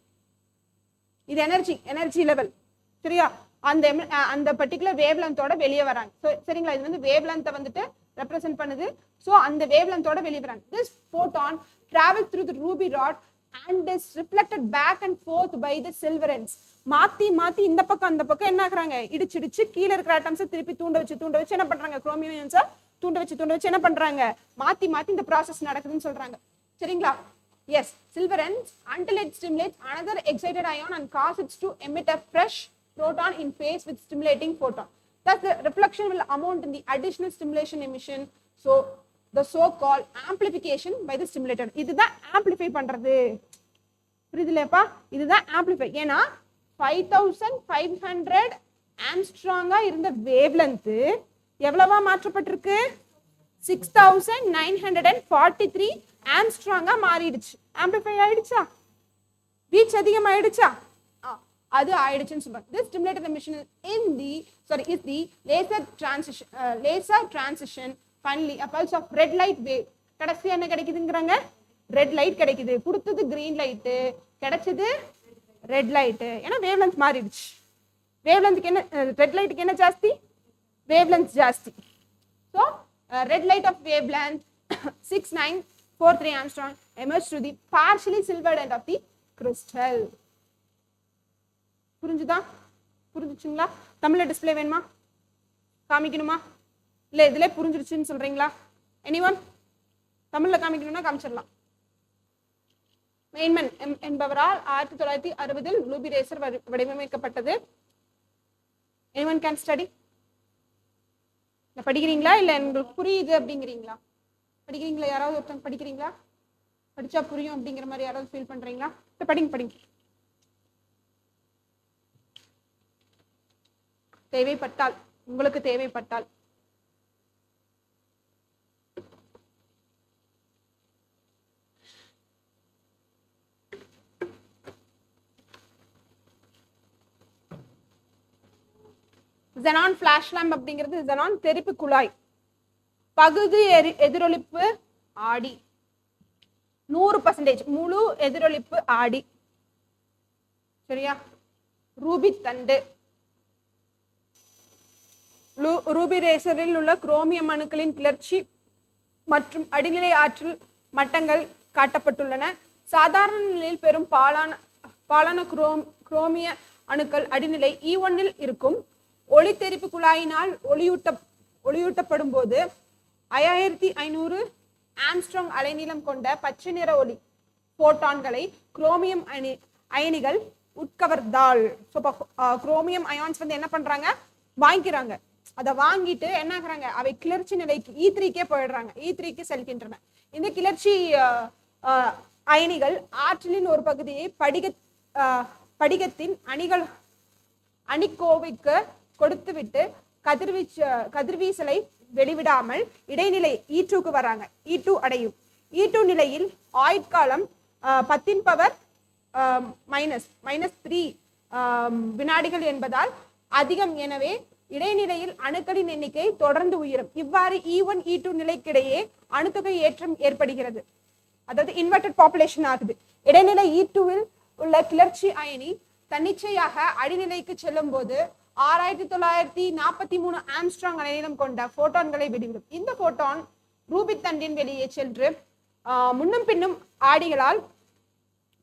இது எனர்ஜி லெவல் சரியா அந்த பர்టిక్యులர் வேவ் லென்த்தோட வெளியே வராங்க சரிங்களா இது வந்து வேவ் லென்த்தை வந்துட்டு ரெப்ரசன்ட் பண்ணுது சோ அந்த வேவ் லென்த்தோட வெளியே வராங்க this photon travels through the ruby rod and is reflected back and forth by the silver ends மாத்தி இந்த பக்கம் அந்த பக்கம் என்ன ஆகுறாங்க இடிச்சிடிச்சு கீழ இருக்கிற ஆட்டம்ஸ் திருப்பி தூண்ட வச்சு என்ன பண்றாங்க குரோமியம் அயான்ஸை தூண்ட வச்சு என்ன பண்றாங்க மாத்தி இந்த process நடக்குதுன்னு சொல்றாங்க சரிங்களா yes silver ends until it stimulates another excited ion and causes it to emit a fresh proton in phase with stimulating photon thus the reflection will amount in the additional stimulation emission so the so called amplification by the stimulator இதுதான் amplify பண்றது புரியுதுலப்பா இதுதான் amplify ஏனா 5500 ஆம்ஸ்ட்ராங்கா இருந்த வேவ்லென்த் எவ்வளவா மாற்றப்பட்டிருக்கு 6943 ஆம்ஸ்ட்ராங்கா மாறிடுச்சு ஆம்பிளிஃபை ஆயிடுச்சா ரீச் அதிகமாயிடுச்சா அது ஆயிடுச்சுன்னு சொல்றாங்க this stimulated emission is the laser transition finally a pulse of red light wave கடைசி என்ன கிடைக்குதுங்கறாங்க ரெட் லைட் கிடைக்குது கொடுத்தது கிரீன் லைட் கிடைச்சது ரெட் லைட் ஏனா வேவ்லென்த் மாறிடுச்சு வேவ்லென்த்க்கு என்ன ரெட் லைட்க்கு என்ன ஜாஸ்தி வேவ்லென்த் ஜாஸ்தி so red light of wavelength 6943 angstrom emerged through the partially silvered end of the crystal புரிஞ்சுச்சுங்களா தமிழ்ல டிஸ்ப்ளே வேணுமா காமிக்கணுமா இல்ல இதுல புரிஞ்சிருச்சுன்னு சொல்றீங்களா anyone தமிழ்ல காமிக்கணும்னா காமிச்சிடலாம். மெயின்மேன் என்பவரால் 1960 ரூபி ரேசர் வடிவமைக்கப்பட்டது. anyone can study? படிக்கிறீங்களா இல்ல உங்களுக்கு புரியுது அப்படிங்கிறீங்களா? படிக்கிறீங்களா? யாராவது ஒருத்தவங்க படிக்கிறீங்களா? படிச்சா புரியும் அப்படிங்கிற மாதிரி யாராவது ஃபீல் பண்றீங்களா? படிங்க. தேவைப்பட்டால், உங்களுக்கு தேவைப்பட்டால். xenon ஃபிளாஷ் லேம்ப் அப்படிங்கிறது xenon தெறிப்பு குழாய். பகுதி எதிரொலிப்பு ஆடி 100% முழு எதிரொலிப்பு ஆடி. சரியா? ரூபி தண்டு. ரூபி ரேசரில் உள்ள குரோமியம் அணுக்களின் கிளர்ச்சி மற்றும் அடிநிலை ஆற்றல் மட்டங்கள் காட்டப்பட்டுள்ளன. சாதாரண நிலையில் பெரும் பாலான குரோமிய அணுக்கள் அடிநிலை E1 இருக்கும். ஒளி தெறிப்பு குழாயினால் ஒளியூட்டப்படும் போது 5500 ஆம்ஸ்ட்ராங் அலைநீளம் கொண்ட பச்சை நிற ஒளி போட்டான்களை குரோமியம் அயனிகள் உட்கவர்ந்தால், குரோமியம் அயான்ஸ் வந்து என்ன பண்றாங்க, வாங்கிக்கிறாங்க. அதை வாங்கிட்டு என்ன ஆகுறாங்க, அவை கிளர்ச்சி நிலைக்கு E3க்கே போயிடுறாங்க, E3க்கு செல்கின்றன. இந்த கிளர்ச்சி அயனிகள் ஆற்றலின் ஒரு பகுதியை படிகத்தின் அணிக்கோவைக்கு கொடுத்துவிட்டு கதிர்வீசலை வெளிவிடாமல் இடைநிலை E2க்கு வராங்க. E2 அடையும். E2 நிலையில் ஆயுட்காலம் 10⁻³ வினாடிகள் என்பதால் அதிகம். எனவே இடைநிலையில் அணுக்களின் எண்ணிக்கை தொடர்ந்து உயரும். இவ்வாறு E1 E2 நிலைக்கிடையே அணுத்தொகை ஏற்றம் ஏற்படுகிறது. அதாவது இன்வெர்டட் பாப்புலேஷன் ஆகுது. இடைநிலை E2வில் உள்ள கிளர்ச்சி அயனி தன்னிச்சையாக அடிநிலைக்கு செல்லும் போது 6943 ஆம்ஸ்ட்ராங் அலைநீளம் கொண்ட போட்டான்களை வெளிவிடும். இந்த போட்டான் ரூபி தண்டின் வெளியே சென்று முன்னும் பின்னும் ஆடிகளால்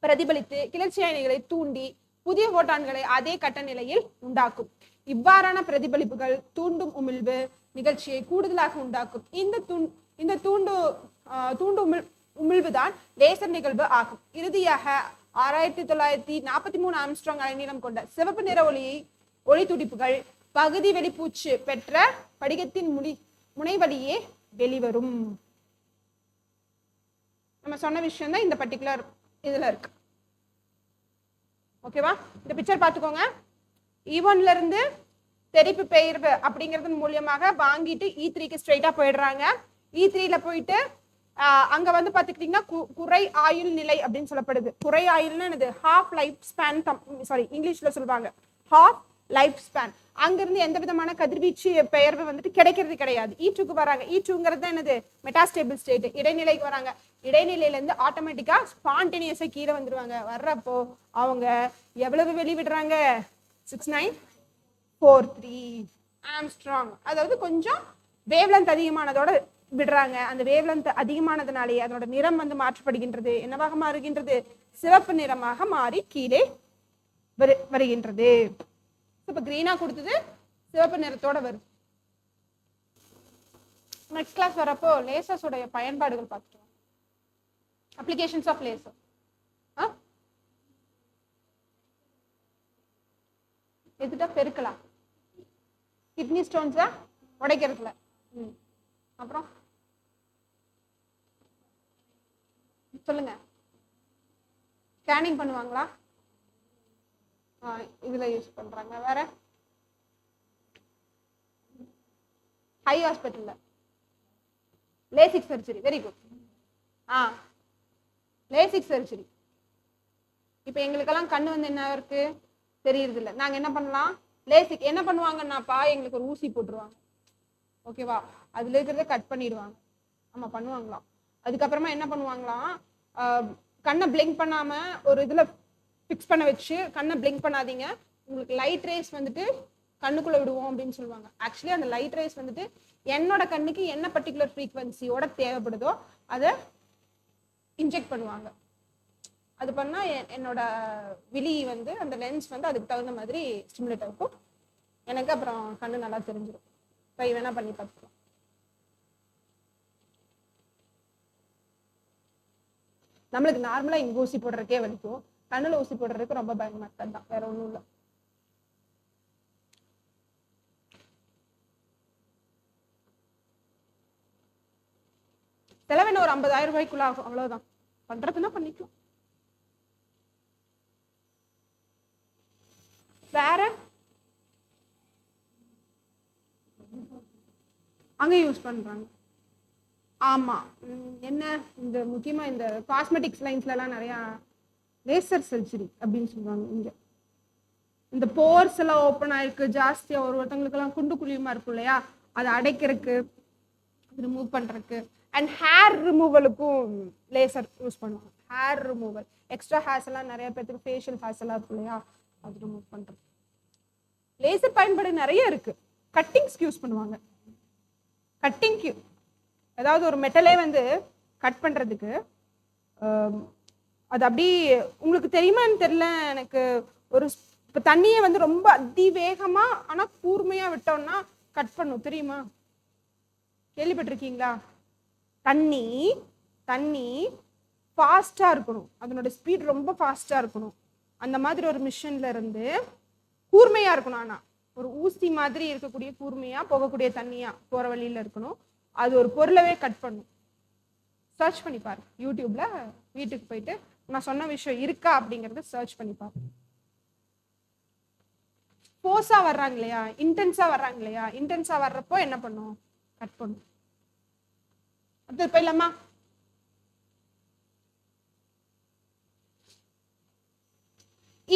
பிரதிபலித்து கிளர்ச்சி அயனிகளை தூண்டி புதிய போட்டான்களை அதே கட்ட நிலையில் உண்டாக்கும். இவ்வாறான பிரதிபலிப்புகள் தூண்டும் உமிழ்வு நிகழ்ச்சியை கூடுதலாக உண்டாக்கும். இந்த தூண்டு உமிழ்வுதான் லேசர் நிகழ்வு ஆகும். இறுதியாக 6943 ஆம்ஸ்ட்ராங் அலைநீளம் கொண்ட சிவப்பு நிற ஒளி துடிப்புகள் பகுதி வெளிப்பூச்சு பெற்ற படிகத்தின் முனை வழியே வெளிவரும். நம்ம சொன்ன விஷயம் தான் இந்த பர்டிகுலர் இதுல இருக்கு. ஓகேவா? இந்த பிக்சர் பார்த்துக்கோங்க. E1ல இருந்து தெறிப்பு பெயர்வு அப்படிங்கிறது மூலியமாக வாங்கிட்டு E3க்கு ஸ்ட்ரெயிட்டா போயிடுறாங்க. E3ல போயிட்டு அங்க வந்து பாத்துக்கிட்டீங்கன்னா குறை ஆயுள் நிலை அப்படின்னு சொல்லப்படுது. குறை ஆயுள்னா என்னது? ஹாஃப் லைஃப் ஸ்பேன், இங்கிலீஷ்ல சொல்லுவாங்க ஹாஃப் லைஃப் ஸ்பேன். அங்கிருந்து எந்த விதமான கதிர்வீச்சு பெயர்வு வந்துட்டு கிடைக்கிறது கிடையாது. E2க்கு வராங்க. E2ங்கிறது என்னது? Metastable state. இடைநிலைக்கு வராங்க. இடைநிலையில இருந்து ஆட்டோமேட்டிக்கா ஸ்பான்டேனியஸா கீழே வந்துருவாங்க. வர்றப்போ அவங்க எவ்வளவு வெளிவிடுறாங்க? 6943 ஆம்ஸ்ட்ராங். அதாவது கொஞ்சம் வேவ்லென்த் அதிகமானதோட விடுறாங்க. அந்த வேவ்லென்த் அதிகமானதுனாலே அதோட நிறம் வந்து மாற்றப்படுகின்றது. என்னவாக மாறுகின்றது? சிவப்பு நிறமாக மாறி கீழே வருகின்றது. இப்ப கிரீனா கொடுத்தது சிவப்பு நிறத்தோட வருது. நெக்ஸ்ட் கிளாஸ் வரப்போ லேசர்ஸ் உடைய பயன்பாடுகள் பார்த்துட்டோம். Applications of laser. எதுட்டா பெருக்கலாம், கிட்னி ஸ்டோன்ஸை உடைக்கிறதுல. அப்புறம் சொல்லுங்க. ஸ்கேனிங் பண்ணுவாங்களா? இதுல யூஸ் பண்றாங்க. வேற ஹை ஹாஸ்பிட்டல்ல LASIK surgery. Very good. LASIK surgery. இப்ப எங்களுக்கெல்லாம் கண்ணு வந்து என்ன இருக்கு தெரியுறது இல்லை. நாங்க என்ன பண்ணலாம்? லேசிக் என்ன பண்ணுவாங்கன்னாப்பா எங்களுக்கு ஒரு ஊசி போட்டுருவாங்க. ஓகேவா? அதுல இருக்கிறத கட் பண்ணிடுவாங்க. ஆமா பண்ணுவாங்களாம். அதுக்கப்புறமா என்ன பண்ணுவாங்களாம், கண்ணை பிளிங்க் பண்ணாம ஒரு இதுல ஃபிக்ஸ் பண்ண வச்சு கண்ணை பிளிங்க் பண்ணாதீங்க, உங்களுக்கு லைட் ரேஸ் வந்துட்டு கண்ணுக்குள்ள விடுவோம் அப்படின்னு சொல்லுவாங்க. ஆக்சுவலி அந்த லைட் ரேஸ் வந்துட்டு என்னோட கண்ணுக்கு என்ன பர்டிகுலர் ஃப்ரீக்வன்சியோட தேவைப்படுதோ அதை இன்ஜெக்ட் பண்ணுவாங்க. அது பண்ணா என்னோட விழி வந்து அந்த லென்ஸ் வந்து அதுக்கு தகுந்த மாதிரி ஸ்டிமுலேட் ஆகும். எனக்கு அப்புறம் கண்ணு நல்லா தெரிஞ்சிடும். ட்ரை வேணா பண்ணி பார்த்துக்கலாம். நம்மளுக்கு நார்மலா இங்க ஊசி போடுறதுக்கே வலிக்கும், கண்ணுல ஊசி போடுறதுக்கு ரொம்ப பயமா தான், வேற ஒண்ணும் இல்லை. செலவு என்ன ஒரு 50,000 ரூபாய்க்குள்ள ஆகும், அவ்வளவுதான். பண்றதுன்னா பண்ணிக்கலாம். வேற அங்க யூஸ் பண்றாங்க. ஆமா, என்ன இந்த முக்கியமா இந்த காஸ்மெட்டிக்ஸ் லைன்ஸ்ல எல்லாம் நிறைய லேசர் சர்ஜரி அப்படின்னு சொல்லுவாங்க. இங்க இந்த போர்ஸ் எல்லாம் ஓப்பன் ஆயிருக்கு ஜாஸ்தியா, ஒருத்தவங்களுக்கு எல்லாம் குண்டு குழியுமா இருக்கும் இல்லையா, அதை அடைக்கிறதுக்கு, ரிமூவ் பண்றதுக்கு. அண்ட் ஹேர் ரிமூவலுக்கும் லேசர் யூஸ் பண்ணுவாங்க. ஹேர் ரிமூவல், எக்ஸ்ட்ரா ஹேர்ஸ் எல்லாம் நிறைய பேருக்கு ஃபேஷியல் ஹேர்ஸ் எல்லாம் இருக்கும் இல்லையா, அது ரிமூவ் பண்றது. லேசர் பயன்பாடு நிறைய இருக்கு. கட்டிங்ஸ்க்கு யூஸ் பண்ணுவாங்க. கட்டிங்க்கு ஏதாவது ஒரு மெட்டலே வந்து கட் பண்றதுக்கு, அது அப்படி உங்களுக்கு தெரியுமான்னு தெரியல எனக்கு. ஒரு இப்போ தண்ணியை வந்து ரொம்ப அதிவேகமா ஆனா கூர்மையா விட்டோம்னா கட் பண்ணும், தெரியுமா? கேள்விப்பட்டிருக்கீங்களா? தண்ணி தண்ணி ஃபாஸ்டா இருக்கணும், அதனோட ஸ்பீட் ரொம்ப ஃபாஸ்டா இருக்கணும். அந்த மாதிரி ஒரு மிஷின்ல இருந்து கூர்மையா இருக்கணும், ஆனா ஒரு ஊசி மாதிரி இருக்கக்கூடிய கூர்மையா போகக்கூடிய தண்ணியா போற வழியில இருக்கணும். அது ஒரு பொருளவே கட் பண்ணும். சர்ச் பண்ணி பாரு யூடியூப்ல, வீட்டுக்கு போயிட்டு நான் சொன்ன விஷயம் இருக்கா அப்படிங்கறத சர்ச் பண்ணி பாரு. போஸா வர்றாங்க இல்லையா, இன்டென்ஸா வர்றாங்க இல்லையா, இன்டென்ஸா வர்றப்போ என்ன பண்ணும்? கட் பண்ணும். அது போயிடலாமா?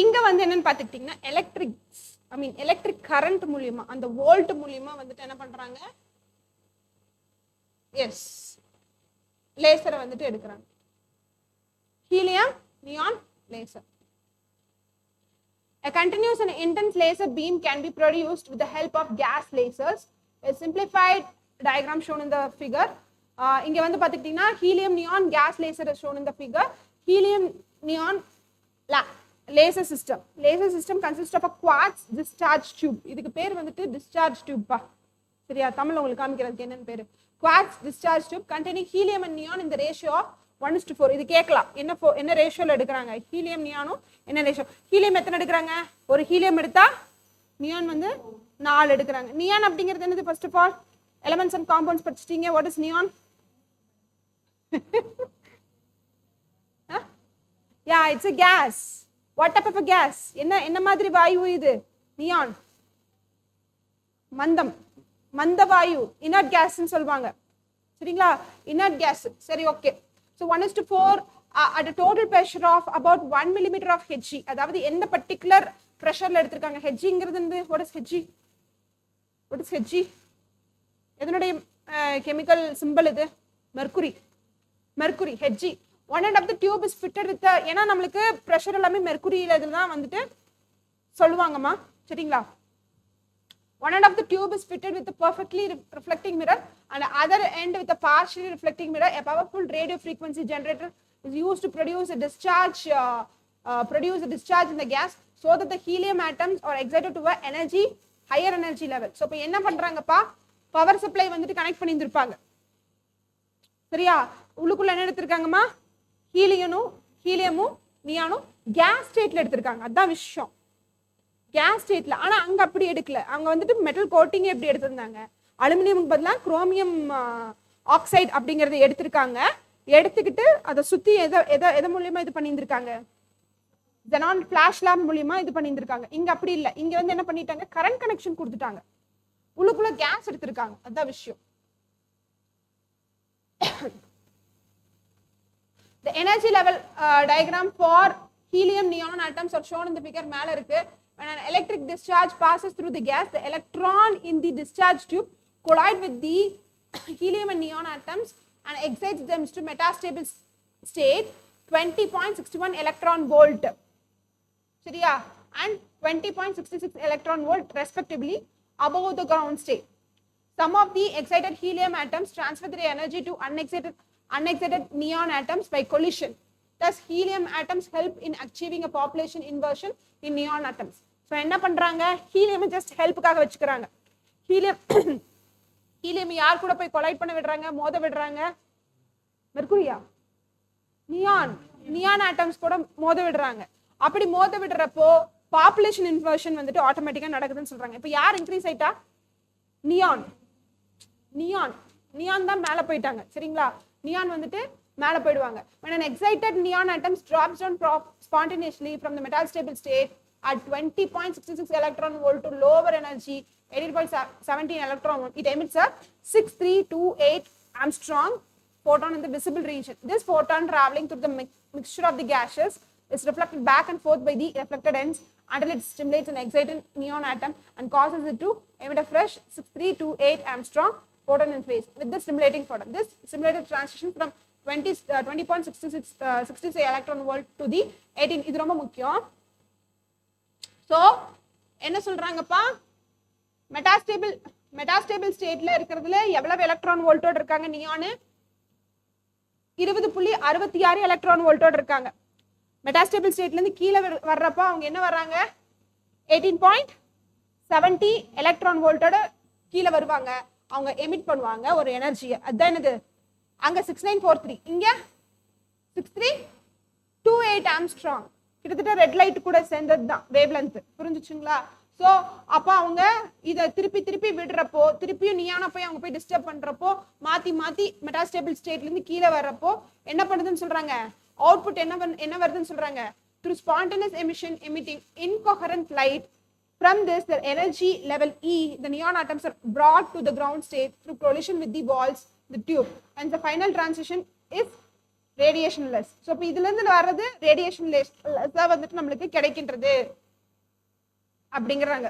இங்க வந்து என்னன்னு பாத்துக்கிட்டீங்கன்னா எலக்ட்ரிக் கரண்ட் மூலியமா, அந்த வோல்ட் மூலியமா வந்துட்டு என்ன பண்றாங்க? எஸ், லேசரை வந்துட்டு எடுக்கிறாங்க. Helium neon laser. A continuous and intense laser beam can be produced with the help of gas lasers. A simplified diagram shown in the figure. இங்க வந்து பாத்துக்கிட்டீங்கன்னா helium neon gas laser is shown in the figure. Helium neon laser system. Laser system consists of a quartz discharge tube. இதுக்கு பேர் வந்துட்டு discharge tube பா. சரியா? தமிழ்ல உங்களுக்கு காமிக்கிறதுக்கு என்னன்னு பேரு? Quartz discharge tube containing helium and neon in the ratio of 1:4. இது கேட்கலாம், என்ன ரேஷியோல எடுக்கிறாங்க ஹீலியம் நியானும், என்ன ரேஷியோ? ஹீலியம் எத்தனை எடுக்கிறாங்க? ஒரு ஹீலியம் எடுத்தா நியான் வந்து 4 எடுக்கிறாங்க. நியான் அப்படிங்கிறது என்னது? First of all elements and compounds படிச்சிட்டீங்க. What is neon? Yeah, it's a gas. what type of a gas? என்ன மாதிரி வாயு இது? நியான் மந்த வாயு, இனர்ட் கேஸ்ன்னு சொல்லுவாங்க. சரிங்களா? Inert case. சரி, okay. So 1:4 at a total pressure of about 1 millimeter of Hg. அதாவது எந்த பர்டிகுலர் பிரஷர்ல எடுத்திருக்காங்க? Hgங்கிறது what is Hg? What is Hg? எதனுடைய கெமிக்கல் சிம்பல் இது? Mercury. Hg. One end of the tube is fitted with the, ஏன்னா நம்மளுக்கு பிரஷர் எல்லாமே மெர்க்குரியில இதுதான் வந்துட்டு சொல்லுவாங்கம்மா. சரிங்களா? One end of the tube is fitted with a perfectly reflecting mirror and the other end with a partially reflecting mirror. A powerful radio frequency generator is used to produce a discharge in the gas so that the helium atoms are excited to a higher energy level. So, இப்போ என்ன பண்றாங்கப்பா? பவர் சப்ளை வந்துட்டு கனெக்ட் பண்ணியிருப்பாங்க. சரியா? உள்ளுக்குள்ள என்ன எடுத்திருக்காங்கம்மா? ஹீலியமும் நியானும் கேஸ் ஸ்டேட்ல எடுத்திருக்காங்க. அதான் விஷயம், கேஸ் ஸ்டேட்ல. ஆனா அங்க அப்படி எடுக்கல. அங்க வந்துட்டு மெட்டல் கோட்டிங் எப்படி எடுத்திருந்தாங்க? அலுமினியமுக்கு பதிலாக குரோமியம் ஆக்சைடு அப்படிங்கறத எடுத்திருக்காங்க. எடுத்துக்கிட்டு அதை சுத்தி எதை மூலியமா இது பண்ணியிருந்திருக்காங்க? ஜெனான் ஃபிளாஷ் லேம்ப் மூலியமா இது பண்ணியிருந்திருக்காங்க. இங்க அப்படி இல்லை. இங்க வந்து என்ன பண்ணிட்டாங்க? கரண்ட் கனெக்ஷன் கொடுத்துட்டாங்க. உள்ளுக்குள்ள கேஸ் எடுத்திருக்காங்க. அதான் விஷயம். The energy level diagram for helium neon atoms are shown in the figure. மேல இருக்கு. When an electric discharge passes through the gas, the electron in the discharge tube collide with the helium and neon atoms and excites them to metastable state 20.61 electron volt. சரியா? And 20.66 electron volt respectively above the ground state. Some of the excited helium atoms transfer their energy to unexcited neon atoms by collision. Thus, helium atoms help in achieving a population inversion in neon atoms. So, என்ன பண்றாங்க? ஹீலியம் ஜஸ்ட் ஹெல்ப்புக்காக வச்சுக்கிறாங்க. ஹீலியம் யார் கூட போய் கொலைட் பண்ண விடுறாங்க, மோத விடுறாங்க? மெர்க்குரியா? நியான். நியான் ஆட்டம்ஸ் கூட மோத விடுறாங்க. அப்படி மோத விடுறப்போ பாப்புலேஷன் இன்வர்ஷன் வந்துட்டு ஆட்டோமேட்டிக்கா நடக்குதுன்னு சொல்றாங்க. இப்போ யார் இன்க்ரீஸ் ஆயிட்டா? நியான் நியான் நியான் தான் மேலே போயிட்டாங்க. சரிங்களா? நியான் வந்துட்டு மேலே போயிடுவாங்க. when an excited neon atom drops down spontaneously from the metastable state at 20.66 electron volt to lower energy 18.17 electron volt, it emits a 6328 Armstrong photon in the visible region. This photon traveling through the mixture of the gases is reflected back and forth by the reflected ends until it stimulates an excited neon atom and causes it to emit a fresh 6328 Armstrong photon in space with the stimulating photon. This stimulated transition from 20.66 electron volt to the 18. இது ரொம்ப முக்கியம். ஸோ என்ன சொல்றாங்கப்பா? மெட்டாஸ்டேபிள் ஸ்டேட்ல இருக்கிறதுல எவ்வளவு எலக்ட்ரான் வோல்ட்டோட இருக்காங்க? நியானு 20.66 எலக்ட்ரான் வோல்ட்டோட இருக்காங்க. மெட்டாஸ்டேபிள் ஸ்டேட்ல இருந்து கீழே வர்றப்ப அவங்க என்ன வர்றாங்க? 18.70 எலக்ட்ரான் வோல்ட்டோட கீழே வருவாங்க. அவங்க எமிட் பண்ணுவாங்க ஒரு எனர்ஜியை. அதுதான் என்னது? அங்க 6943, இங்க 6328 ஆம்ஸ்ட்ராங். கிட்டத்தட்ட ரெட் லைட் கூட சேர்ந்தது தான் வேவ் லென்த். புரிஞ்சுச்சுங்களா? ஸோ அப்போ அவங்க இதை திருப்பி விடுறப்போ, திருப்பியும் நியானா போய் அவங்க போய் டிஸ்டர்ப் பண்றப்போ, மாத்தி மெட்டாஸ்டேபிள் ஸ்டேட்ல இருந்து கீழே வர்றப்போ என்ன பண்ணுதுன்னு சொல்றாங்க? அவுட்புட் என்ன வருதுன்னு சொல்றாங்க? through spontaneous emission emitting incoherent light. From this, the energy level E, the neon atoms are brought to the ground state through collision with the walls, the tube, and the final transition is radiationless. So இப்போ இதுல இருந்து வர்றது radiationless தான் வந்துட்டு நம்மளுக்கு கிடைக்கின்றது அப்படிங்கறாங்க.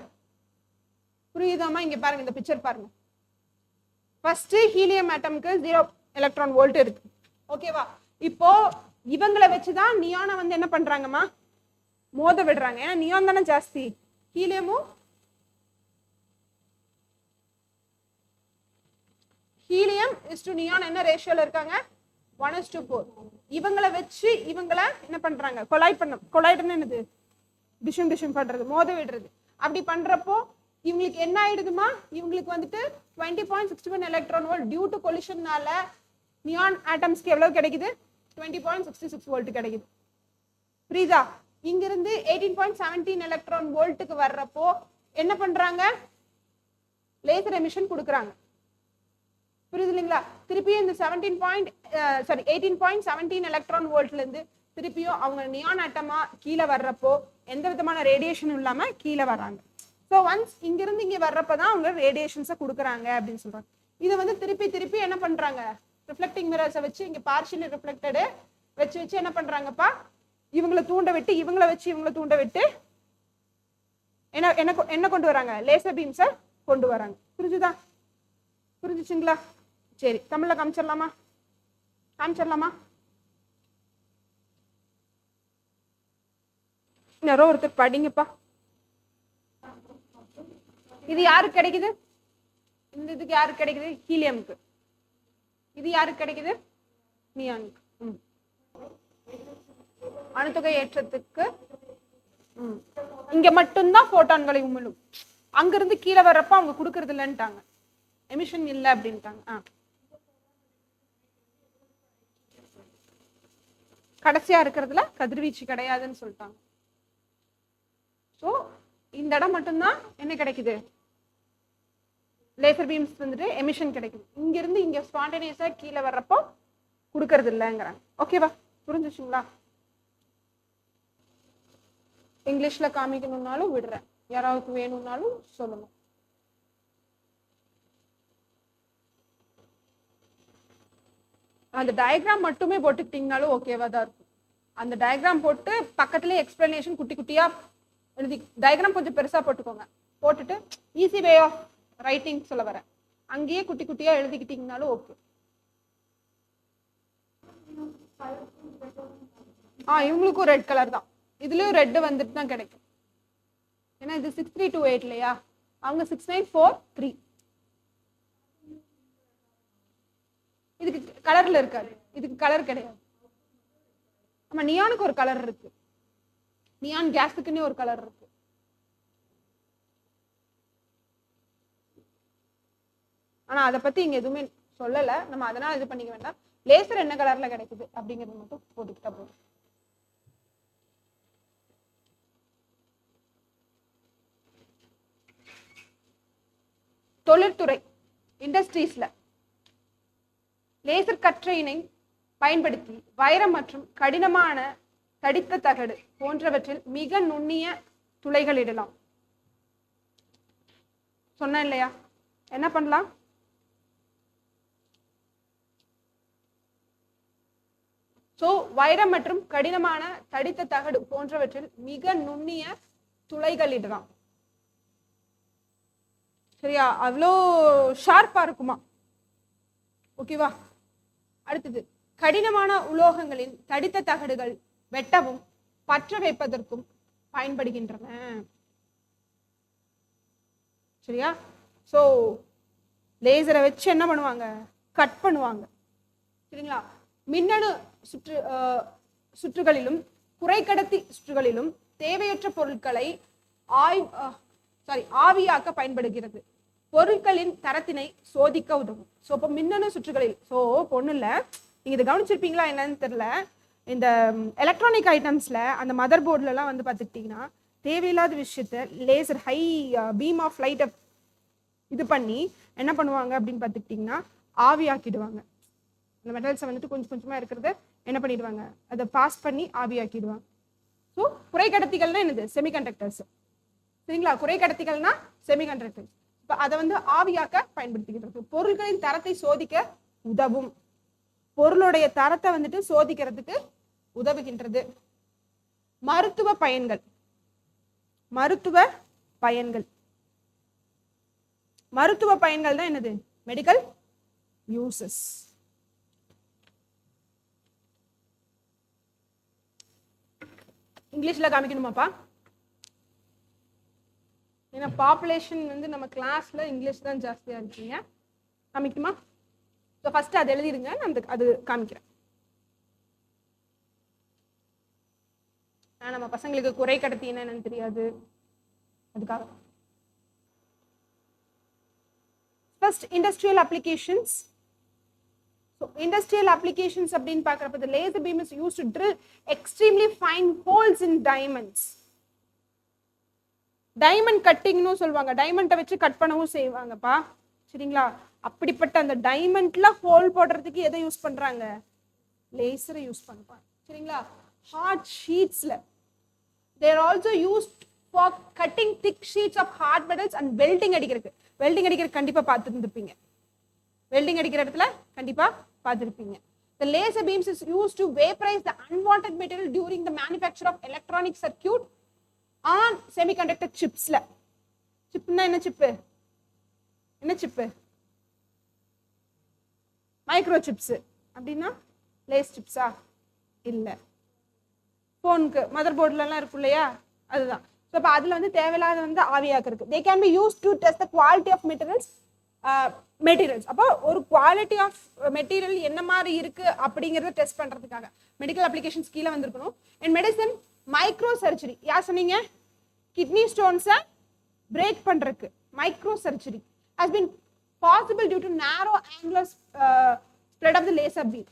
புரியுதாமா? இங்க பாருங்க, இந்த பிக்சர் பாருங்க. ஃபர்ஸ்ட் ஹீலியம் ஆட்டம்க்கு 0 எலக்ட்ரான் வோல்ட் இருக்கு. ஓகேவா? இப்போ இவங்களை வச்சுதான் நியானை வந்து என்ன பண்றாங்கம்மா? மோத விடுறாங்க. ஏன்னா நியான் தானே ஜாஸ்தி. ஹீலியம் இஸ் டு நியான் என்ன ரேஷியோல இருக்காங்க? 1:4. இவங்களை வச்சு இவங்களை என்ன பண்றாங்க? கொலைட்னா என்னது? டிஷம் பண்றது, மோத விடுறது. அப்படி பண்றப்போ இவங்களுக்கு என்ன ஆயிடுதுமா? இவங்களுக்கு வந்துட்டு 20.61 எலக்ட்ரான் வோல்ட் டியூ டு கொலிஷன்னால நியான் ஆட்டம்ஸ்க்கு எவ்வளவு கிடைக்குது? 20.66 வோல்ட் கிடைக்குது. புரியுதா? இங்கிருந்து 18.17 எலக்ட்ரான் வோல்ட்டுக்கு வர்றப்போ என்ன பண்றாங்க? லேசர் எமிஷன் கொடுக்குறாங்க. புரியுது இல்லைங்களா? திருப்பியும் இந்த 18.17 எலக்ட்ரான் வோல்ட்ல இருந்து திருப்பியும் அவங்க நியான் ஆட்டமா கீழே வர்றப்போ எந்த விதமான ரேடியேஷனும் இல்லாம கீழே வர்றாங்க. ஸோ ஒன்ஸ் இங்கிருந்து இங்க வர்றப்பதான் அவங்க ரேடியேஷன்ஸை கொடுக்குறாங்க அப்படின்னு சொல்றாங்க. இதை வந்து திருப்பி என்ன பண்றாங்க? ரிஃப்ளெக்டிங் மிரர்ஸை வச்சு இங்க பார்ஷியலி ரிஃப்ளெக்டடு வச்சு என்ன பண்றாங்கப்பா? இவங்களை தூண்ட விட்டு இவங்களை வச்சு இவங்களை தூண்ட விட்டு என்ன கொண்டு வராங்க? லேசர் பீம்ஸை கொண்டு வராங்க. புரிஞ்சுச்சுங்களா? சரி, தமிழ்ல காமிச்சிடலாமா? யாரோ ஒருத்தர் படிங்கப்பா. இது யாருக்கு கிடைக்குது? இந்த இதுக்கு யாருக்கு கிடைக்குது? ஹீலியம்க்கு. இது யாருக்கு கிடைக்குது? நியானுக்கு. அணுத்தொகை ஏற்றத்துக்கு இங்க மட்டும்தான் போட்டான்களை உமிழும். அங்கிருந்து கீழே வர்றப்ப அவங்க கொடுக்கறது இல்லைன்ட்டாங்க, எமிஷன் இல்லை அப்படின்ட்டாங்க. கடைசியா இருக்கிறதுல கதிர்வீச்சு கிடையாதுன்னு சொல்லிட்டாங்க. ஸோ இந்த இடம் மட்டும்தான் என்ன கிடைக்குது? லேசர் பீம்ஸ் வந்துட்டு எமிஷன் கிடைக்குது. இங்கிருந்து இங்க ஸ்பான்டேனியஸா கீழே வர்றப்போ கொடுக்கறது இல்லைங்கிறாங்க. ஓகேவா? புரிஞ்சுச்சுங்களா? இங்கிலீஷ்ல காமிக்கணும்னாலும் விடுறேன், யாராவது வேணும்னாலும் சொல்லணும். அந்த டயக்ராம் மட்டுமே போட்டுக்கிட்டீங்கனாலும் ஓகேவா தான் இருக்கும். அந்த டயக்ராம் போட்டு பக்கத்துலேயே எக்ஸ்பிளனேஷன் குட்டி குட்டியா எழுதி, டயக்ராம் கொஞ்சம் பெருசா போட்டுக்கோங்க. போட்டுட்டு ஈஸி வே ஆஃப் ரைட்டிங் சொல்ல வரேன், அங்கேயே குட்டி குட்டியா எழுதிக்கிட்டீங்கனாலும் ஓகே. இவங்களுக்கும் ரெட் கலர் தான், இதுலயும் ரெட் வந்துட்டு தான் கிடைக்கும். ஏன்னா இது 6328 இல்லையா, அவங்க 6943. இதுக்கு கலர்ல இருக்காது, இதுக்கு கலர் கிடையாது. ஆமா, நியானுக்கு ஒரு கலர் இருக்கு, நியான் கேஸுக்குன்னே ஒரு கலர் இருக்கு. ஆனா அதை பத்தி இங்க எதுவுமே சொல்லல, நம்ம அதனால இது பண்ணிக்க வேண்டாம். லேசர் என்ன கலர்ல கிடைக்குது அப்படிங்கிறது மட்டும் போட்டுக்கிட்டா போதும். தொழில்துறை இண்டஸ்ட்ரீஸ்ல லேசர் கற்றையினை பயன்படுத்தி வைரம் மற்றும் கடினமான தடித்த தகடு போன்றவற்றில் மிக நுண்ணிய துளைகள் இடலாம். சொன்ன இல்லையா, என்ன பண்ணலாம்? சோ வைரம் மற்றும் கடினமான தடித்த தகடு போன்றவற்றில் மிக நுண்ணிய துளைகள் இடலாம். சரியா? அவ்வளோ ஷார்ப்பா இருக்குமா? ஓகேவா? அடுத்தது, கடினமான உலோகங்களின் தடித்த தகடுகள் வெட்டவும் பற்ற வைப்பதற்கும் பயன்படுகின்றன. சரியா? சோ லேசரை வச்சு என்ன பண்ணுவாங்க? கட் பண்ணுவாங்க. சரிங்களா? மின்னணு சுற்றுகளிலும் குறைக்கடத்தி சுற்றுகளிலும் தேவையற்ற பொருட்களை ஆவியாக்க பயன்படுகிறது. பொருட்களின் தரத்தினை சோதிக்க உதவும். ஸோ இப்போ மின்னணு சுற்றுகளில், ஸோ ஒன்றும் இல்லை, நீங்கள் இதை கவனிச்சிருப்பீங்களா என்னன்னு தெரியல, இந்த எலக்ட்ரானிக் ஐட்டம்ஸில் அந்த மதர் போர்ட்லலாம் வந்து பார்த்துக்கிட்டிங்கன்னா தேவையில்லாத விஷயத்த லேசர் ஹை பீம் ஆஃப் லைட்டை இது பண்ணி என்ன பண்ணுவாங்க அப்படின்னு பார்த்துக்கிட்டிங்கன்னா ஆவியாக்கிடுவாங்க. அந்த மெட்டல்ஸை வந்துட்டு கொஞ்சம் கொஞ்சமாக இருக்கிறத என்ன பண்ணிடுவாங்க, அதை பாஸ் பண்ணி ஆவியாக்கிடுவாங்க. ஸோ குறைக்கடத்திகள்னா என்னது? செமிகண்டக்டர்ஸ். சரிங்களா? குறைக்கடத்திகள்னா செமிகண்டக்டர்ஸ். இப்போ அதை வந்து ஆவியாக்க பயன்படுத்திக்கிட்டு, பொருட்களின் தரத்தை சோதிக்க உதவும். பொருளுடைய தரத்தை வந்துட்டு சோதிக்கிறதுக்கு உதவுகின்றது. மருத்துவ பயன்கள். மருத்துவ பயன்கள் மருத்துவ பயன்கள் தான் என்னது? Medical uses. இங்கிலீஷ்ல காமிக்கணுமாப்பா? ஏன்னா பாப்புலேஷன் வந்து நம்ம கிளாஸ்ல இங்கிலீஷ் தான் ஜாஸ்தியா இருக்கீங்க. காமிக்குமா? ஸோ ஃபர்ஸ்ட் அது எழுதிடுங்க, நான் அது காமிக்கிறேன். நம்ம பசங்களுக்கு குறை கடத்தி என்னன்னு தெரியாது, அதுக்காக. First industrial applications. So industrial applications அப்படின்னு பார்க்குறப்ப the laser beam is used to drill extremely fine holes in diamonds. Diamond கட்டிங்னு சொல்லுவாங்க. டைமண்டை வச்சு கட் பண்ணவும் செய்வாங்கப்பா. சரிங்களா? அப்படிப்பட்ட அந்த டைமண்ட்ல ஹோல் போடுறதுக்கு எதை யூஸ் பண்றாங்க? லேசரை யூஸ் பண்ணுவாங்க. சரிங்களா? ஹார்ட் ஷீட்ஸ்ல they are also used for cutting thick sheets of hard metals and welding அடிக்கிறதுக்கு. வெல்டிங் அடிக்கிறது கண்டிப்பா பார்த்துருந்துருப்பீங்க. வெல்டிங் அடிக்கிற இடத்துல கண்டிப்பா பார்த்துருப்பீங்க. The laser beams is used to vaporize the unwanted material during the manufacture of electronic circuit on semiconductor chipsல. சிப்னா என்ன சிப்பு? என்ன சிப்பு? Micro chips. அப்படின்னா லேஸ் சிப்ஸா? இல்லை, ஃபோனுக்கு மதர் போர்ட்லலாம் இருக்கும் இல்லையா, அதுதான். ஸோ இப்போ அதில் வந்து தேவையில்லாத வந்து ஆவியாக்கு. They can be use to test the quality of materials. அப்போ ஒரு குவாலிட்டி ஆஃப் மெட்டீரியல் என்ன மாதிரி இருக்கு அப்படிங்கிறத டெஸ்ட் பண்றதுக்காக மெடிக்கல் அப்ளிகேஷன்ஸ் கீழே வந்திருக்கணும். And medicine, micro surgery. யார் சொன்னீங்க? கிட்னி ஸ்டோன்ஸை பிரேக் பண்றதுக்கு micro surgery has been possible due to narrow angular spread of the laser beam.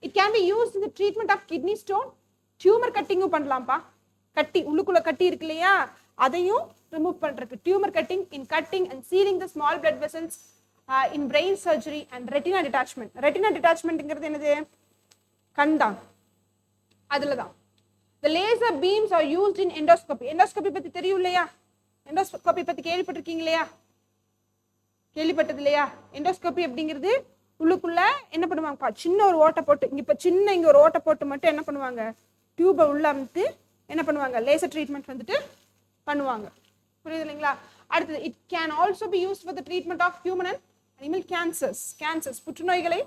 It can be used in the treatment of kidney stone. Tumour கட்டிங்கும் பண்ணலாம்ப்பா. கட்டி உள்ளுக்குள்ள கட்டி இருக்கு இல்லையா, அதையும் ரிமூவ் பண்றதுக்கு tumour cutting, in cutting and sealing the small blood vessels, in brain surgery and retina detachment. Retina டிட்டாச்மெண்ட்ங்கிறது என்னது? கண் தான், அதுல தான். The laser beams are used in endoscopy. endoscopy பத்தி தெரியும் இல்லையா? endoscopy பத்தி கேள்விப்பட்டிருக்கீங்க இல்லையா? கேள்விப்பட்டது இல்லையா? endoscopy அப்படிங்கிறது உள்ளுக்குள்ள என்ன பண்ணுவாங்கப்பா, சின்ன ஒரு ஓட்டை போட்டு, இங்க ஒரு ஓட்டை போட்டு மட்டும் என்ன பண்ணுவாங்க, டியூபை உள்ள அமுத்து என்ன பண்ணுவாங்க, லேசர் ட்ரீட்மெண்ட் வந்துட்டு பண்ணுவாங்க. புரியுது இல்லைங்களா? அடுத்தது, it can also be used for the treatment of human and animal cancers. புற்றுநோய்களை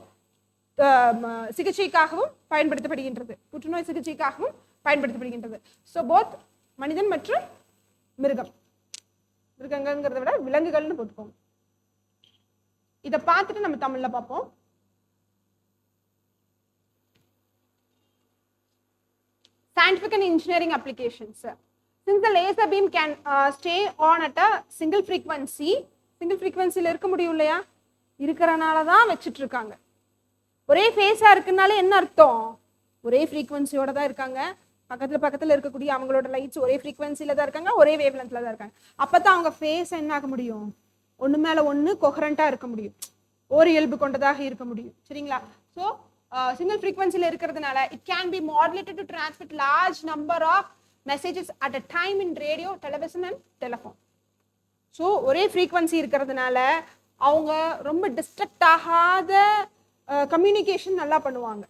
சிகிச்சைக்காகவும் பயன்படுத்தப்படுகின்றது. புற்றுநோய் சிகிச்சைக்காகவும் பயன்படுத்தப்படுகின்றது. ஸோ போத் மனிதன் மற்றும் மிருகங்கள்ங்கிறத விட விலங்குகள்னு போட்டுக்கோங்க. இதை பார்த்துட்டு நம்ம தமிழ்ல பார்ப்போம். Scientific and engineering applications. Since the laser beam can stay on at a single frequency இருக்க முடியும் இல்லையா, இருக்கிறனால தான் வச்சுட்டு இருக்காங்க. ஒரே ஃபேஸா இருக்குனாலே என்ன அர்த்தம்? ஒரே ஃப்ரீக்வன்சியோட தான் இருக்காங்க. பக்கத்துல இருக்கக்கூடிய அவங்களோட லைட்ஸ் ஒரே ஃப்ரீக்வன்சில தான் இருக்காங்க, ஒரே வேவ் லென்த்ல தான் இருக்காங்க. அப்பதான் அவங்க ஃபேஸ் என்ன ஆக முடியும், ஒன்று மேலே ஒன்று கொஹரண்ட்டாக இருக்க முடியும், ஒரு இயல்பு கொண்டதாக இருக்க முடியும். சரிங்களா? ஸோ சிங்கிள் ஃப்ரீக்வன்சியில் இருக்கிறதுனால it can be modulated to transmit large number of messages at a time in radio, television and telephone. So ஒரே ஃப்ரீக்வன்சி இருக்கிறதுனால அவங்க ரொம்ப டிஸ்ட்ரக்ட் ஆகாத கம்யூனிகேஷன் நல்லா பண்ணுவாங்க.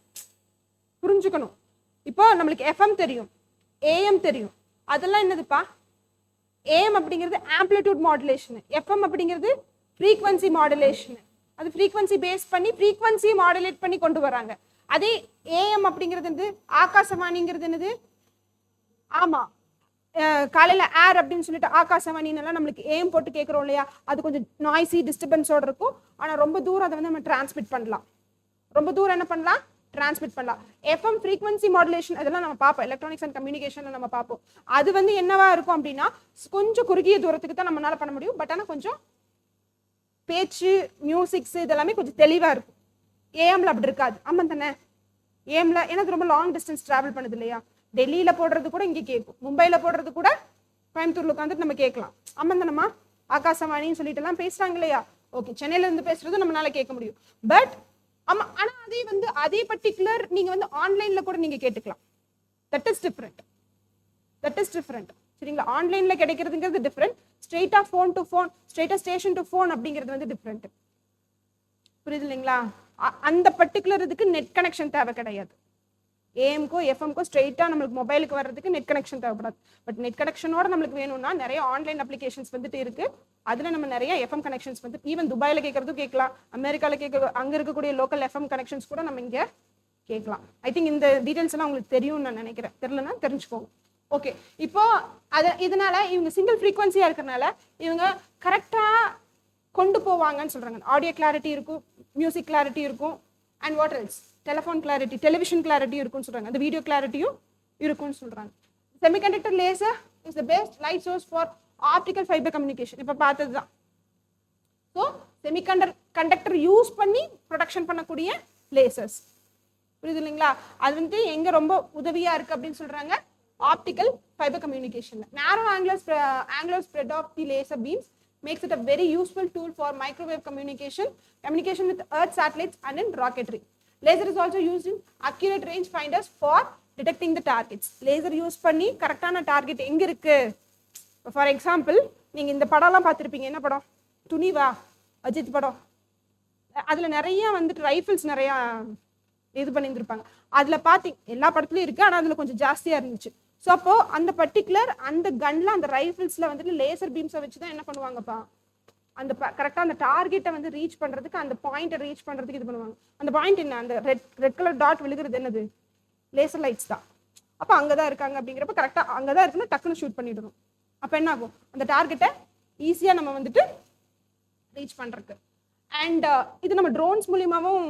புரிஞ்சுக்கணும். இப்போ நம்மளுக்கு எஃப்எம் தெரியும், ஏஎம் தெரியும், அதெல்லாம் என்னதுப்பா? ஏஎம் அப்படிங்கிறது ஆம்ப்ளிடியூட் மாடுலேஷன், எஃப்எம் அப்படிங்கிறது ஃப்ரீக்வன்சி மாடுலேஷன். அது ஃப்ரீக்வன்சி பேஸ் பண்ணி ஃப்ரீக்வன்சியை மாடுலேட் பண்ணி கொண்டு வராங்க. அதே ஏஎம் அப்படிங்கிறது என்னது? ஆகாசவாணிங்கிறது என்னது? ஆமா, காலையில ஏர் அப்படின்னு சொல்லிட்டு ஆகாசவாணின்னெல்லாம் நம்மளுக்கு ஏஎம் போட்டு கேட்குறோம் இல்லையா, அது கொஞ்சம் நாய்ஸி டிஸ்டர்பன்ஸோட இருக்கும். ஆனால் ரொம்ப தூரம் அதை வந்து நம்ம டிரான்ஸ்மிட் பண்ணலாம், ரொம்ப தூரம் என்ன பண்ணலாம்? டிரான்ஸ்மிட் பண்ணலாம். எஃப்எம் ஃப்ரீக்வன்சி மாடுலேஷன் அதெல்லாம் நம்ம பார்ப்போம், எலக்ட்ரானிக்ஸ் அண்ட் கம்யூனிகேஷன்ல நம்ம பார்ப்போம். அது வந்து என்னவா இருக்கும் அப்படின்னா கொஞ்சம் குறுகிய தூரத்துக்கு தான் நம்மளால பண்ண முடியும். பட் ஆனால் கொஞ்சம் பேச்சு, மியூசிக்ஸ் இதெல்லாமே கொஞ்சம் தெளிவாக இருக்கும். ஏஎம்ல அப்படி இருக்காது. ஆமாம் தானே? ஏஎம்ல எனக்கு ரொம்ப லாங் டிஸ்டன்ஸ் ட்ராவல் பண்ணுது இல்லையா, டெல்லியில் போடுறது கூட இங்கே கேட்கும், மும்பையில் போடுறது கூட கோயம்புத்தூர்ல உட்காந்துட்டு நம்ம கேட்கலாம். ஆமாம் தானம்மா? ஆகாசவாணின்னு சொல்லிட்டு எல்லாம் பேசுறாங்க இல்லையா? ஓகே, சென்னையில இருந்து பேசுறது நம்மளால கேட்க முடியும். பட் ஆமா, ஆனா அதே வந்து அதே பர்டிகுலர் நீங்க வந்து ஆன்லைன்ல கூட நீங்க கேட்டுக்கலாம். That is different, that is different. சரிங்களா? ஆன்லைன்ல கிடைக்கிறதுங்கிறது டிஃப்ரெண்ட், ஸ்ட்ரெயிட்டா ஃபோன் டு ஃபோன், ஸ்ட்ரெயிட்டா ஸ்டேஷன் டு ஃபோன் அப்படிங்கிறது வந்து டிஃப்ரெண்ட். புரியுது இல்லைங்களா? அந்த பர்டிகுலர் இதுக்கு நெட் கனெக்ஷன் தேவை கிடையாது. ஏஎம்கோ எஃப்எம்கோ ஸ்ட்ரெயிட்டா நம்மளுக்கு மொபைலுக்கு வர்றதுக்கு நெட் கனெக்ஷன் தேவைப்படாது. பட் நெட் கனெக்ஷனோட நம்மளுக்கு வேணும்னா நிறைய ஆன்லைன் அப்ளிகேஷன்ஸ் வந்துட்டு இருக்கு. அதுல நம்ம நிறைய எஃப்எம் கனெக்ஷன்ஸ் வந்து ஈவன் துபாயில கேட்கறதும் கேட்கலாம், அமெரிக்கால கேட்க அங்க இருக்கக்கூடிய லோக்கல் எஃப்எம் கனெக்ஷன்ஸ் கூட நம்ம இங்க கேட்கலாம். ஐ திங்க் இந்த டீடைல்ஸ் எல்லாம் உங்களுக்கு தெரியும்னு நான் நினைக்கிறேன். தெரியலன்னா தெரிஞ்சுக்கோங்க. ஓகே, இப்போ இதனால இவங்க சிங்கிள் ஃப்ரீக்வன்சியா இருக்கிறனால இவங்க கரெக்டா கொண்டு போவாங்கன்னு சொல்றாங்க. ஆடியோ கிளாரிட்டி இருக்கும், மியூசிக் கிளாரிட்டி இருக்கும், and what else, telephone clarity, television clarity இருக்கும்னு சொல்றாங்க, அந்த வீடியோ கிளாரிட்டியும் இருக்கும்னு சொல்றாங்க. Semiconductor laser is the best light source for optical fibre communication. இப்போ பார்த்தது தான். ஸோ செமிகண்டக்டர் யூஸ் பண்ணி ப்ரொடக்ஷன் பண்ணக்கூடிய லேசர்ஸ். புரியுது இல்லைங்களா? அது வந்து எங்க ரொம்ப உதவியா இருக்கு அப்படின்னு சொல்றாங்க, ஆப்டிக்கல் ஃபைபர் கம்யூனிகேஷன்ல. நேரோ angular spread of the laser beams makes it a very useful tool for microwave communication with Earth satellites and in rocketry. Laser is also used in accurate range finders for detecting the targets. Laser use பண்ணி கரெக்டான டார்கெட் எங்க இருக்கு. ஃபார் எக்ஸாம்பிள், நீங்க இந்த படம்லாம் பார்த்துருப்பீங்க. என்ன படம்? துணிவா, அஜித் படம். அதுல நிறைய வந்துட்டு ரைஃபிள்ஸ் நிறைய இது பண்ணியிருந்திருப்பாங்க. அதுல பார்த்தீங்க, எல்லா படத்துலயும் இருக்கு, ஆனா அதுல கொஞ்சம் ஜாஸ்தியா இருந்துச்சு. ஸோ அப்போ அந்த பர்டிகுலர் அந்த கன்ல அந்த ரைஃபிள்ஸ்ல வந்துட்டு லேசர் பீம்ஸை வச்சுதான் என்ன பண்ணுவாங்கப்பா, அந்த கரெக்டாக அந்த டார்கெட்டை வந்து ரீச் பண்றதுக்கு, அந்த பாயிண்ட்டை ரீச் பண்றதுக்கு இது பண்ணுவாங்க. அந்த பாயிண்ட் என்ன? அந்த ரெட் கலர் டாட் விழுகிறது என்னது? லேசர் லைட்ஸ் தான். அப்போ அங்கதான் இருக்காங்க அப்படிங்கிறப்ப கரெக்டா அங்கதான் இருக்குன்னு டக்குன்னு ஷூட் பண்ணிடணும். அப்போ என்ன ஆகும்? அந்த டார்கெட்டை ஈஸியா நம்ம வந்துட்டு ரீச் பண்றதுக்கு. அண்ட் இது நம்ம ட்ரோன்ஸ் மூலியமாவும்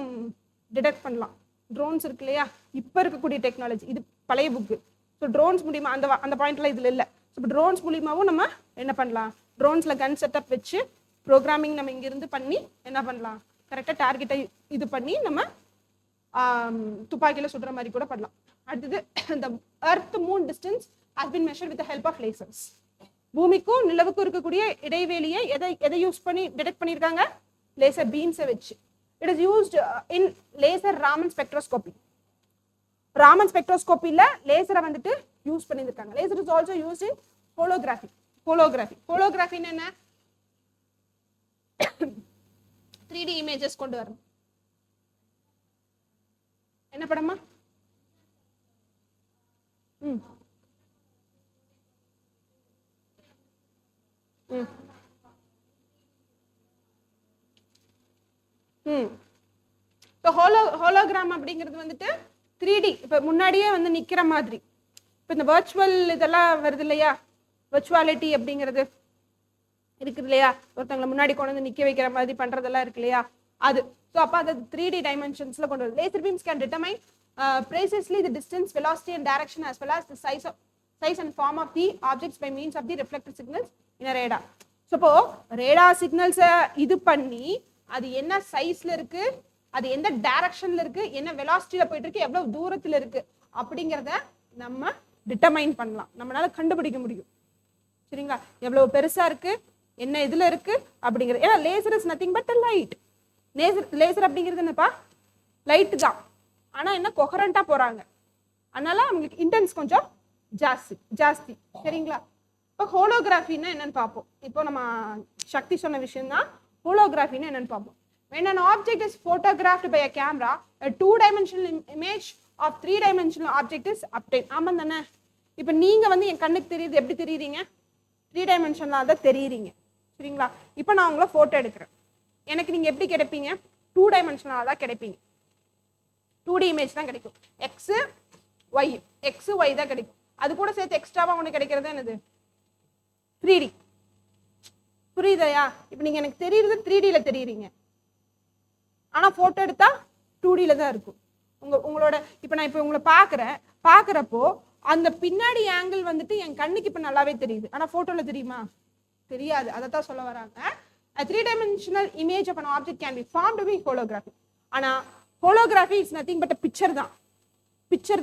டிடெக்ட் பண்ணலாம். ட்ரோன்ஸ் இருக்கு இல்லையா, இப்போ இருக்கக்கூடிய டெக்னாலஜி, இது பழைய புக்கு. ஸோ ட்ரோன்ஸ் மூலியமா அந்த பாயிண்ட்லாம் இதில் இல்லை. ஸோ இப்போ ட்ரோன்ஸ் மூலியமாவும் நம்ம என்ன பண்ணலாம், ட்ரோன்ஸில் கன் செட்டப் வச்சு ப்ரோக்ராமிங் நம்ம இங்கிருந்து பண்ணி என்ன பண்ணலாம், கரெக்டாக டார்கெட்டை இது பண்ணி நம்ம துப்பாக்கியில் சுடுற மாதிரி கூட பண்ணலாம். அடுத்தது, இந்த earth moon distance has been measured with help of lasers. பூமிக்கும் நிலவுக்கும் இருக்கக்கூடிய இடைவெளியை எதை யூஸ் பண்ணி டிடெக்ட் பண்ணியிருக்காங்க? லேசர் பீம்ஸை வச்சு. It is used in laser Raman spectroscopy. Raman ஸ்பெக்ட்ரோஸ்கோப்பியில் லேசரை வந்துட்டு யூஸ் பண்ணியிருக்காங்க. Laser is also used in holography. ஹோலோகிராஃபின்னு என்ன? 3D இமேஜஸ் கொண்டு வரும். என்ன படமா? ஹோலோகிராம் அப்படிங்கிறது வந்துட்டு 3D, இப்போ முன்னாடியே வந்து நிக்கிற மாதிரி. இப்போ இந்த வர்ச்சுவல் இதெல்லாம் வருது இல்லையா, வர்ச்சுவாலிட்டி அப்படிங்கிறது இருக்குது இல்லையா, ஒருத்தவங்களை முன்னாடி கொண்டு வந்து நிக்க வைக்கிற மாதிரி பண்றதெல்லாம் இருக்கு இல்லையா, அது. ஸோ அப்போ அது 3D டைமென்ஷன்ஸ்ல கொண்டு வருது. Laser beams can determine precisely the distance, velocity and direction as well as the size and form of the objects by means of the reflected signals in a radar. So இப்போ ரேடார் சிக்னல்ஸை இது பண்ணி அது என்ன சைஸ்ல இருக்கு, அது எந்த டைரக்ஷன்ல இருக்கு, என்ன வெலாசிட்டியில போயிட்டு இருக்கு, எவ்வளவு தூரத்துல இருக்கு அப்படிங்கிறத நம்ம டிட்டர்மைன் பண்ணலாம், நம்மளால கண்டுபிடிக்க முடியும். சரிங்களா? எவ்வளவு பெருசா இருக்கு, என்ன இதில் இருக்குது அப்படிங்கிறது. ஏன்னா laser is nothing but light. Laser அப்படிங்கிறது என்னப்பா, லைட்டு தான். ஆனால் என்ன கொஹரண்ட்டாக போகிறாங்க, அதனால அவங்களுக்கு இன்டென்ஸ் கொஞ்சம் ஜாஸ்தி. சரிங்களா? இப்போ ஹோலோகிராஃபின்னா என்னன்னு பார்ப்போம். இப்போ நம்ம சக்தி சொன்ன விஷயம்தான் ஹோலோகிராஃபின்னா என்னன்னு பார்ப்போம். When an object is photographed by a camera, a 2-dimensional image of 3-dimensional object is obtained. ஆமாம் தானே? இப்போ நீங்கள் வந்து என் கண்ணுக்கு தெரியுது, எப்படி தெரியுறீங்க? 3-dimensional தான் தெரியுறீங்க. சரிங்களா? இப்போ நான் உங்களை ஃபோட்டோ எடுக்கிறேன், எனக்கு நீங்கள் எப்படி கிடைப்பீங்க? 2-dimensional தான் கிடைப்பீங்க. 2D இமேஜ் தான் கிடைக்கும். எக்ஸு ஒய் தான் கிடைக்கும். அது கூட சேர்த்து எக்ஸ்ட்ராவாக ஒன்று கிடைக்கிறது என்னது? 3D. புரியுதையா? இப்போ நீங்கள் எனக்கு தெரியுறது 3Dயில் தெரியுறீங்க, ஆனால் ஃபோட்டோ எடுத்தால் 2Dயில் தான் இருக்கும். உங்களோட இப்போ நான் இப்போ உங்களை பார்க்குறப்போ அந்த பின்னாடி ஆங்கிள் வந்துட்டு என் கண்ணுக்கு இப்போ நல்லாவே தெரியுது, ஆனால் ஃபோட்டோவில் தெரியுமா? தெரியாது. அதை தான் சொல்ல வராங்க. A 3-dimensional image of an object can be formed to be holographic. ஆனால் holography is nothing but picture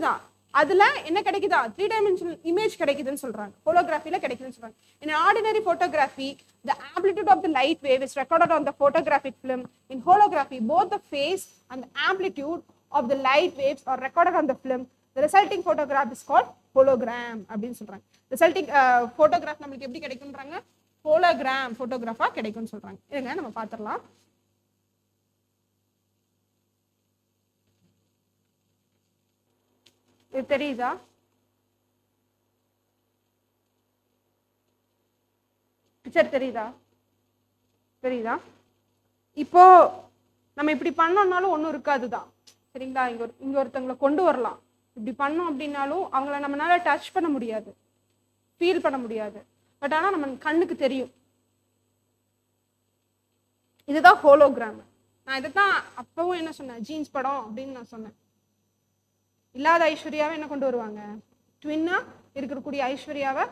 தான். அதுல என்ன கிடைக்குதா? 3-dimensional image கிடைக்குதுன்னு சொல்றாங்க. ஹோலோகிராஃபில கிடைக்குதுன்னு சொல்றாங்க. In ordinary photography, the amplitude of the light wave is recorded on the photographic film. In holography, both the phase and the amplitude of the light waves are recorded on the film. The resulting photograph is called hologram அப்படின்னு சொல்றாங்க. Resulting photograph நமக்கு எப்படி கிடைக்கும்ன்றாங்க? ஹோலோகிராம் போட்டோகிராஃபா கிடைக்கும்னு சொல்றாங்க. இருங்க நம்ம பார்த்துடலாம். இது தெரியுதா? பிக்சர் தெரியுதா? இப்போ நம்ம இப்படி பண்ணோம்னாலும் ஒன்றும் இருக்காதுதான். சரிங்களா? இங்க ஒருத்தவங்களை கொண்டு வரலாம், இப்படி பண்ணோம் அப்படின்னாலும் அவங்கள நம்மளால டச் பண்ண முடியாது, ஃபீல் பண்ண முடியாது. பட் ஆனால் நம்ம கண்ணுக்கு தெரியும். இதுதான் ஹோலோகிராம். நான் இதைத்தான் அப்பவும் என்ன சொன்னேன், ஜீன்ஸ் படம் அப்படின்னு நான் சொன்னேன். இல்லாத ஐஸ்வர்யாவை என்ன கொண்டு வருவாங்க? ட்வின்னா இருக்கக்கூடிய ஐஸ்வர்யாவை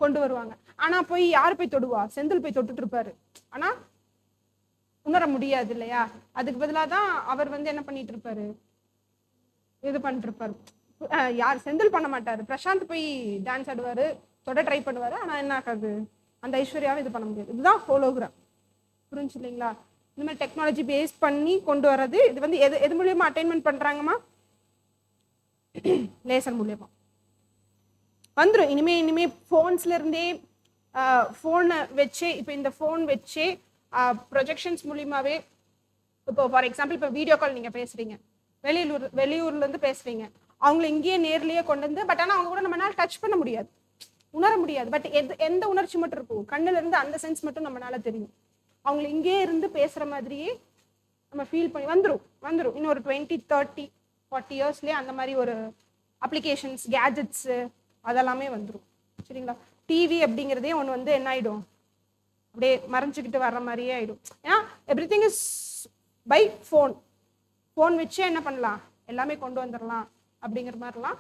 கொண்டு வருவாங்க. ஆனா போய் யார் போய் தொடுவா? செந்தில் போய் தொட்டுட்டு இருப்பாரு, ஆனா உணர முடியாது இல்லையா? அதுக்கு பதிலாக தான் அவர் வந்து என்ன பண்ணிட்டு இருப்பாரு, இது பண்ணிட்டு இருப்பாரு. யார்? செந்தில் பண்ண மாட்டாரு, பிரசாந்த் போய் டான்ஸ் ஆடுவாரு, தொட ட்ரை பண்ணுவாரு. ஆனா என்ன ஆகாது, அந்த ஐஸ்வர்யாவை இது பண்ண முடியாது. இதுதான் ஹோலோகிராம். புரிஞ்சு இல்லைங்களா? இந்த மாதிரி டெக்னாலஜி பேஸ் பண்ணி கொண்டு வர்றது. இது வந்து எது மூலியமா அட்டைன்மெண்ட் பண்றாங்கம்மா? லேசர் மூலியமா வந்துடும். இனிமே ஃபோன்ஸ்ல இருந்தே ஃபோனை வச்சு, இப்போ இந்த ஃபோன் வச்சு ப்ரொஜெக்ஷன்ஸ் மூலியமாவே, இப்போ ஃபார் எக்ஸாம்பிள் இப்போ வீடியோ கால் நீங்கள் பேசுறீங்க, வெளியூர்லேருந்து பேசுறீங்க, அவங்கள இங்கேயே நேர்லேயே கொண்டு வந்து, பட் ஆனால் அவங்க கூட நம்மளால டச் பண்ண முடியாது, உணர முடியாது. பட் எந்த உணர்ச்சி மட்டும் இருக்கும்? கண்ணுல இருந்து அந்த சென்ஸ் மட்டும் நம்மளால தெரியும். அவங்களை இங்கேயே இருந்து பேசுற மாதிரியே நம்ம ஃபீல் பண்ணி வந்துடும். இன்னும் ஒரு 20, 30, 40 இயர்ஸ்லேயே அந்த மாதிரி ஒரு அப்ளிகேஷன்ஸ், கேஜெட்ஸு அதெல்லாமே வந்துடும். சரிங்களா? டிவி அப்படிங்கிறதே ஒன்று வந்து என்ன ஆகிடும், அப்படியே மறைஞ்சிக்கிட்டு வர்ற மாதிரியே ஆகிடும். ஏன்னா everything is by phone வச்சே என்ன பண்ணலாம், எல்லாமே கொண்டு வந்துடலாம் அப்படிங்கிற மாதிரிலாம்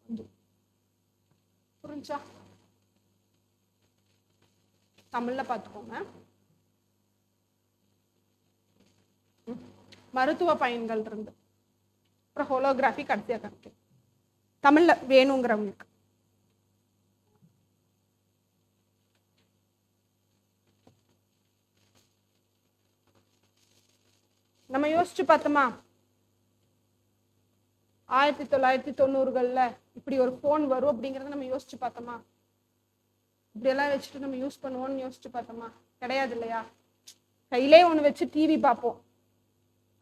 வந்துடும். புரிஞ்சா? தமிழில் பார்த்துக்கோங்க. மருத்துவ பயன்கள் இருந்து அப்புறம் ஹோலோகிராஃபி கடைசியாக கணக்கு தமிழில் வேணுங்கிறவங்களுக்கு. நம்ம யோசிச்சு பார்த்தோமா, 1990களில் இப்படி ஒரு ஃபோன் வரும் அப்படிங்கிறத நம்ம யோசிச்சு பார்த்தோமா? இப்படியெல்லாம் வச்சுட்டு நம்ம யூஸ் பண்ணுவோம்னு யோசிச்சு பார்த்தோமா? கிடையாது இல்லையா? கையிலே ஒன்று வச்சு டிவி பார்ப்போம்,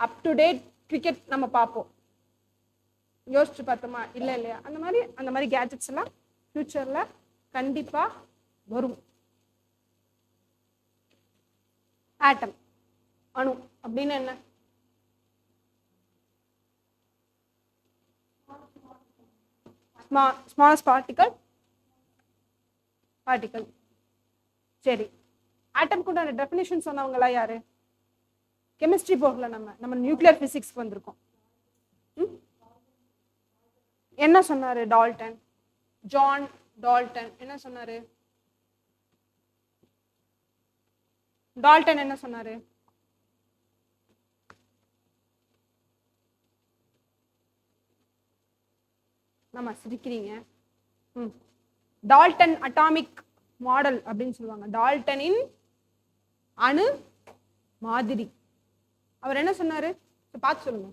அப் டு டேட் கிரிக்கெட் நம்ம பார்ப்போம். யோசிச்சு பார்த்தோமா? இல்லை இல்லையா? அந்த மாதிரி கேஜெட்ஸ் எல்லாம் ஃபியூச்சர்ல கண்டிப்பா வரும். ஆட்டம், அணு அப்படின்னு என்ன? Smallest particle. சரி, ஆட்டம் கூட டெஃபினிஷன் சொன்னவங்களா யாரு? கெமிஸ்ட்ரி போகல, நம்ம நியூக்ளியர் பிசிக்ஸ்க்கு வந்திருக்கோம். என்ன சொன்னாரு டால்டன்? ஜான் டால்டன் என்ன சொன்னாரு? டால்டன் என்ன சொன்னாரு? நம்ம சிரிக்கிறீங்க. டால்டன் அட்டாமிக் மாடல் அப்படின்னு சொல்லுவாங்க. டால்டனின் அணு மாதிரி. அவர் என்ன சொன்னாரு பார்த்து சொல்லுங்க.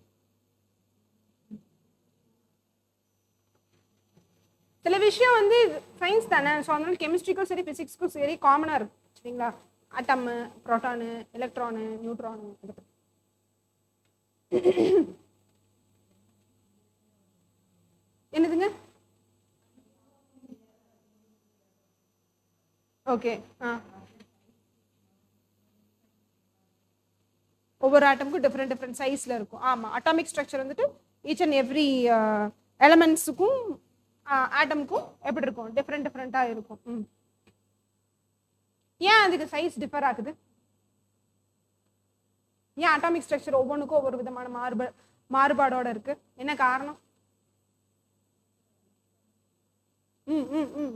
சில விஷயம் வந்து சயின்ஸ் தானே, ஸோ அதனால கெமிஸ்ட்ரிக்கும் சரி பிசிக்ஸ்க்கும் சரி காமனாக இருக்கும் சரிங்களா. ஆட்டமு, புரோட்டானு, எலக்ட்ரானு, நியூட்ரானு. என்னதுங்க? ஓகே. ஒவ்வொரு ஆட்டமுக்கும் டிஃப்ரெண்ட் சைஸில் இருக்கும். ஆமாம், அட்டாமிக் ஸ்ட்ரக்சர் வந்துட்டு ஈச் அண்ட் எவ்ரி எலமெண்ட்ஸுக்கும் ஆட்டமுக்கும் எப்படி இருக்கும், டிஃப்ரெண்ட்டாக இருக்கும். ஏன் அதுக்கு சைஸ் டிஃபர் ஆகுது? ஏன் அட்டாமிக் ஸ்ட்ரக்சர் ஒவ்வொன்றுக்கும் ஒவ்வொரு விதமான மாறுபாடோட இருக்கு? என்ன காரணம்?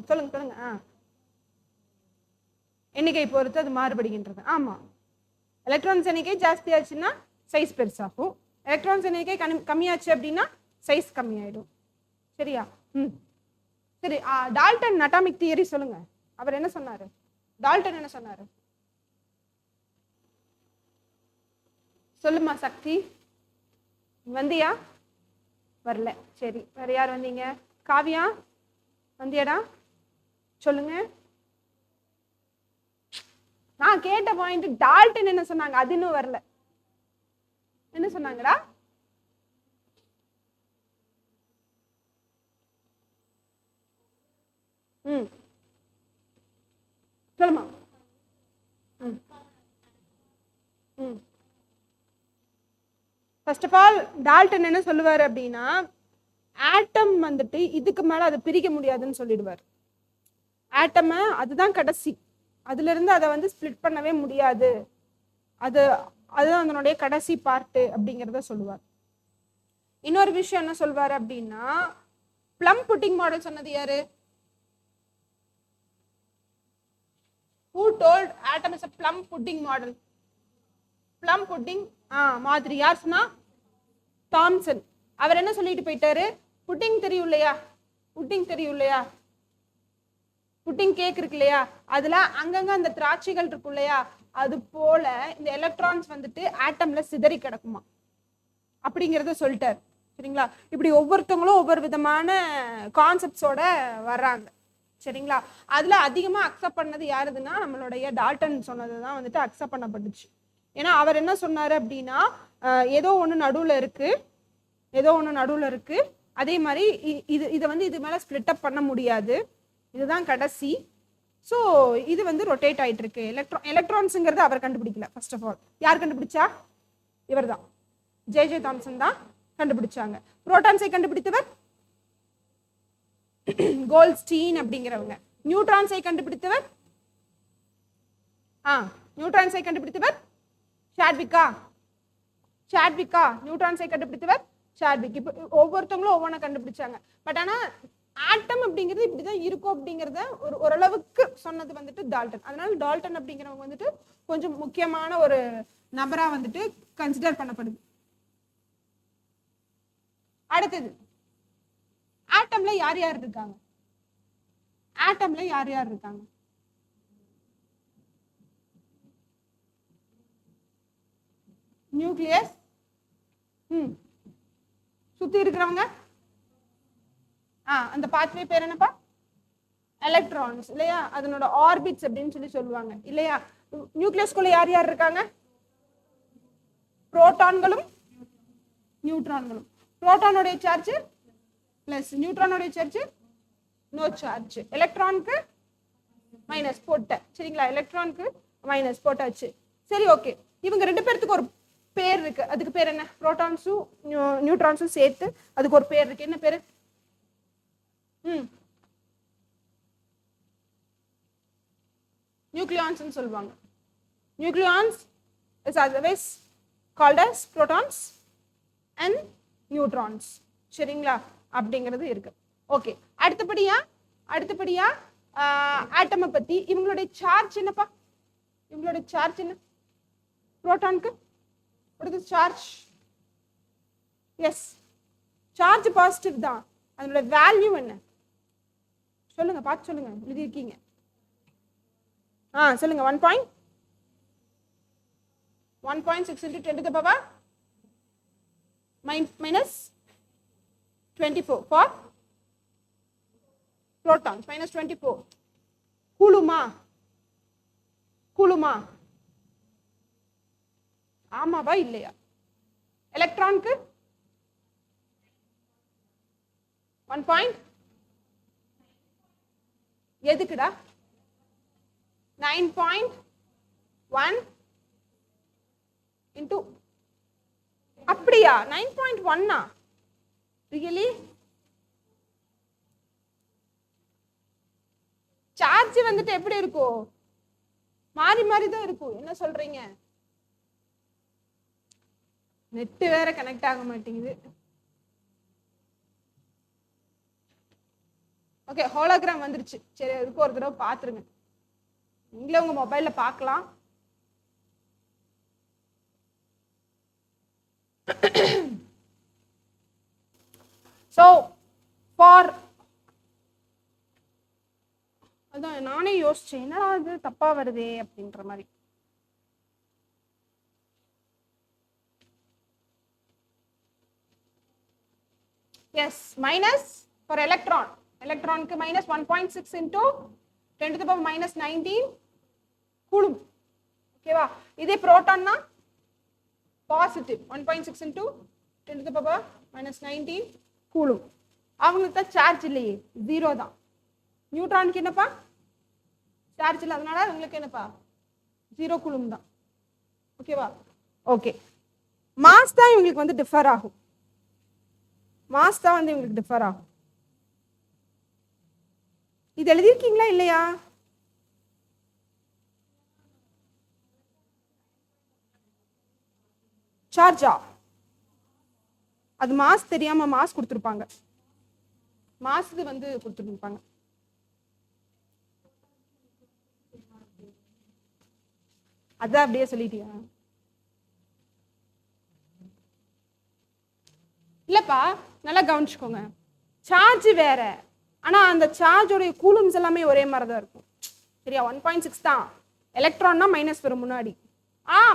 சொல்லுங்க. எண்ணிக்கை பொறுத்து அது மாறுபடுகின்றது. ஆமா, எலக்ட்ரான்ஸ் எண்ணிக்கை ஜாஸ்தி ஆச்சுன்னா சைஸ் பெருசாகும், எலக்ட்ரான்ஸ் எண்ணிக்கை கம்மியாச்சு அப்படின்னா சைஸ் கம்மியாயிடும். சரியா? சரி, டால்டன் அட்டாமிக் தியரி சொல்லுங்க. அவர் என்ன சொன்னாரு? டால்டன் என்ன சொன்னாரு சொல்லுமா சக்தி. வந்தியா? வரல. சரி, வேற யார் வந்தீங்க? காவியா வந்தியாடா? சொல்லுங்க. நான் கேட்ட பாயிண்ட் டால்டன் என்ன சொன்னாங்க, அது இன்னும் வரல. என்ன சொன்னாங்கடா? சொல்லுமா. ஃபர்ஸ்ட் ஆஃப் ஆல் டால்டன் என்ன சொல்லுவார் அப்படின்னா, ஆட்டம் வந்துட்டு இதுக்கு மேல அதை பிரிக்க முடியாதுன்னு சொல்லிடுவார். ஆட்டம் அதுதான் கடைசி, அதுல இருந்து அதை வந்து ஸ்பிளிட் பண்ணவே முடியாது, அதுதான் அதனுடைய கடைசி பார்ட்டு அப்படிங்கிறத சொல்லுவார். இன்னொரு விஷயம் என்ன சொல்வாரு அப்படின்னா, ப்ளம் புட்டிங் மாடல் சொன்னது யாரு? Who told atom is a plum pudding model? Plum pudding மாதிரி யார் சொன்னா? தாம்சன். அவர் என்ன சொல்லிட்டு போயிட்டாரு? புட்டிங் தெரியும் இல்லையா, புட்டிங் கேக் இருக்கு இல்லையா, அதுல அங்கங்க அந்த திராட்சைகள் இருக்கும் இல்லையா, அது போல இந்த எலக்ட்ரான்ஸ் வந்துட்டு ஆட்டம்ல சிதறி கிடக்குமா அப்படிங்கிறத சொல்லிட்டாரு. சரிங்களா? இப்படி ஒவ்வொருத்தவங்களும் ஒவ்வொரு விதமான கான்செப்ட்ஸோட வர்றாங்க. சரிங்களா? அதுல அதிகமா அக்செப்ட் பண்ணது யாருதுன்னா நம்மளுடைய டால்டன் சொன்னதுதான் வந்துட்டு அக்செப்ட் பண்ணப்பட்டுச்சு. ஏன்னா அவர் என்ன சொன்னாரு அப்படின்னா, ஏதோ ஒண்ணு நடுவுல இருக்கு, அதே மாதிரி இதை வந்து இது மேல ஸ்பிளிட் அப் பண்ண முடியாது, இதுதான் கடைசி. ஸோ இது வந்து ரொட்டேட் ஆயிட்டு இருக்கு. எலக்ட்ரான்ஸுங்கிறது அவர் கண்டுபிடிக்கல. ஃபர்ஸ்ட் ஆஃப் ஆல் யார் கண்டுபிடிச்சா? இவர் தான், ஜே தாம்சன் தான் கண்டுபிடிச்சாங்க. புரோட்டான்ஸை கண்டுபிடித்தவர் கோல்ட்ஸ்டீன் அப்படிங்கிறவங்க. நியூட்ரான்ஸை கண்டுபிடித்தவர் சாட்விக்கா. நியூட்ரான்ஸை கண்டுபிடித்தவர் சாட்விக். இப்போ ஒவ்வொருத்தவங்களும் ஒவ்வொன்றை கண்டுபிடிச்சாங்க. பட் ஆனா ஆட்டம் அப்படிங்கிறது இப்படிதான் இருக்கும் அப்படிங்கிறத ஓரளவுக்கு சொன்னது வந்துட்டு டால்டன். அதனால டால்டன் அப்படிங்கிறவங்க வந்துட்டு கொஞ்சம் முக்கியமான ஒரு நபரா வந்துட்டு கன்சிடர் பண்ணப்படுது. அடுத்தது, ஆட்டம்ல யார் யார் இருக்காங்க? நியூக்ளியஸ், சுத்தி இருக்கிறவங்க, அந்த பாத்வே பேர் என்னப்பா? எலக்ட்ரான்ஸ் இல்லையா, அதனோட ஆர்பிட்ஸ் அப்படின்னு சொல்லுவாங்க இல்லையா. நியூக்ளியஸ்குள்ள யார் யார் இருக்காங்க? புரோட்டான்களும் நியூட்ரான்களும். புரோட்டானுடைய சார்ஜ் பிளஸ், நியூட்ரானுடைய சார்ஜ் நோ சார்ஜ். எலக்ட்ரானுக்கு மைனஸ் போட்ட. சரிங்களா? எலக்ட்ரானுக்கு மைனஸ் போட்டாச்சு. சரி, ஓகே. இவங்க ரெண்டு பேர்த்துக்கு ஒரு பேர் இருக்கு. அதுக்கு பேர் என்ன? புரோட்டான்ஸும் நியூட்ரான்ஸும் சேர்த்து அதுக்கு ஒரு பேர் இருக்கு. என்ன பேரு? நியூக்ளியான்ஸ் சொல்லுவாங்க. Nucleons is otherwise called as protons and neutrons. சரிங்களா? அப்படிங்கிறது இருக்கு. ஓகே, அடுத்தபடியா ஆட்டமை பத்தி இவங்களுடைய சார்ஜ் என்னப்பா? இவங்களுடைய சார்ஜ் என்ன? புரோட்டானுக்கு சார்ஜ் எஸ், சார்ஜ் பாசிட்டிவ் தான். அதனோட வேல்யூ என்ன சொல்லுங்க, பார்த்து சொல்லுங்க, எழுதியிருக்கீங்க. சொல்லுங்க. 1. 1.6 into 10 to the power minus 24 for protons, minus 24. கூலுமா ஆமாவா இல்லையா? எலக்ட்ரானுக்கு 1. எதுக்குடா 9.1 into அப்படியா 9.1 ரியலி? சார்ஜ் வந்துட்டு எப்படி இருக்கும்? மாறி மாறி தான் இருக்கும். என்ன சொல்றீங்க? நெட் வேற கனெக்ட் ஆக மாட்டேங்குது. ஓகே, ஹோலோகிராம் வந்துருச்சு. சரி, அதுக்கு ஒரு தடவை பார்த்துருங்க. நீங்களே உங்க மொபைல்ல பார்க்கலாம். ஸோ ஃபார் அதான் நானே யோசிச்சேன், என்னடா இது தப்பா வருதே அப்படின்ற மாதிரி. எஸ், மைனஸ் ஃபார் எலக்ட்ரானுக்கு minus 1.6 into 10 to the power minus 19 coulomb. ஓகேவா? இதே புரோட்டான்னா positive 1.6 into 10 to the power minus 19 coulomb. அவங்களுக்கு தான் சார்ஜ் இல்லையே, 0 தான். நியூட்ரானுக்கு என்னப்பா சார்ஜ் இல்லை, அதனால உங்களுக்கு என்னப்பா 0 கூலும் தான். ஓகேவா? ஓகே, மாஸ் தான் இவங்களுக்கு வந்து டிஃபர் ஆகும். மாஸ் தான் வந்து இவங்களுக்கு டிஃபர் ஆகும். இது எழுதியிருக்கீங்களா இல்லையா? சார்ஜா? அது மாஸ் தெரியாம மாஸ் கொடுத்துருப்பாங்க. மாஸ் வந்து கொடுத்துருப்பாங்க. அதான் அப்படியே சொல்லிட்டியா? இல்லப்பா, நல்லா கவனிச்சுக்கோங்க. சார்ஜ் வேற, ஆனா அந்த சார்ஜோடைய கூலம்ஸ் எல்லாமே ஒரே மாதிரி தான் இருக்கும். சரியா? 1.6 தான். எலக்ட்ரான்னா மைனஸ் வரும் முன்னாடி.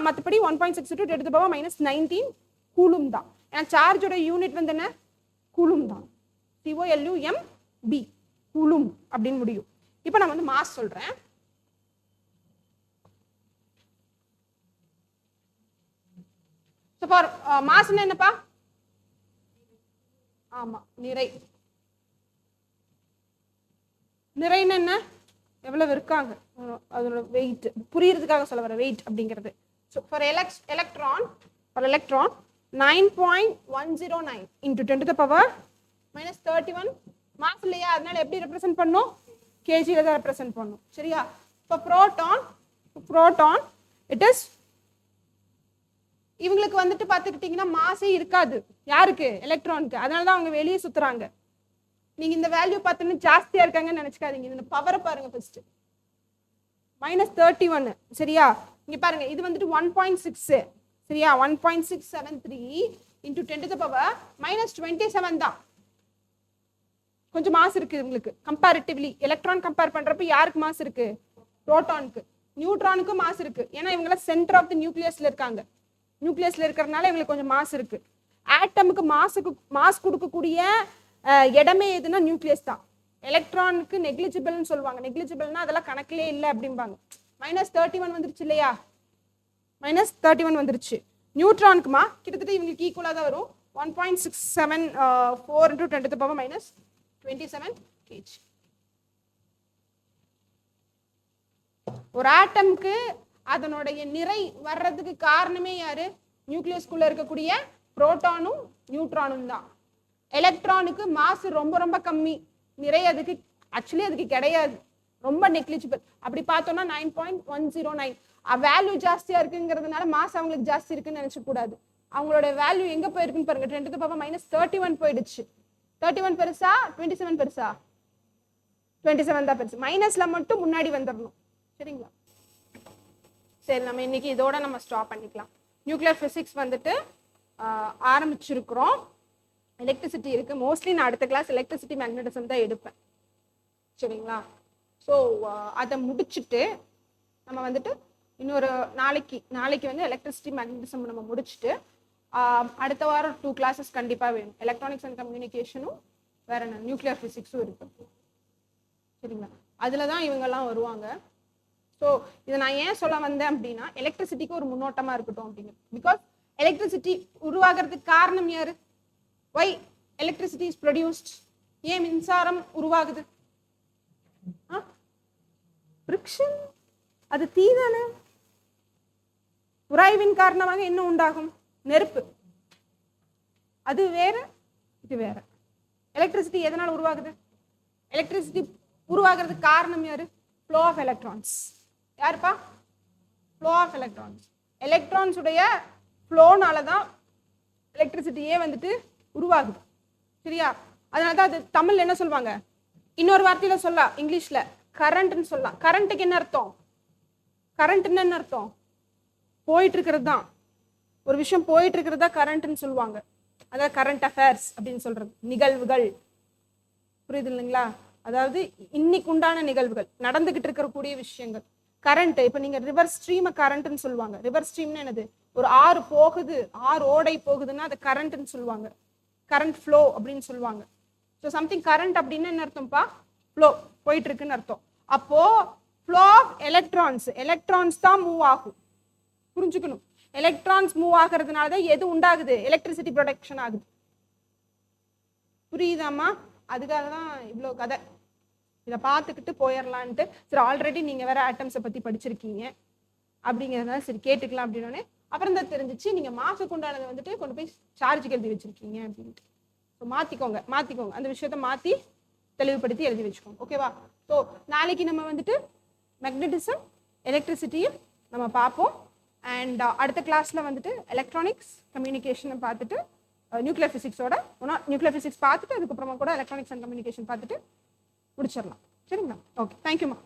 மற்றபடி 1.6 to 10 to the power minus 19 coulomb தான். ஏன்னா சார்ஜோட யூனிட் வந்து என்ன? கூலும் தான். COLUMB கூலும் அப்படின்னு முடியும். இப்போ நான் வந்து மாஸ் சொல்றேன். ஃபார் மாஸ்னா என்னப்பா? ஆமா, நிறை. நிறைன்னு என்ன? எவ்வளவு இருக்காங்க, அதோட வெயிட் புரியறதுக்காக சொல்ல வர வெயிட் அப்படிங்கிறது. So for electron 9.109 into 10 to the power minus 31 mass இல்லையா? அதனால எப்படி ரெப்ரசென்ட் பண்ணும்? கேஜியில் தான் ரெப்ரசென்ட் பண்ணும். சரியா? இப்போ புரோட்டான் இட் இஸ், இவங்களுக்கு வந்துட்டு பார்த்துக்கிட்டிங்கன்னா மாஸே இருக்காது. யாருக்கு? எலக்ட்ரானுக்கு. அதனால தான் அவங்க வெளியே சுத்துறாங்க. நீங்க இந்த வேல்யூ பார்த்தோன்னு ஜாஸ்தியா இருக்காங்கன்னு நினைச்சுக்காதீங்க. இந்த பவரை பாருங்க ஃபர்ஸ்ட். -31. சரியா? இங்க பாருங்க, இது வந்துட்டு 1.6. சரியா? 1.673 into 10 to the power minus 27 தான். கொஞ்சம் மாஸ் இருக்கு உங்களுக்கு கம்பேரிட்டிவ்லி. எலக்ட்ரான் கம்பேர் பண்றப்ப யாருக்கு மாஸ் இருக்கு? புரோட்டானுக்கு. நியூட்ரானுக்கு மாஸ் இருக்கு. ஏன்னா இவங்க சென்டர் ஆஃப் தி நியூக்ளியஸ்ல இருக்காங்க. நியூக்ளியஸ்ல இருக்கிறதுனால இவங்களுக்கு கொஞ்சம் மாஸ் இருக்கு. ஆட்டமுக்கு மாஸ் கொடுக்கக்கூடிய இடமே எதுனா நியூக்ளியஸ் தான். எலக்ட்ரானுக்கு நெக்லிஜிபிள்னு சொல்லுவாங்க. நெக்லிஜிபிள்னா அதெல்லாம் கணக்கிலே இல்லை அப்படிம்பாங்க. -31 வந்துருச்சு இல்லையா? -31 வந்துருச்சு. நியூட்ரானுக்குமா கிட்டத்தட்ட இவங்களுக்கு ஈக்குவலாக தான் வரும். 1.674 into 10 to the power minus 27 kg. ஒரு ஆட்டம்க்கு அதனுடைய நிறை வர்றதுக்கு காரணமே யாரு? நியூக்ளியஸ்குள்ள இருக்கக்கூடிய புரோட்டானும் நியூட்ரானும் தான். எலக்ட்ரானுக்கு மாஸ் ரொம்ப ரொம்ப கம்மி, நிறை அதுக்கு ஆக்சுவலி அதுக்கு கிடையாது, ரொம்ப நெக்லிஜிபிள். அப்படி பார்த்தோம்னா 9.109 வேல்யூ ஜாஸ்தியா இருக்குங்கிறதுனால மாஸ் அவங்களுக்கு ஜாஸ்தி இருக்குன்னு நினைச்ச கூடாது. அவங்களோட வேல்யூ எங்க போயிருக்குன்னு பாருங்க. 10 to the power minus 31 போயிடுச்சு. 31 பெருசா 27 பெருசா? 27 தான் பெருசு. மைனஸ்ல மட்டும் முன்னாடி வந்துடணும். சரிங்களா? சரி, நம்ம இன்னைக்கு இதோட நம்ம ஸ்டாப் பண்ணிக்கலாம். நியூக்ளியர் பிசிக்ஸ் வந்துட்டு ஆரம்பிச்சிருக்கிறோம். எலக்ட்ரிசிட்டி இருக்கு. மோஸ்ட்லி நான் அடுத்த கிளாஸ் எலக்ட்ரிசிட்டி மேக்னட்டிசம் தான் எடுப்பேன். சரிங்களா? ஸோ அதை முடிச்சுட்டு நம்ம வந்துட்டு இன்னொரு நாளைக்கு வந்து எலக்ட்ரிசிட்டி மேக்னட்டிசம் நம்ம முடிச்சுட்டு அடுத்த வாரம் 2 classes கண்டிப்பாக வேணும். எலக்ட்ரானிக்ஸ் அண்ட் கம்யூனிகேஷனும் வேற என்ன நியூக்ளியர் ஃபிசிக்ஸும் இருக்கு. சரிங்களா? அதில் தான் இவங்கெல்லாம் வருவாங்க. ஸோ இதை நான் ஏன் சொல்ல வந்தேன் அப்படின்னா எலக்ட்ரிசிட்டிக்கு ஒரு முன்னோட்டமாக இருக்கட்டும் அப்படின்னு. பிகாஸ் எலக்ட்ரிசிட்டி உருவாகிறதுக்கு காரணம் யாரு? வை எலக்ட்ரிசிட்டி இஸ் ப்ரொடியூஸ்ட்? ஏன் மின்சாரம் உருவாகுது? ஃப்ரிக்ஷன், அது தீதானே. உராய்வின் காரணமாக என்ன உண்டாகும்? நெருப்பு. அது வேற, இது வேற. எலக்ட்ரிசிட்டி எதனால் உருவாகுது? எலக்ட்ரிசிட்டி உருவாகிறதுக்கு காரணம் யாரு? Flow of electrons. யாருப்பா? Flow of electrons. எலக்ட்ரான்ஸ் உடைய ஃப்ளோனால தான் எலக்ட்ரிசிட்டியே வந்துட்டு உருவாகுது. சரியா? அதனால தான் அது தமிழ் என்ன சொல்லுவாங்க, இன்னொரு வார்த்தையில சொல்லலாம், இங்கிலீஷ்ல கரண்ட்னு சொல்லலாம். கரண்ட்டுக்கு என்ன அர்த்தம்? கரண்ட்னு என்ன அர்த்தம்? போயிட்டு இருக்கிறது தான். ஒரு விஷயம் போயிட்டு இருக்கிறதா கரண்ட்னு சொல்லுவாங்க. அதாவது கரண்ட் அஃபேர்ஸ் அப்படின்னு சொல்றது, நிகழ்வுகள். புரியுது இல்லைங்களா? அதாவது இன்னைக்கு உண்டான நிகழ்வுகள், நடந்துகிட்டு இருக்கக்கூடிய விஷயங்கள். கரண்ட், இப்போ நீங்க ரிவர் ஸ்ட்ரீமை கரண்ட்னு சொல்லுவாங்க. ரிவர் ஸ்ட்ரீம்னு என்னது? ஒரு ஆறு போகுது, ஆறு ஓடை போகுதுன்னா அது கரண்ட்னு சொல்லுவாங்க. கரண்ட் ஃப்ளோ அப்படின்னு சொல்லுவாங்க. ஸோ சம்திங் கரண்ட் அப்படின்னு என்ன அர்த்தம்ப்பா? ஃப்ளோ, போயிட்டு இருக்குன்னு அர்த்தம். அப்போ ஃப்ளோ ஆஃப் எலக்ட்ரான்ஸ், எலக்ட்ரான்ஸ் தான் மூவ் ஆகும். புரிஞ்சுக்கணும். எலக்ட்ரான்ஸ் மூவ் ஆகிறதுனால தான் எது உண்டாகுது? எலக்ட்ரிசிட்டி ப்ரொடக்ஷன் ஆகுது. புரியுதாம்மா? அதுக்காக தான் இவ்வளோ கதை. இதை பார்த்துக்கிட்டு போயிடலான்ட்டு. சரி, ஆல்ரெடி நீங்கள் வேற ஆட்டம்ஸை பற்றி படிச்சிருக்கீங்க அப்படிங்கிறதுனால சரி கேட்டுக்கலாம் அப்படின்னோடனே அப்புறம் தான் தெரிஞ்சிச்சு நீங்கள் மாசுக்கு உண்டானதை வந்துட்டு கொண்டு போய் சார்ஜுக்கு எழுதி வச்சிருக்கீங்க அப்படின்ட்டு. ஸோ மாற்றிக்கோங்க அந்த விஷயத்த மாற்றி தெளிவுபடுத்தி எழுதி வச்சுக்கோங்க. ஓகேவா? ஸோ நாளைக்கு நம்ம வந்துட்டு மேக்னட்டிசம், எலக்ட்ரிசிட்டியும் நம்ம பார்ப்போம். அண்ட் அடுத்த கிளாஸில் வந்துட்டு எலக்ட்ரானிக்ஸ் கம்யூனிகேஷனை பார்த்துட்டு நியூக்ளியர் ஃபிசிக்ஸோட நியூக்ளியர் ஃபிசிக்ஸ் பார்த்துட்டு அதுக்கப்புறமா கூட எலக்ட்ரானிக்ஸ் அண்ட் கம்யூனிகேஷன் பார்த்துட்டு முடிச்சிடலாம். சரிங்களா? ஓகே, தேங்க்யூம்மா.